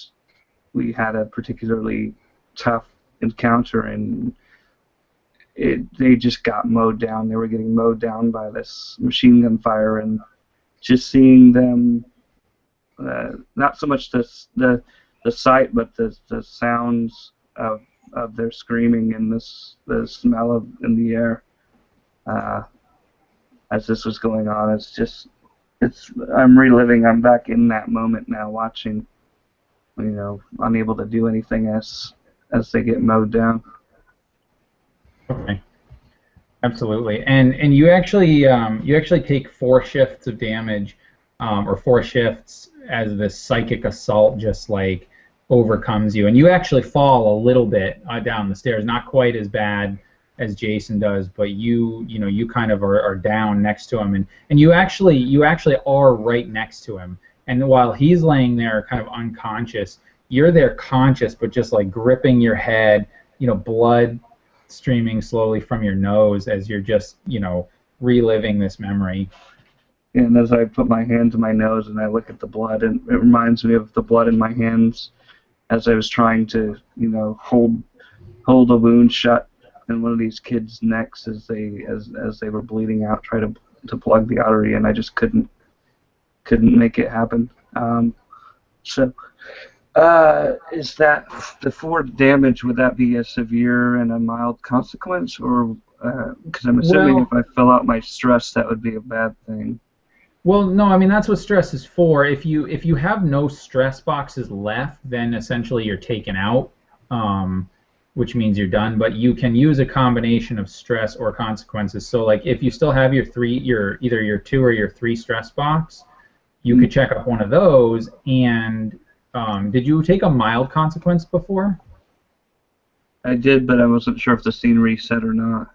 we had a particularly tough encounter, and they just got mowed down. They were getting mowed down by this machine gun fire, and just seeing them, not so much the sight, but the sounds of their screaming, and the smell in the air as this was going on. I'm reliving. I'm back in that moment now, watching, unable to do anything as they get mowed down. Okay. Absolutely. And you actually take 4 shifts of damage, or 4 shifts, as this psychic assault just like overcomes you, and you actually fall a little bit down the stairs. Not quite as bad as Jason does, but you kind of are down next to him, and you actually are right next to him. And while he's laying there kind of unconscious, you're there conscious, but just like gripping your head, blood streaming slowly from your nose as you're just reliving this memory. And as I put my hand to my nose and I look at the blood, and it reminds me of the blood in my hands as I was trying to, hold a wound shut in one of these kids' necks as they were bleeding out, try to plug the artery, and I just couldn't make it happen. Is that the 4 damage? Would that be a severe and a mild consequence, or because I'm assuming if I fill out my stress, that would be a bad thing? Well, no, I mean that's what stress is for. If you have no stress boxes left, then essentially you're taken out, which means you're done. But you can use a combination of stress or consequences. So like if you still have either your 2 or your 3 stress box, you could check up one of those. And did you take a mild consequence before? I did, but I wasn't sure if the scene reset or not.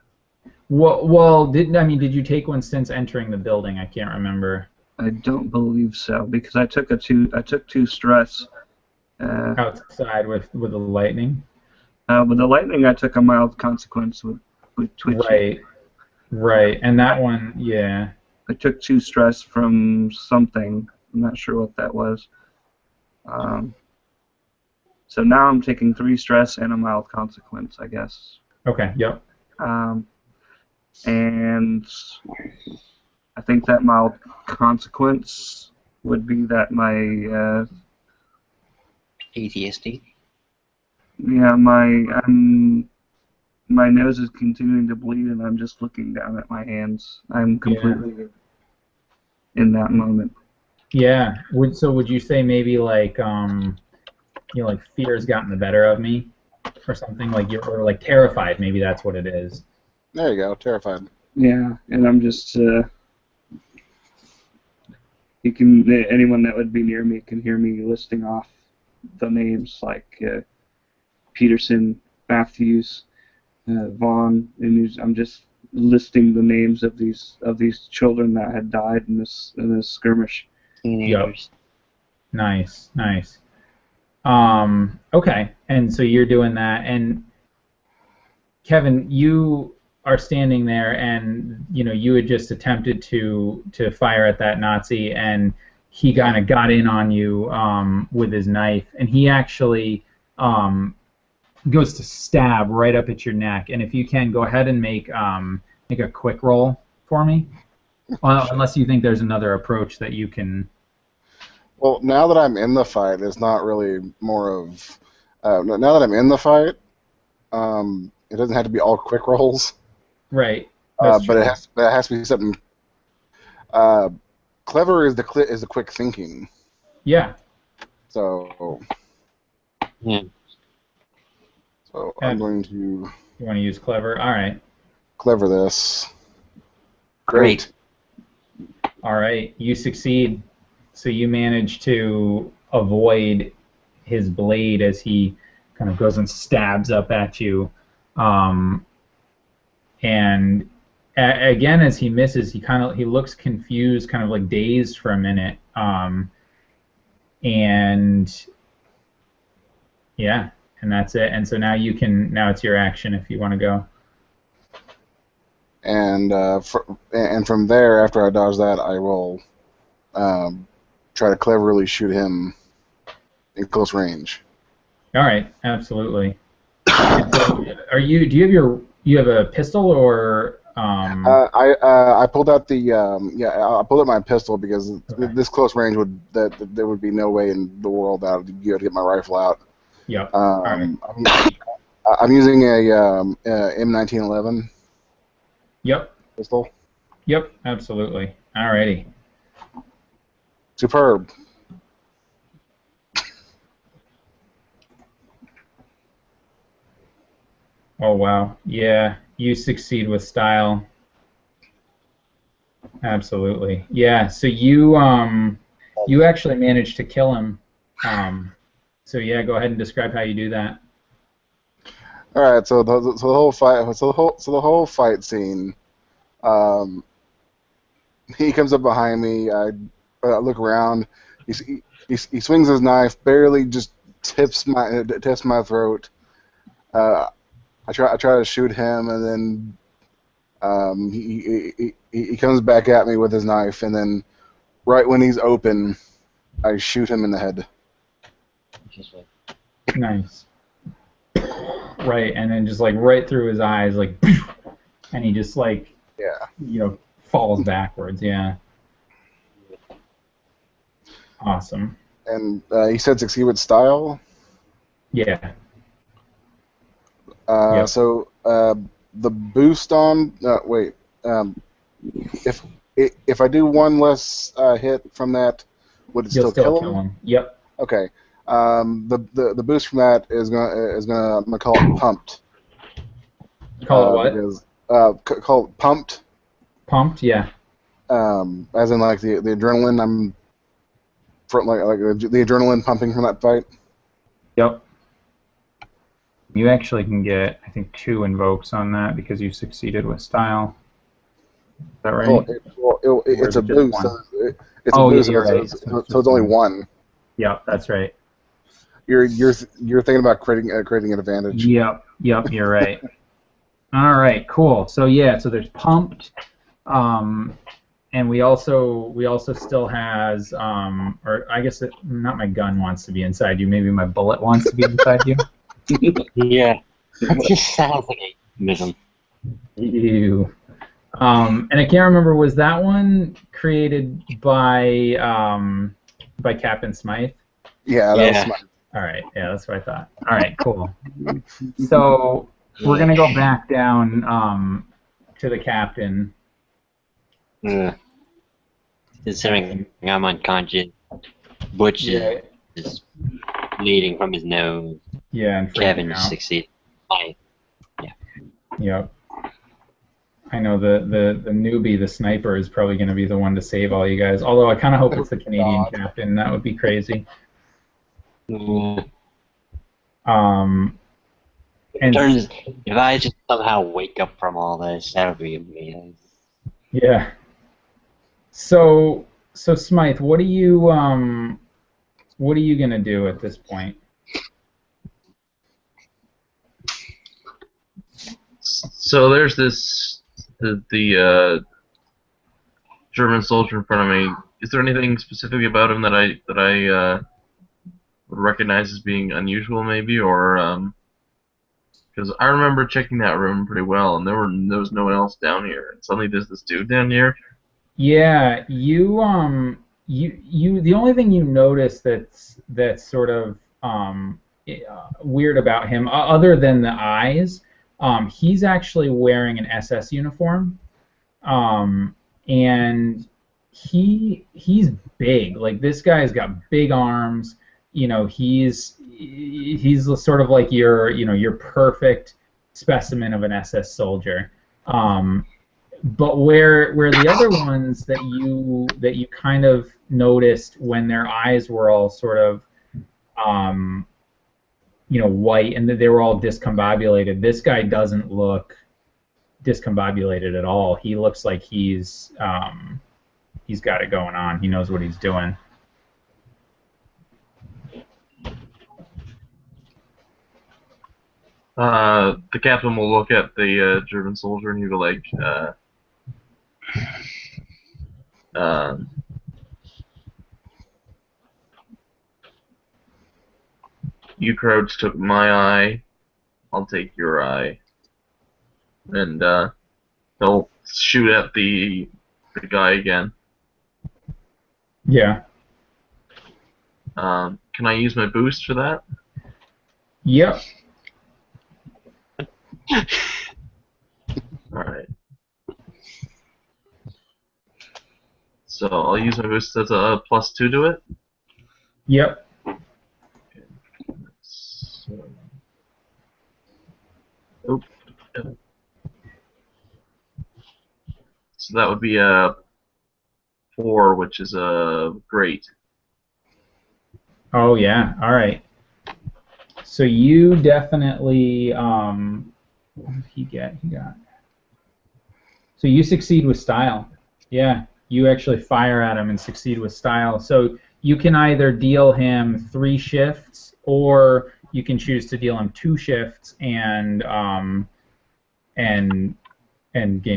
Well, did you take one since entering the building? I can't remember. I don't believe so, because I took 2 stress. Outside with the lightning. With the lightning, I took a mild consequence. twitchy. Right, and that one, yeah. I took 2 stress from something. I'm not sure what that was. So now I'm taking 3 stress and a mild consequence, I guess. Okay, yep. And I think that mild consequence would be that my PTSD. yeah, my nose is continuing to bleed, and I'm just looking down at my hands. I'm completely in that moment. Yeah. Would you say maybe like like fear's gotten the better of me, or something like or like terrified? Maybe that's what it is. There you go, terrified. Yeah, and I'm just anyone that would be near me can hear me listing off the names like Peterson, Matthews, Vaughn, and I'm just listing the names of these children that had died in this skirmish. Teenagers. Nice. Okay, and so you're doing that, and Kevin, you are standing there, and you had just attempted to fire at that Nazi, and he kind of got in on you with his knife, and he actually goes to stab right up at your neck. And if you can, go ahead and make a quick roll for me, unless you think there's another approach that you can. Well, now that I'm in the fight, it's not really more of. Now that I'm in the fight, it doesn't have to be all quick rolls. Right. But it has to be something. Clever is the quick thinking. Yeah. So. Yeah. So I'm going to. You want to use clever? All right. Clever this. Great. All right. You succeed. So you manage to avoid his blade as he kind of goes and stabs up at you. And again, as he misses, he looks confused, kind of like dazed for a minute. And yeah, and that's it. And so now it's your action if you want to go. And from there, after I dodge that, I will try to cleverly shoot him in close range. All right, absolutely. So do you have a pistol or? I pulled out I pulled out my pistol because this close range there would be no way in the world that I would be able to get my rifle out. Yep. All right. I'm using a M1911. Yep. Pistol. Yep. Absolutely. Alrighty. Superb. Oh wow. Yeah, you succeed with style. Absolutely. Yeah. So you actually managed to kill him. So yeah, go ahead and describe how you do that. All right. So the whole fight scene. He comes up behind me. I look around. He swings his knife, barely just tips my throat. I try to shoot him, and then he comes back at me with his knife, and then right when he's open, I shoot him in the head. Nice. Right, and then just like right through his eyes, like, and he just like falls backwards. Yeah. Awesome. And he said succeed with style. Yeah. Yep. So the boost on if I do one less hit from that, would it You'll still kill him? Yep. Okay. The boost from that is I'm gonna call it pumped. Call it what? Because call it pumped. Pumped, yeah. As in like the adrenaline. Like the adrenaline pumping from that fight. Yep. You actually can get, I think, 2 invokes on that because you succeeded with style. Is that right? It's a boost. It's a boost. You're right. So it's only 1. Yep, that's right. You're thinking about creating an advantage. Yep, you're right. All right, cool. So yeah, so there's pumped, and we also still has, or I guess not my gun wants to be inside you. Maybe my bullet wants to be inside you. Yeah. That just sounds like a euphemism. Ew. And I can't remember, was that one created by Captain Smythe? Yeah, that was Yeah. smart. All right, yeah, that's what I thought. All right, cool. So we're gonna go back down to the captain. Considering I'm unconscious, Butch Yeah, is bleeding from his nose. yeah, and Kevin freaking just out. succeeded. Yep. I know the newbie, the sniper, is probably going to be the one to save all you guys. Although I kind of hope it's the Canadian God. captain. That would be crazy. Mm. And If I just somehow wake up from all this, that would be amazing. yeah. So Smythe, what are you gonna do at this point? So there's the German soldier in front of me. Is there anything specific about him that I would recognize as being unusual, maybe, or because I remember checking that room pretty well, and there was no one else down here, and suddenly there's this dude down here. Yeah, the only thing you notice that's sort of weird about him, other than the eyes, he's actually wearing an SS uniform, and he's big. Like, this guy's got big arms. You know, he's sort of like your perfect specimen of an SS soldier. But where the other ones that you kind of noticed when their eyes were all sort of white and they were all discombobulated, this guy doesn't look discombobulated at all. He looks like he's got it going on. He knows what he's doing. The captain will look at the German soldier and he'll go like, "You Crouch took my eye. I'll take your eye." And he'll shoot at the guy again. Yeah. Can I use my boost for that? Yep. Alright. So I'll use my boost as a +2 to it. Yep. Oop. So that would be a 4, which is a great. Oh yeah. All right. So you definitely what did he get? He got. So you succeed with style. Yeah. You actually fire at him and succeed with style. So you can either deal him 3 shifts, or you can choose to deal him 2 shifts and gain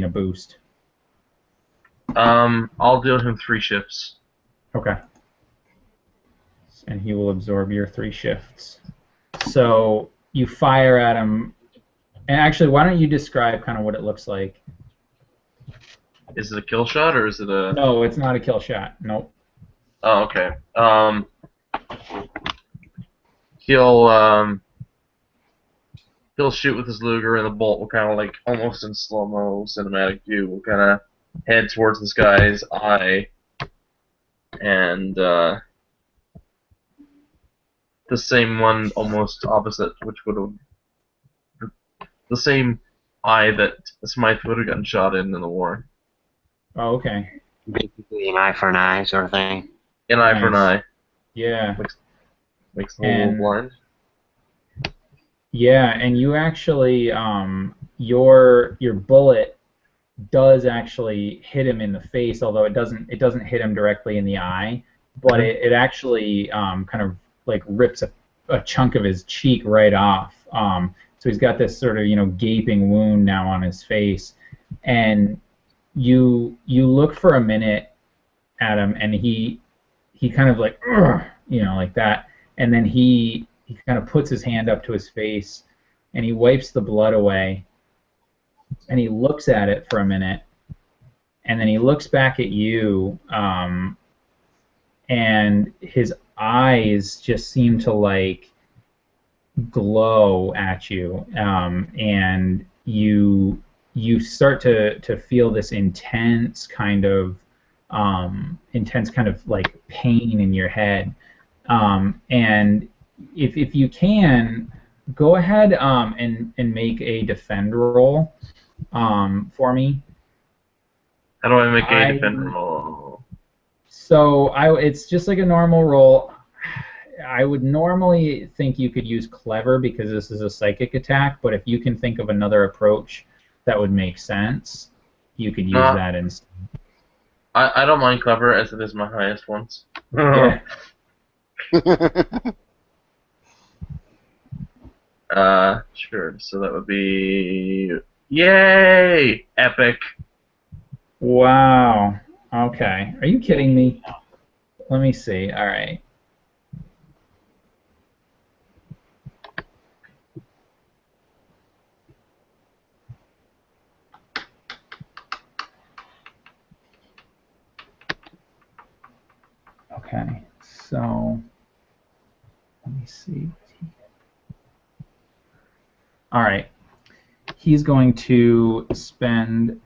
a boost. I'll deal him 3 shifts. Okay. And he will absorb your 3 shifts. So you fire at him. And actually, why don't you describe kind of what it looks like? Is it a kill shot or is it a? No, it's not a kill shot. Nope. Oh, okay. He'll shoot with his Luger, and the bolt will kind of like almost in slow-mo cinematic view will kind of head towards this guy's eye, and the same one almost opposite, which would have the same eye that Smythe would have gotten shot in the war. Oh, okay. Basically an eye for an eye sort of thing. An eye for an eye. Yeah. Makes the little blind. Yeah, and you actually your bullet does actually hit him in the face, although it doesn't hit him directly in the eye, but it actually kind of like rips a chunk of his cheek right off. So he's got this sort of, you know, gaping wound now on his face, and you look for a minute at him, and he kind of like, "Ugh," you know, like that, and then he kind of puts his hand up to his face, and he wipes the blood away, and he looks at it for a minute, and then he looks back at you, and his eyes just seem to like glow at you, and you start to feel this intense kind of like pain in your head, and if you can, go ahead and make a defend roll for me. How do I make a defend roll? So it's just like a normal roll. I would normally think you could use clever because this is a psychic attack, but if you can think of another approach that would make sense, you could use that instead. I don't mind clever, as it is my highest ones. Yeah. Sure. So that would be yay, epic. Wow. Okay. Are you kidding me? Let me see. All right. Okay. So let me see. All right. He's going to spend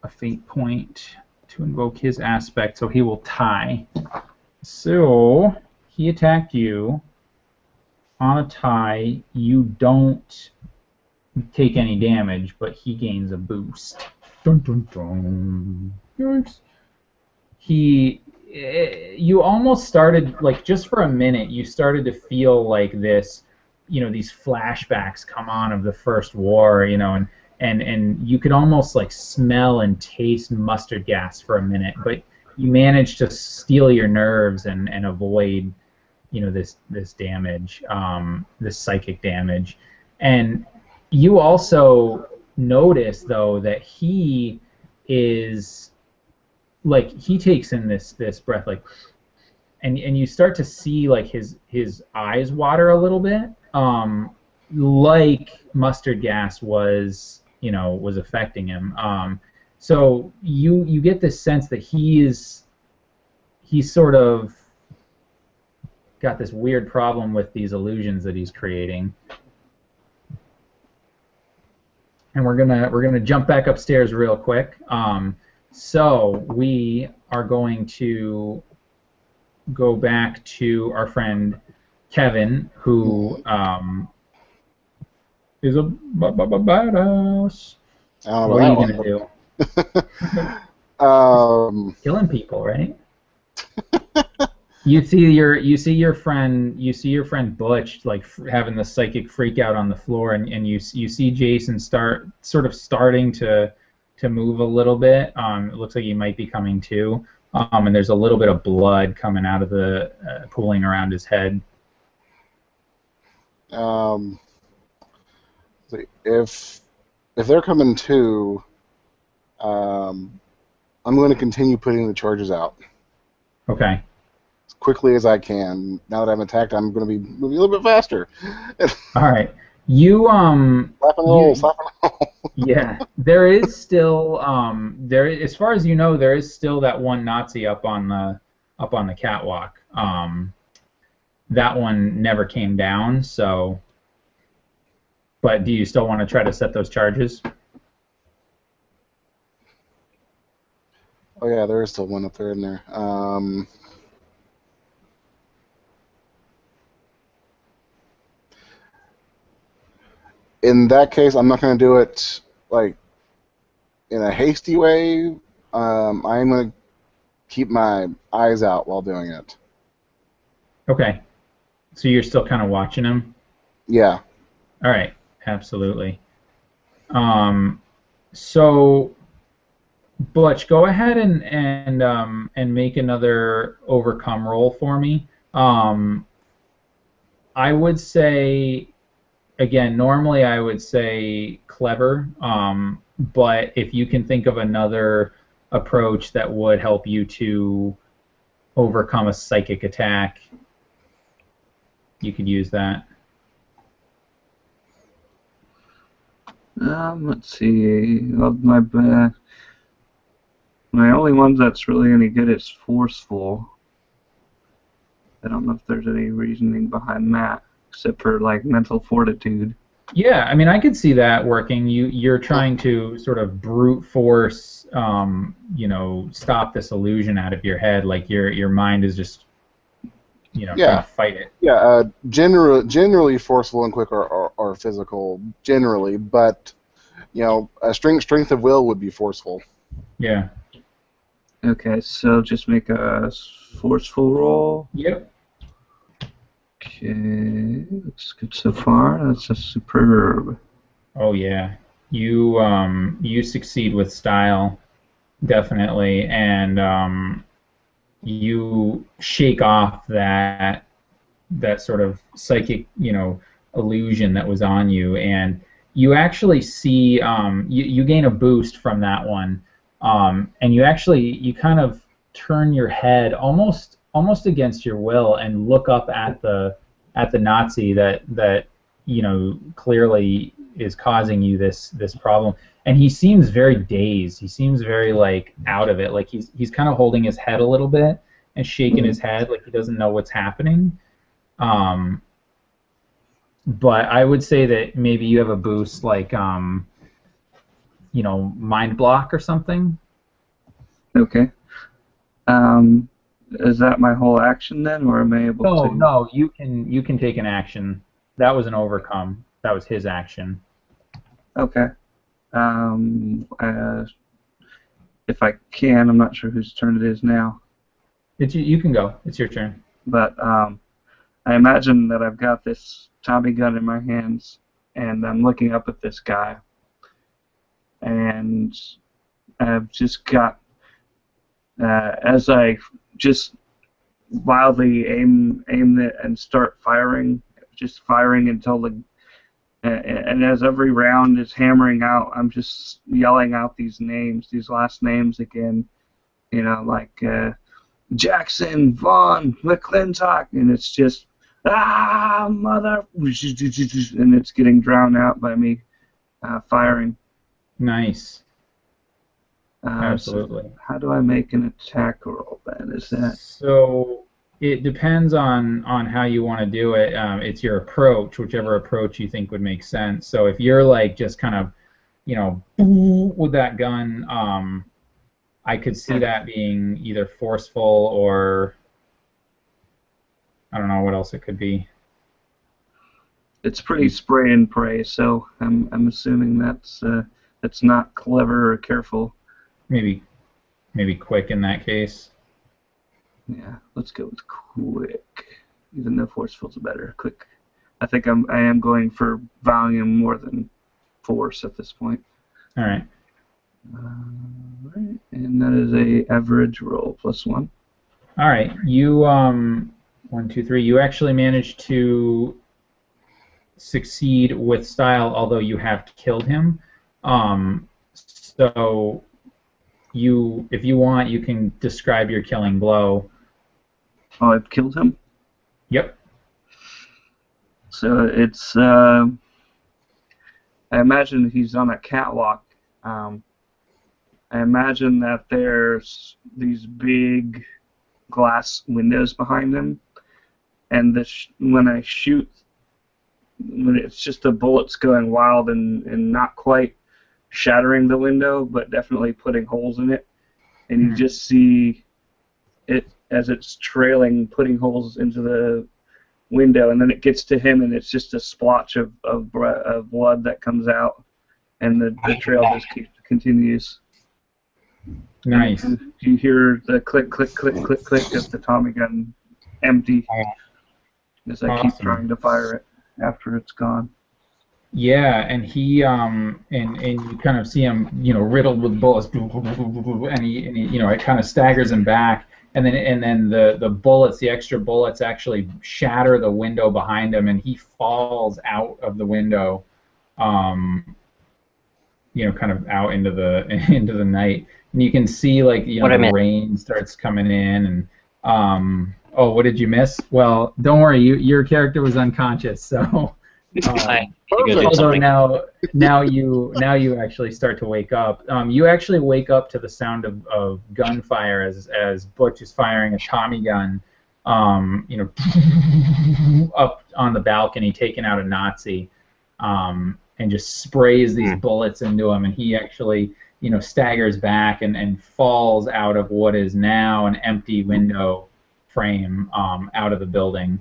a fate point to invoke his aspect, so he will tie. So he attacked you. On a tie, you don't take any damage, but he gains a boost. Dun, dun, dun. Yikes. You almost started, like, just for a minute, you started to feel like this, you know, these flashbacks come on of the first war, you know, and you could almost like smell and taste mustard gas for a minute, but you managed to steel your nerves and avoid, you know, this damage, this psychic damage. And you also notice though that he is like, he takes in this breath, like, and you start to see like his eyes water a little bit, like mustard gas was, you know, was affecting him. So you get this sense that he's sort of got this weird problem with these illusions that he's creating. And we're gonna jump back upstairs real quick. So we are going to go back to our friend Kevin, who is a badass. What are you gonna do? Killing people, right? You see your friend Butch like having the psychic freak out on the floor, and you see Jason starting to move a little bit. It looks like he might be coming to, and there's a little bit of blood coming out of the pooling around his head. If they're coming to, I'm going to continue putting the charges out. Okay. As quickly as I can. Now that I'm attacked, I'm going to be moving a little bit faster. All right. You Slap and roll, slap and roll. Yeah, there is still as far as you know, there is still that one Nazi up on the catwalk. That one never came down, so. But do you still want to try to set those charges? Oh yeah, there is still one up there in there. In that case, I'm not going to do it like in a hasty way. I'm going to keep my eyes out while doing it. Okay. So you're still kind of watching him? Yeah. All right. Absolutely. So, Butch, go ahead and make another overcome roll for me. I would say again, normally I would say clever, but if you can think of another approach that would help you to overcome a psychic attack, you could use that. Let's see. Well, my only one that's really any good is forceful. I don't know if there's any reasoning behind that, except for like mental fortitude. Yeah, I mean, I could see that working. You're trying to sort of brute force, stop this illusion out of your head. Like your mind is just, trying to fight it. Yeah, generally forceful and quick are physical, generally, but a strength of will would be forceful. Yeah. Okay, so just make a forceful roll. Yep. Okay, looks good so far. That's a superb. Oh yeah, you succeed with style, definitely, and you shake off that sort of psychic, illusion that was on you, and you actually see you gain a boost from that one, and you kind of turn your head almost against your will and look up at the Nazi that clearly is causing you this problem, and he seems very dazed. He seems very like out of it, like he's kind of holding his head a little bit and shaking his head like he doesn't know what's happening. But I would say that maybe you have a boost like mind block or something. Okay. Is that my whole action then, or am I able to? No, you can take an action. That was an overcome. That was his action. Okay. If I can, I'm not sure whose turn it is now. You can go. It's your turn. But I imagine that I've got this Tommy gun in my hands, and I'm looking up at this guy, and I've just got as I just wildly aim it and start firing, just firing until and as every round is hammering out, I'm just yelling out these names, these last names again, like Jackson, Vaughn, McClintock, and it's just mother, and it's getting drowned out by me firing. Nice. Absolutely. So how do I make an attack roll then? Is that so? It depends on how you want to do it. It's your approach, whichever approach you think would make sense. So if you're like just kind of, with that gun, I could see that being either forceful or I don't know what else it could be. It's pretty spray and pray, so I'm assuming that's not clever or careful. Maybe quick in that case. Yeah, let's go with quick. Even though forceful's better, quick. I think I am going for volume more than force at this point. All right. Right, and that is a average roll +1. All right, you 1, 2, 3. You actually managed to succeed with style, although you have killed him. So if you want, you can describe your killing blow. Oh, I've killed him? Yep. So it's, I imagine he's on a catwalk. I imagine that there's these big glass windows behind him, and when I shoot, when it's just the bullets going wild and not quite shattering the window, but definitely putting holes in it, and you just see it as it's trailing, putting holes into the window, and then it gets to him, and it's just a splotch of blood that comes out, and the trail just continues. Nice. And you hear the click, click, click, click, click of the Tommy gun empty as I keep trying to fire it after it's gone. Yeah, and he and you kind of see him, riddled with bullets, and he it kind of staggers him back, and then the bullets, the extra bullets, actually shatter the window behind him, and he falls out of the window, kind of out into the into the night, and you can see like the rain starts coming in, and oh, what did you miss? Well, don't worry, your character was unconscious, so. Although now you actually start to wake up. You actually wake up to the sound of gunfire as Butch is firing a Tommy gun, up on the balcony, taking out a Nazi, and just sprays these bullets into him, and he actually staggers back and falls out of what is now an empty window frame out of the building.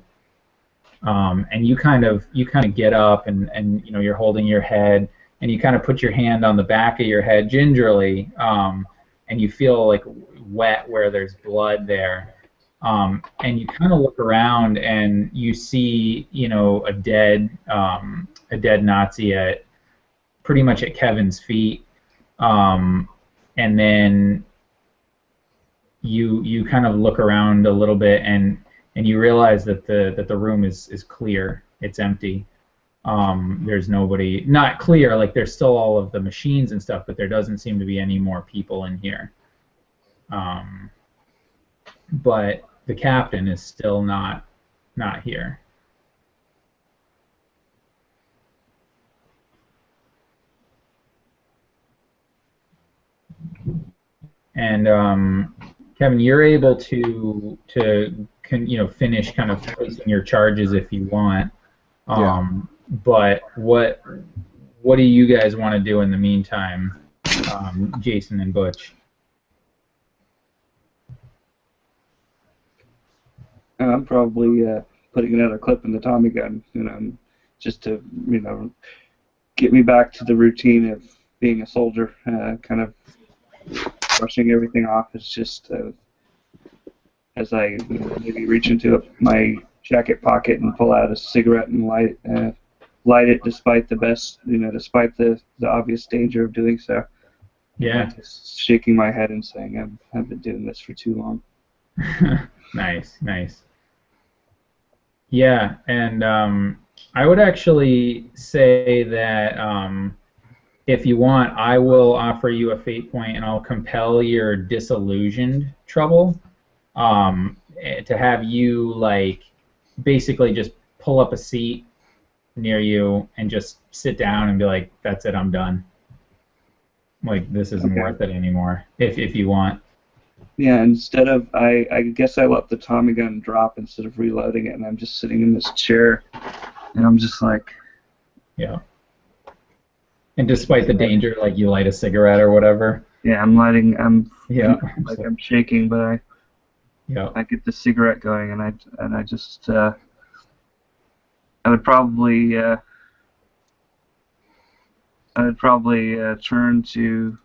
And you kind of get up and you're holding your head, and you kind of put your hand on the back of your head gingerly, and you feel like wet where there's blood there, and you kind of look around and you see a dead Nazi pretty much at Kevin's feet, and then you kind of look around a little bit and you realize that the room is clear. It's empty. There's nobody. Not clear, like there's still all of the machines and stuff, but there doesn't seem to be any more people in here. But the captain is still not here. And Kevin, you're able to finish kind of placing your charges if you want. But what do you guys want to do in the meantime, Jason and Butch? I'm probably putting another clip in the Tommy gun, just to get me back to the routine of being a soldier, kind of brushing everything off. It's just as I maybe reach into my jacket pocket and pull out a cigarette and light it, despite despite the obvious danger of doing so. Yeah. Just shaking my head and saying, I've been doing this for too long. Nice. Yeah, and I would actually say that if you want, I will offer you a fate point, and I'll compel your disillusioned trouble to have you basically just pull up a seat near you and just sit down and be like, that's it, I'm done. Like, this isn't worth it anymore, if you want. Yeah, instead of, I guess I let the Tommy gun drop instead of reloading it, and I'm just sitting in this chair, and I'm just like... Yeah. And despite the danger, you light a cigarette or whatever? Yeah, I'm shaking, but I get the cigarette going, and I just, I would probably turn to,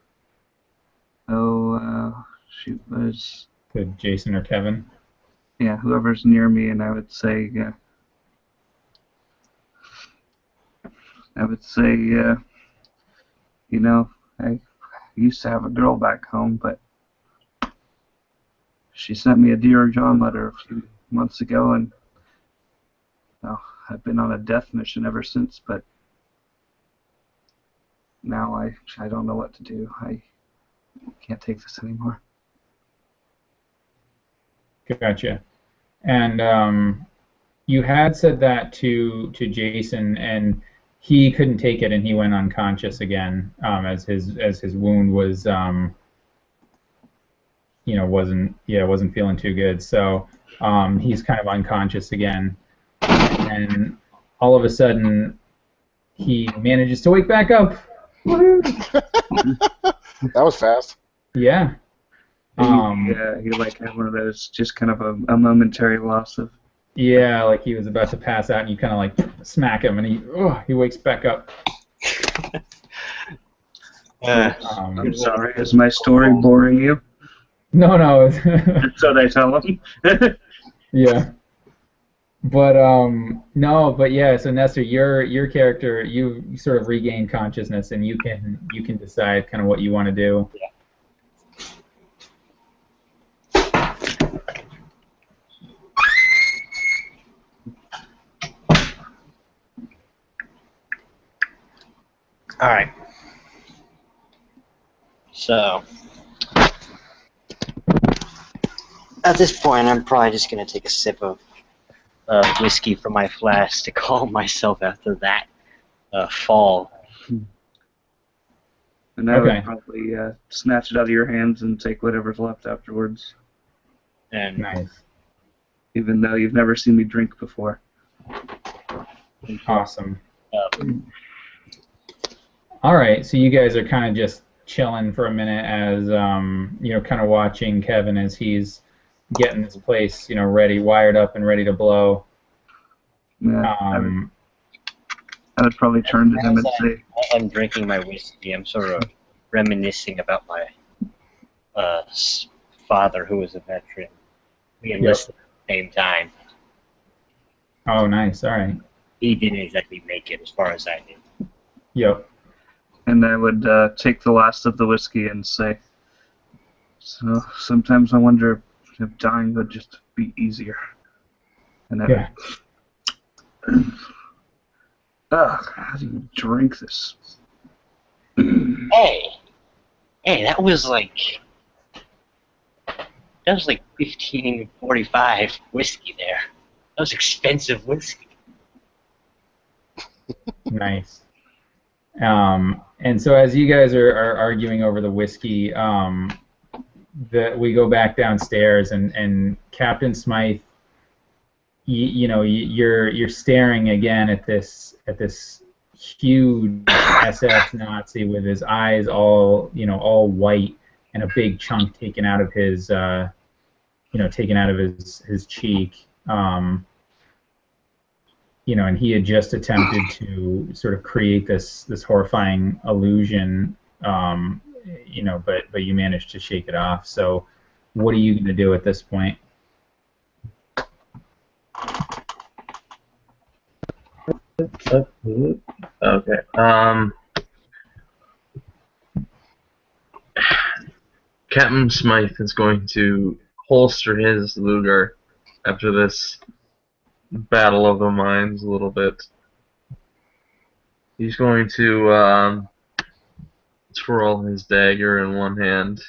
shoot, was to Jason or Kevin? Yeah, whoever's near me, and I would say, I used to have a girl back home, but she sent me a Dear John letter a few months ago, and I've been on a death mission ever since, but now I don't know what to do. I can't take this anymore. Gotcha. And you had said that to Jason, and he couldn't take it, and he went unconscious again, as his wound was wasn't feeling too good. So he's kind of unconscious again, and all of a sudden he manages to wake back up. That was fast. Yeah. He had one of those, just kind of a momentary loss of... Yeah, like he was about to pass out, and you kind of smack him, and he wakes back up. I'm sorry, is my story boring you? No. So they tell him. Yeah. But yeah. So Nestor, your character, you sort of regain consciousness, and you can decide kind of what you want to do. Alright. So, at this point, I'm probably just going to take a sip of whiskey from my flask to calm myself after that fall. And I Okay. would probably snatch it out of your hands and take whatever's left afterwards, And Nice. even though you've never seen me drink before. Awesome. uh, All right, so you guys are kind of just chilling for a minute as kind of watching Kevin as he's getting this place, ready, wired up and ready to blow. Yeah, Um, I would probably turn to him and say, I'm drinking my whiskey. I'm sort of reminiscing about my father, who was a veteran. We enlisted at the same time. oh, nice. All right. He didn't exactly make it, as far as I did. Yep. and I would take the last of the whiskey and say, so sometimes I wonder if dying would just be easier. And then, how do you drink this? Hey, that was like 1545 whiskey there. That was expensive whiskey. Nice. And so as you guys are arguing over the whiskey, we go back downstairs, and Captain Smythe, you're staring again at this huge SS Nazi with his eyes all white and a big chunk taken out of his his cheek. And he had just attempted to sort of create this horrifying illusion, but you managed to shake it off. So, what are you going to do at this point? Okay. Captain Smythe is going to holster his Luger after this battle of the minds a little bit. He's going to twirl his dagger in one hand,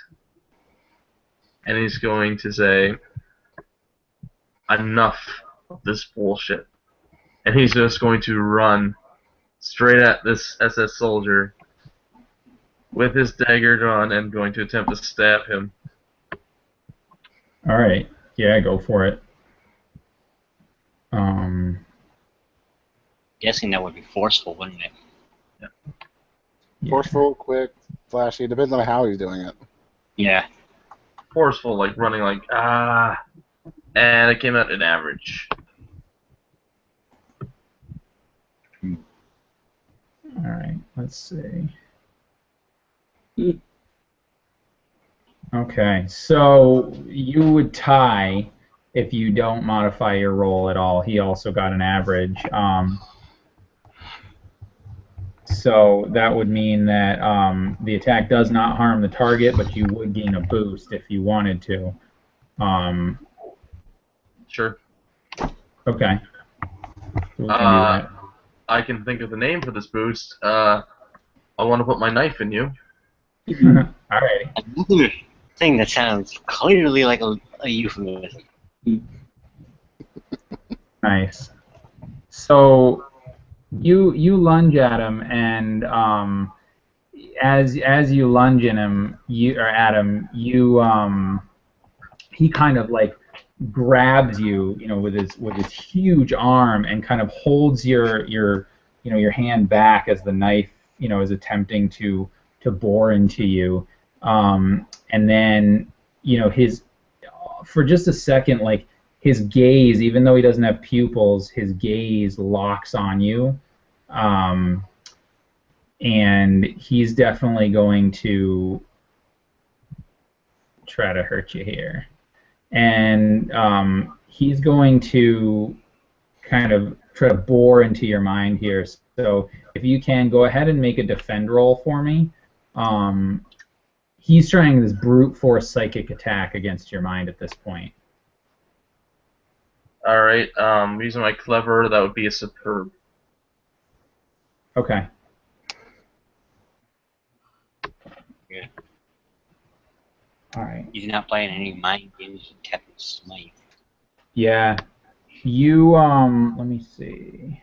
and he's going to say, "Enough of this bullshit." And he's just going to run straight at this SS soldier with his dagger drawn and going to attempt to stab him. All right. Yeah, go for it. Guessing that would be forceful, wouldn't it? Yeah. Forceful, quick, flashy. Depends on how he's doing it. Yeah. Forceful, like running like, and it came out an average. All right. Let's see. Okay, so you would tie if you don't modify your roll at all. He also got an average. So that would mean that the attack does not harm the target, but you would gain a boost if you wanted to. Sure. Okay. So we can do that. I can think of the name for this boost. I want to put my knife in you. Alrighty. Another thing that sounds clearly like a euphemism. Nice. So you lunge at him, and as you lunge at him, he kind of like grabs you, with his huge arm, and kind of holds your hand back as the knife, is attempting to bore into you, and then for just a second, like, his gaze, even though he doesn't have pupils, his gaze locks on you, and he's definitely going to try to hurt you here. And he's going to kind of try to bore into your mind here. So if you can, go ahead and make a defend roll for me. He's trying this brute force psychic attack against your mind at this point. Alright, using my clever, that would be a superb. Okay. All right. He's not playing any mind games with Kevin Smythe. Yeah. You let me see.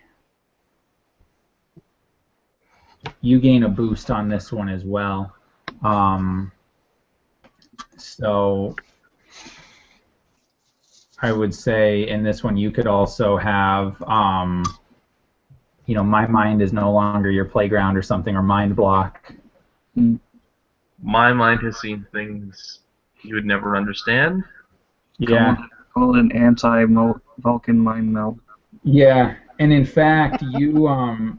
You gain a boost on this one as well. So I would say in this one you could also have my mind is no longer your playground or something, or mind block. My mind has seen things you would never understand. Yeah. Call it an anti-Vulcan mind meld. Yeah, and in fact, you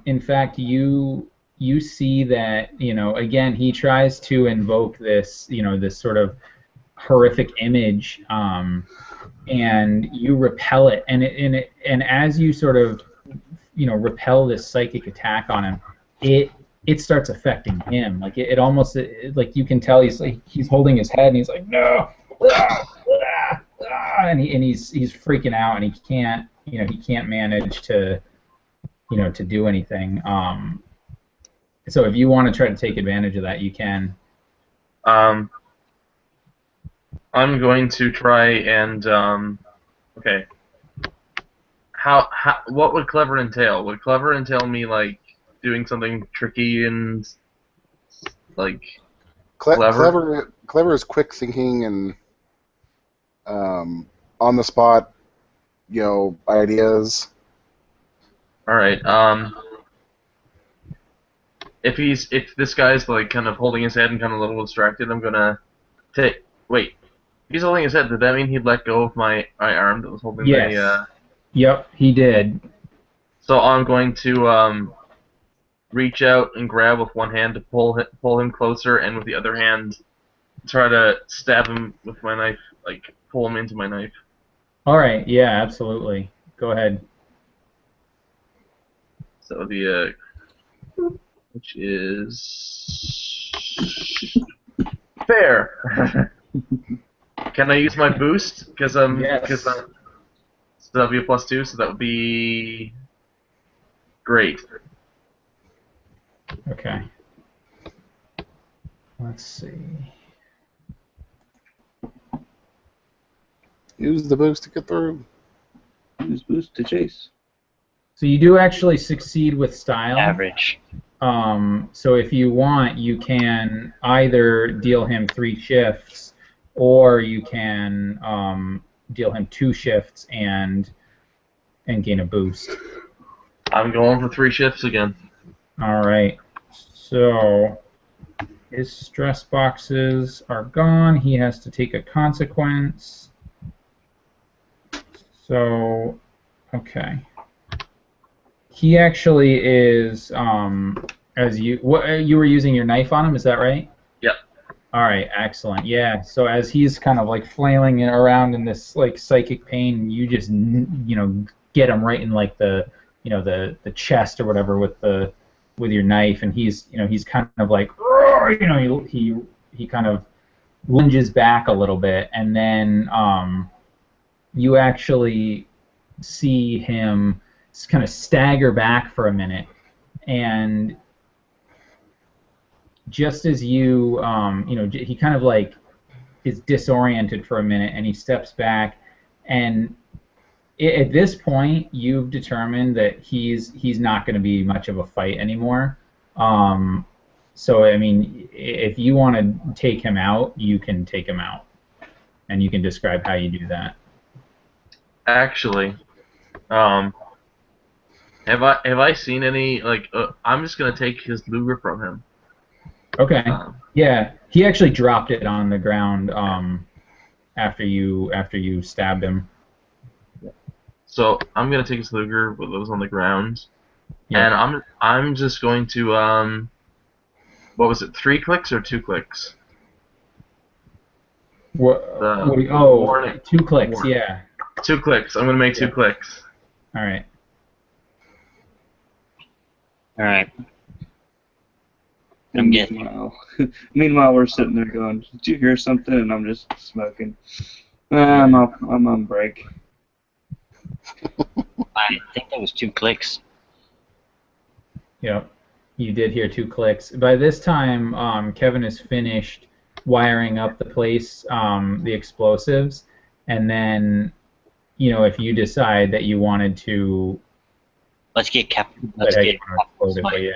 see that, again, he tries to invoke this, this sort of horrific image, and you repel it, and as you sort of, repel this psychic attack on him, it starts affecting him. Like it almost, like you can tell he's holding his head and he's like, no, and he's freaking out, and he can't manage to to do anything. So if you want to try to take advantage of that, you can. I'm going to try and okay. What would clever entail? Would clever entail me like doing something tricky and like clever? Clever is quick thinking and on the spot, ideas. All right. If this guy's like kind of holding his head and kind of a little distracted, I'm gonna take. Wait, if he's holding his head, did that mean he'd let go of my arm that was holding Yes. Yep, he did. So I'm going to reach out and grab with one hand to pull him closer, and with the other hand try to stab him with my knife, like pull him into my knife. All right. Yeah, absolutely. Go ahead. So the which is fair. Can I use my boost? Because Yes. so that'll be a +2. So that would be great. Okay. Let's see. Use the boost to get through. Use boost to chase. So you do actually succeed with style. Average. So if you want, you can either deal him 3 shifts, or you can deal him 2 shifts and gain a boost. I'm going for 3 shifts again. All right. So his stress boxes are gone. He has to take a consequence. So, okay. He actually is, as you were using your knife on him, is that right? Yep. All right, excellent. Yeah. So as he's kind of like flailing around in this like psychic pain, you just get him right in like the the chest or whatever with your knife, and he's kind of like he kind of lunges back a little bit, and then you actually see him kind of stagger back for a minute, and just as you he kind of like is disoriented for a minute, and he steps back, and at this point you've determined that he's not going to be much of a fight anymore. So I mean, if you want to take him out, you can take him out, and you can describe how you do that. Actually, have I seen any like? I'm just gonna take his Luger from him. Okay. Yeah, he actually dropped it on the ground after you stabbed him. So I'm gonna take his Luger with those on the ground, Yeah. and I'm just going to what was it? 3 clicks or 2 clicks? Warning. 2 clicks. Warning. Yeah. 2 clicks. I'm gonna make 2 clicks. All right. All right. And meanwhile, we're sitting there going, "Did you hear something?" And I'm just smoking. I'm on break. I think that was 2 clicks. Yep. You did hear 2 clicks. By this time, Kevin is finished wiring up the place, the explosives, and then, if you decide that you wanted to, Let's get Captain. that Let's how get you want to explode it, but yeah.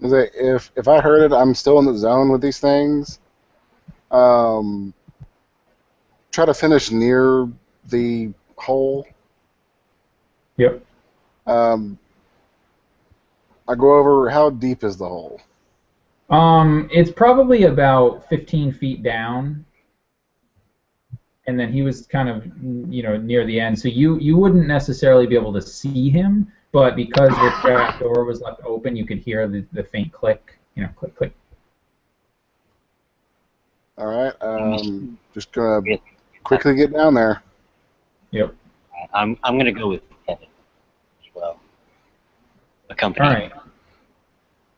Is it- if I heard it, I'm still in the zone with these things. Um, try to finish near the hole. Yep. I go over, how deep is the hole? It's probably about 15 feet down, and then he was kind of, near the end, so you wouldn't necessarily be able to see him, but because the trap door was left open, you could hear the faint click, click, click. All right. Just gonna quickly get down there. Yep. I'm gonna go with Kevin as well. Accompany. All right.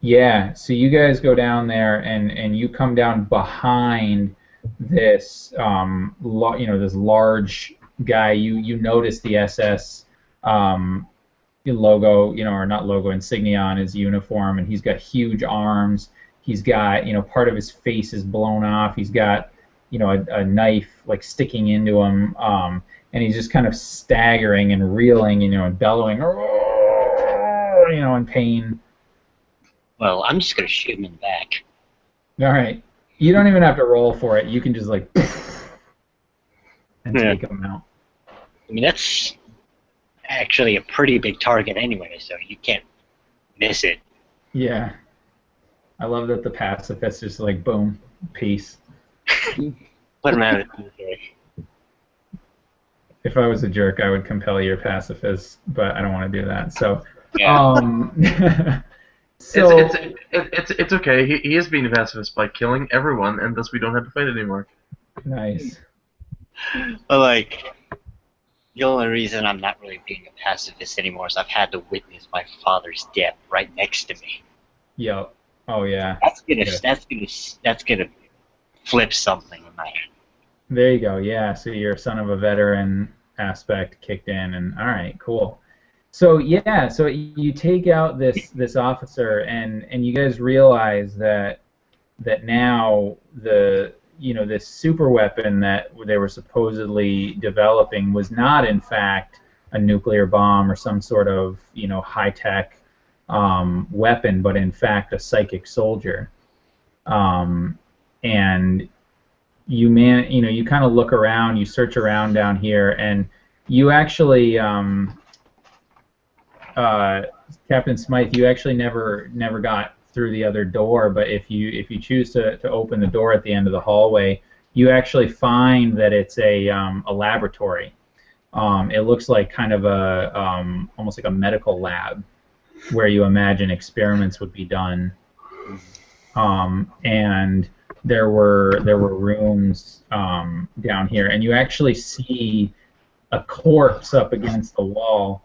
Yeah, so you guys go down there, and you come down behind this, this large guy. You notice the SS logo, or not logo, insignia on his uniform, and he's got huge arms. He's got, part of his face is blown off. He's got, a knife like sticking into him, and he's just kind of staggering and reeling, and bellowing, in pain. Well, I'm just gonna shoot him in the back. All right. You don't even have to roll for it. You can just like and take him out. I mean, that's actually a pretty big target anyway, so you can't miss it. Yeah. I love that the pacifist just like boom, peace. Put him out of the misery. If I was a jerk, I would compel your pacifist, but I don't want to do that. So, Yeah. So It's okay. He is being a pacifist by killing everyone, and thus we don't have to fight anymore. nice. But like, the only reason I'm not really being a pacifist anymore is I've had to witness my father's death right next to me. Yep. Oh yeah. That's gonna flip something in my head. There you go. Yeah. So your son of a veteran aspect kicked in, and all right, cool. So yeah, so you take out this officer, and you guys realize that now this super weapon that they were supposedly developing was not in fact a nuclear bomb or some sort of high tech weapon, but in fact a psychic soldier. And you kind of look around, you search around down here, and you actually. Captain Smythe, you actually never got through the other door, but if you choose to open the door at the end of the hallway, you actually find that it's a laboratory. It looks like kind of a almost like a medical lab where you imagine experiments would be done. And there were rooms down here, and you actually see a corpse up against the wall.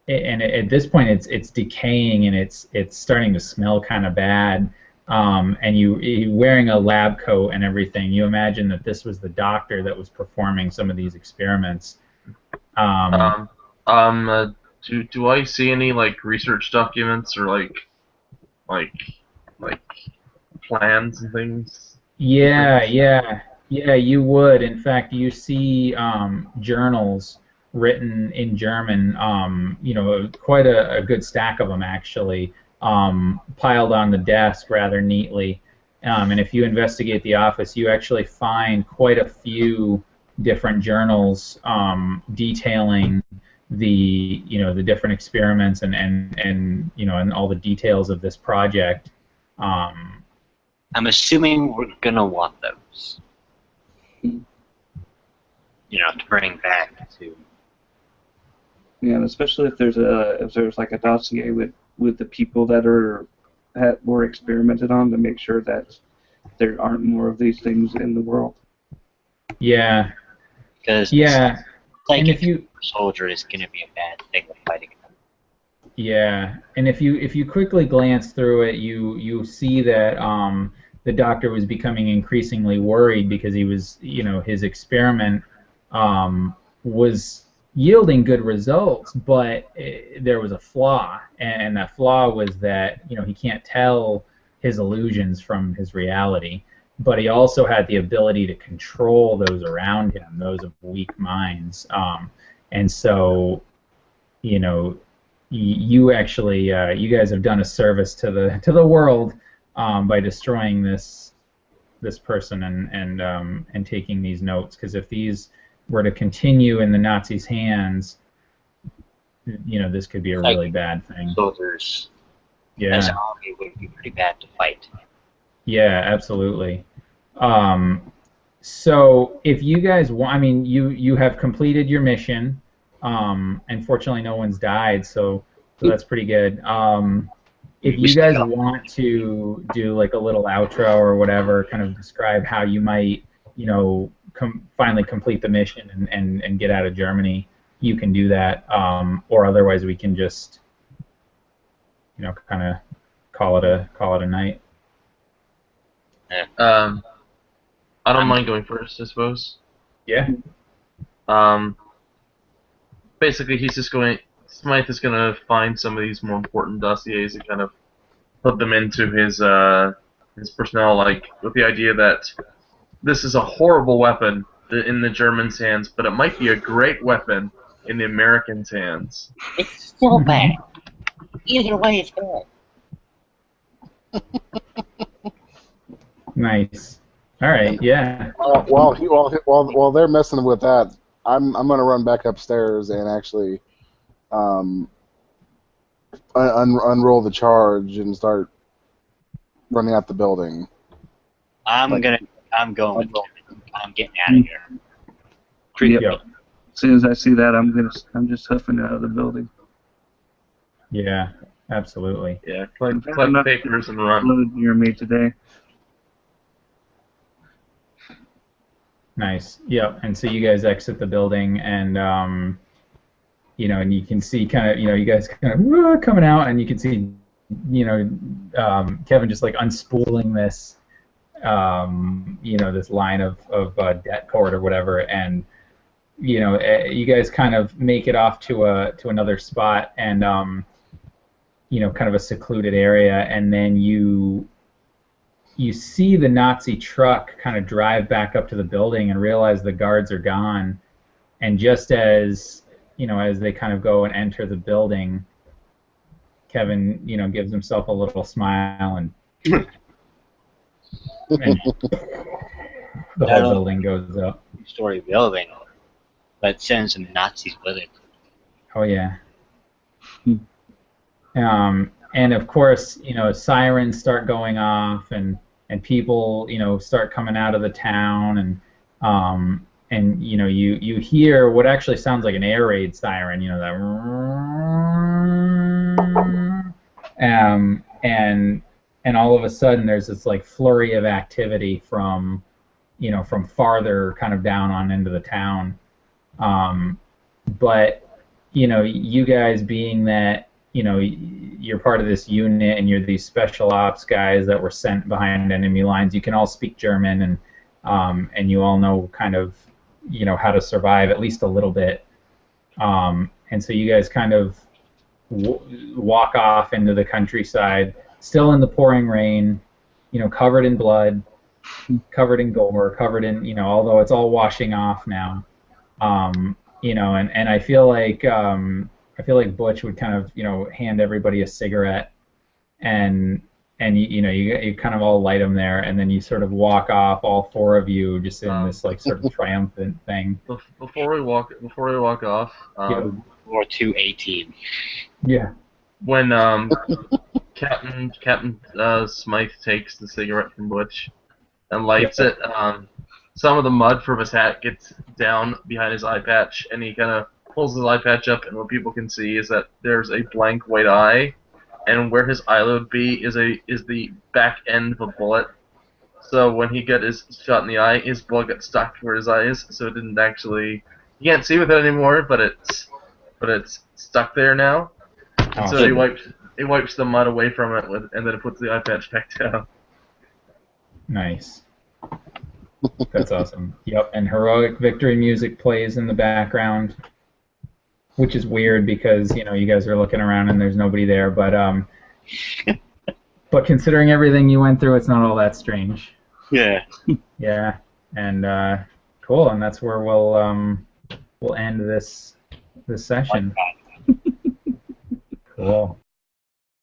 And at this point, it's decaying, and it's starting to smell kind of bad. And you wearing a lab coat and everything. You imagine that this was the doctor that was performing some of these experiments. Do I see any like research documents or like plans and things? Yeah, you would. In fact, you see journals written in German, quite a good stack of them actually, piled on the desk rather neatly. And if you investigate the office, you actually find quite a few different journals detailing the different experiments and all the details of this project. I'm assuming we're gonna want those. To bring back to. Yeah, and especially if there's like a dossier with the people that were experimented on, to make sure that there aren't more of these things in the world. Yeah. Because and if you soldier is going to be a bad thing to fight against. Yeah, and if you quickly glance through it, you see that the doctor was becoming increasingly worried because he was, his experiment was yielding good results, but there was a flaw, and that flaw was that he can't tell his illusions from his reality, but he also had the ability to control those around him, those of weak minds. And so, you know, you actually, you guys have done a service to the world by destroying this person and taking these notes. Because if these were to continue in the Nazis' hands, you know, this could be a really bad thing. Soldiers, Yeah. as an army, would be pretty bad to fight. Yeah, absolutely. So if you guys want, I mean, you have completed your mission. Unfortunately, no one's died, so that's pretty good. If you guys want to do like a little outro or whatever, kind of describe how you might, you know, finally complete the mission and get out of Germany, you can do that. Or otherwise, we can just, you know, kind of call it a night. I don't mind going first, I suppose. Yeah. Basically, Smythe is going to find some of these more important dossiers and kind of put them into his personnel, like with the idea that this is a horrible weapon in the Germans' hands, but it might be a great weapon in the Americans' hands. It's still bad. Either way, it's bad. Nice. All right. Yeah. While they're messing with that, I'm gonna run back upstairs and actually unroll the charge and start running out the building. I'm getting out of here. Yep. As soon as I see that, I'm just huffing out of the building. Yeah. Absolutely. Yeah. Collect papers and run. Near me today. Nice. Yep. And so you guys exit the building, and you know, and you can see kind of, you know, you guys kind of coming out, and you can see, you know, Kevin just like unspooling this, you know, this line of debt cord or whatever, and you know, you guys kind of make it off to another spot, and you know, kind of a secluded area, and then you see the Nazi truck kind of drive back up to the building and realize the guards are gone, and just as, you know, as they kind of go and enter the building, Kevin, you know, gives himself a little smile, and the whole building goes up. Story building, but send some Nazis with it. Oh yeah. And of course, you know, sirens start going off, and people, you know, start coming out of the town, and you know, you hear what actually sounds like an air raid siren, you know, that, and all of a sudden there's this like flurry of activity from, you know, from farther kind of down on into the town, but you know, you guys being that, you know, you're part of this unit and you're these special ops guys that were sent behind enemy lines, you can all speak German, and you all know kind of, you know, how to survive at least a little bit, and so you guys kind of walk off into the countryside, still in the pouring rain, you know, covered in blood, covered in gore, covered in, you know, although it's all washing off now, you know, and I feel like Butch would kind of, you know, hand everybody a cigarette, and you know, you kind of all light them there, and then you sort of walk off, all four of you, just in this like sort of triumphant thing. Before we walk off, Or 218. Yeah. When Captain Smythe takes the cigarette from Butch and lights it, some of the mud from his hat gets down behind his eye patch, and he kind of pulls his eye patch up, and what people can see is that there's a blank white eye, and where his eyelid would be is the back end of a bullet. So when he got his shot in the eye, his bullet got stuck where his eye is, so it didn't actually, you can't see with it anymore, but it's stuck there now. And so he wipes the mud away from it, and then it puts the eye patch back down. Nice. That's awesome. Yep, and heroic victory music plays in the background, which is weird because, you know, you guys are looking around and there's nobody there, but But considering everything you went through, it's not all that strange. Yeah. Yeah, and cool, and that's where we'll end this session. Cool.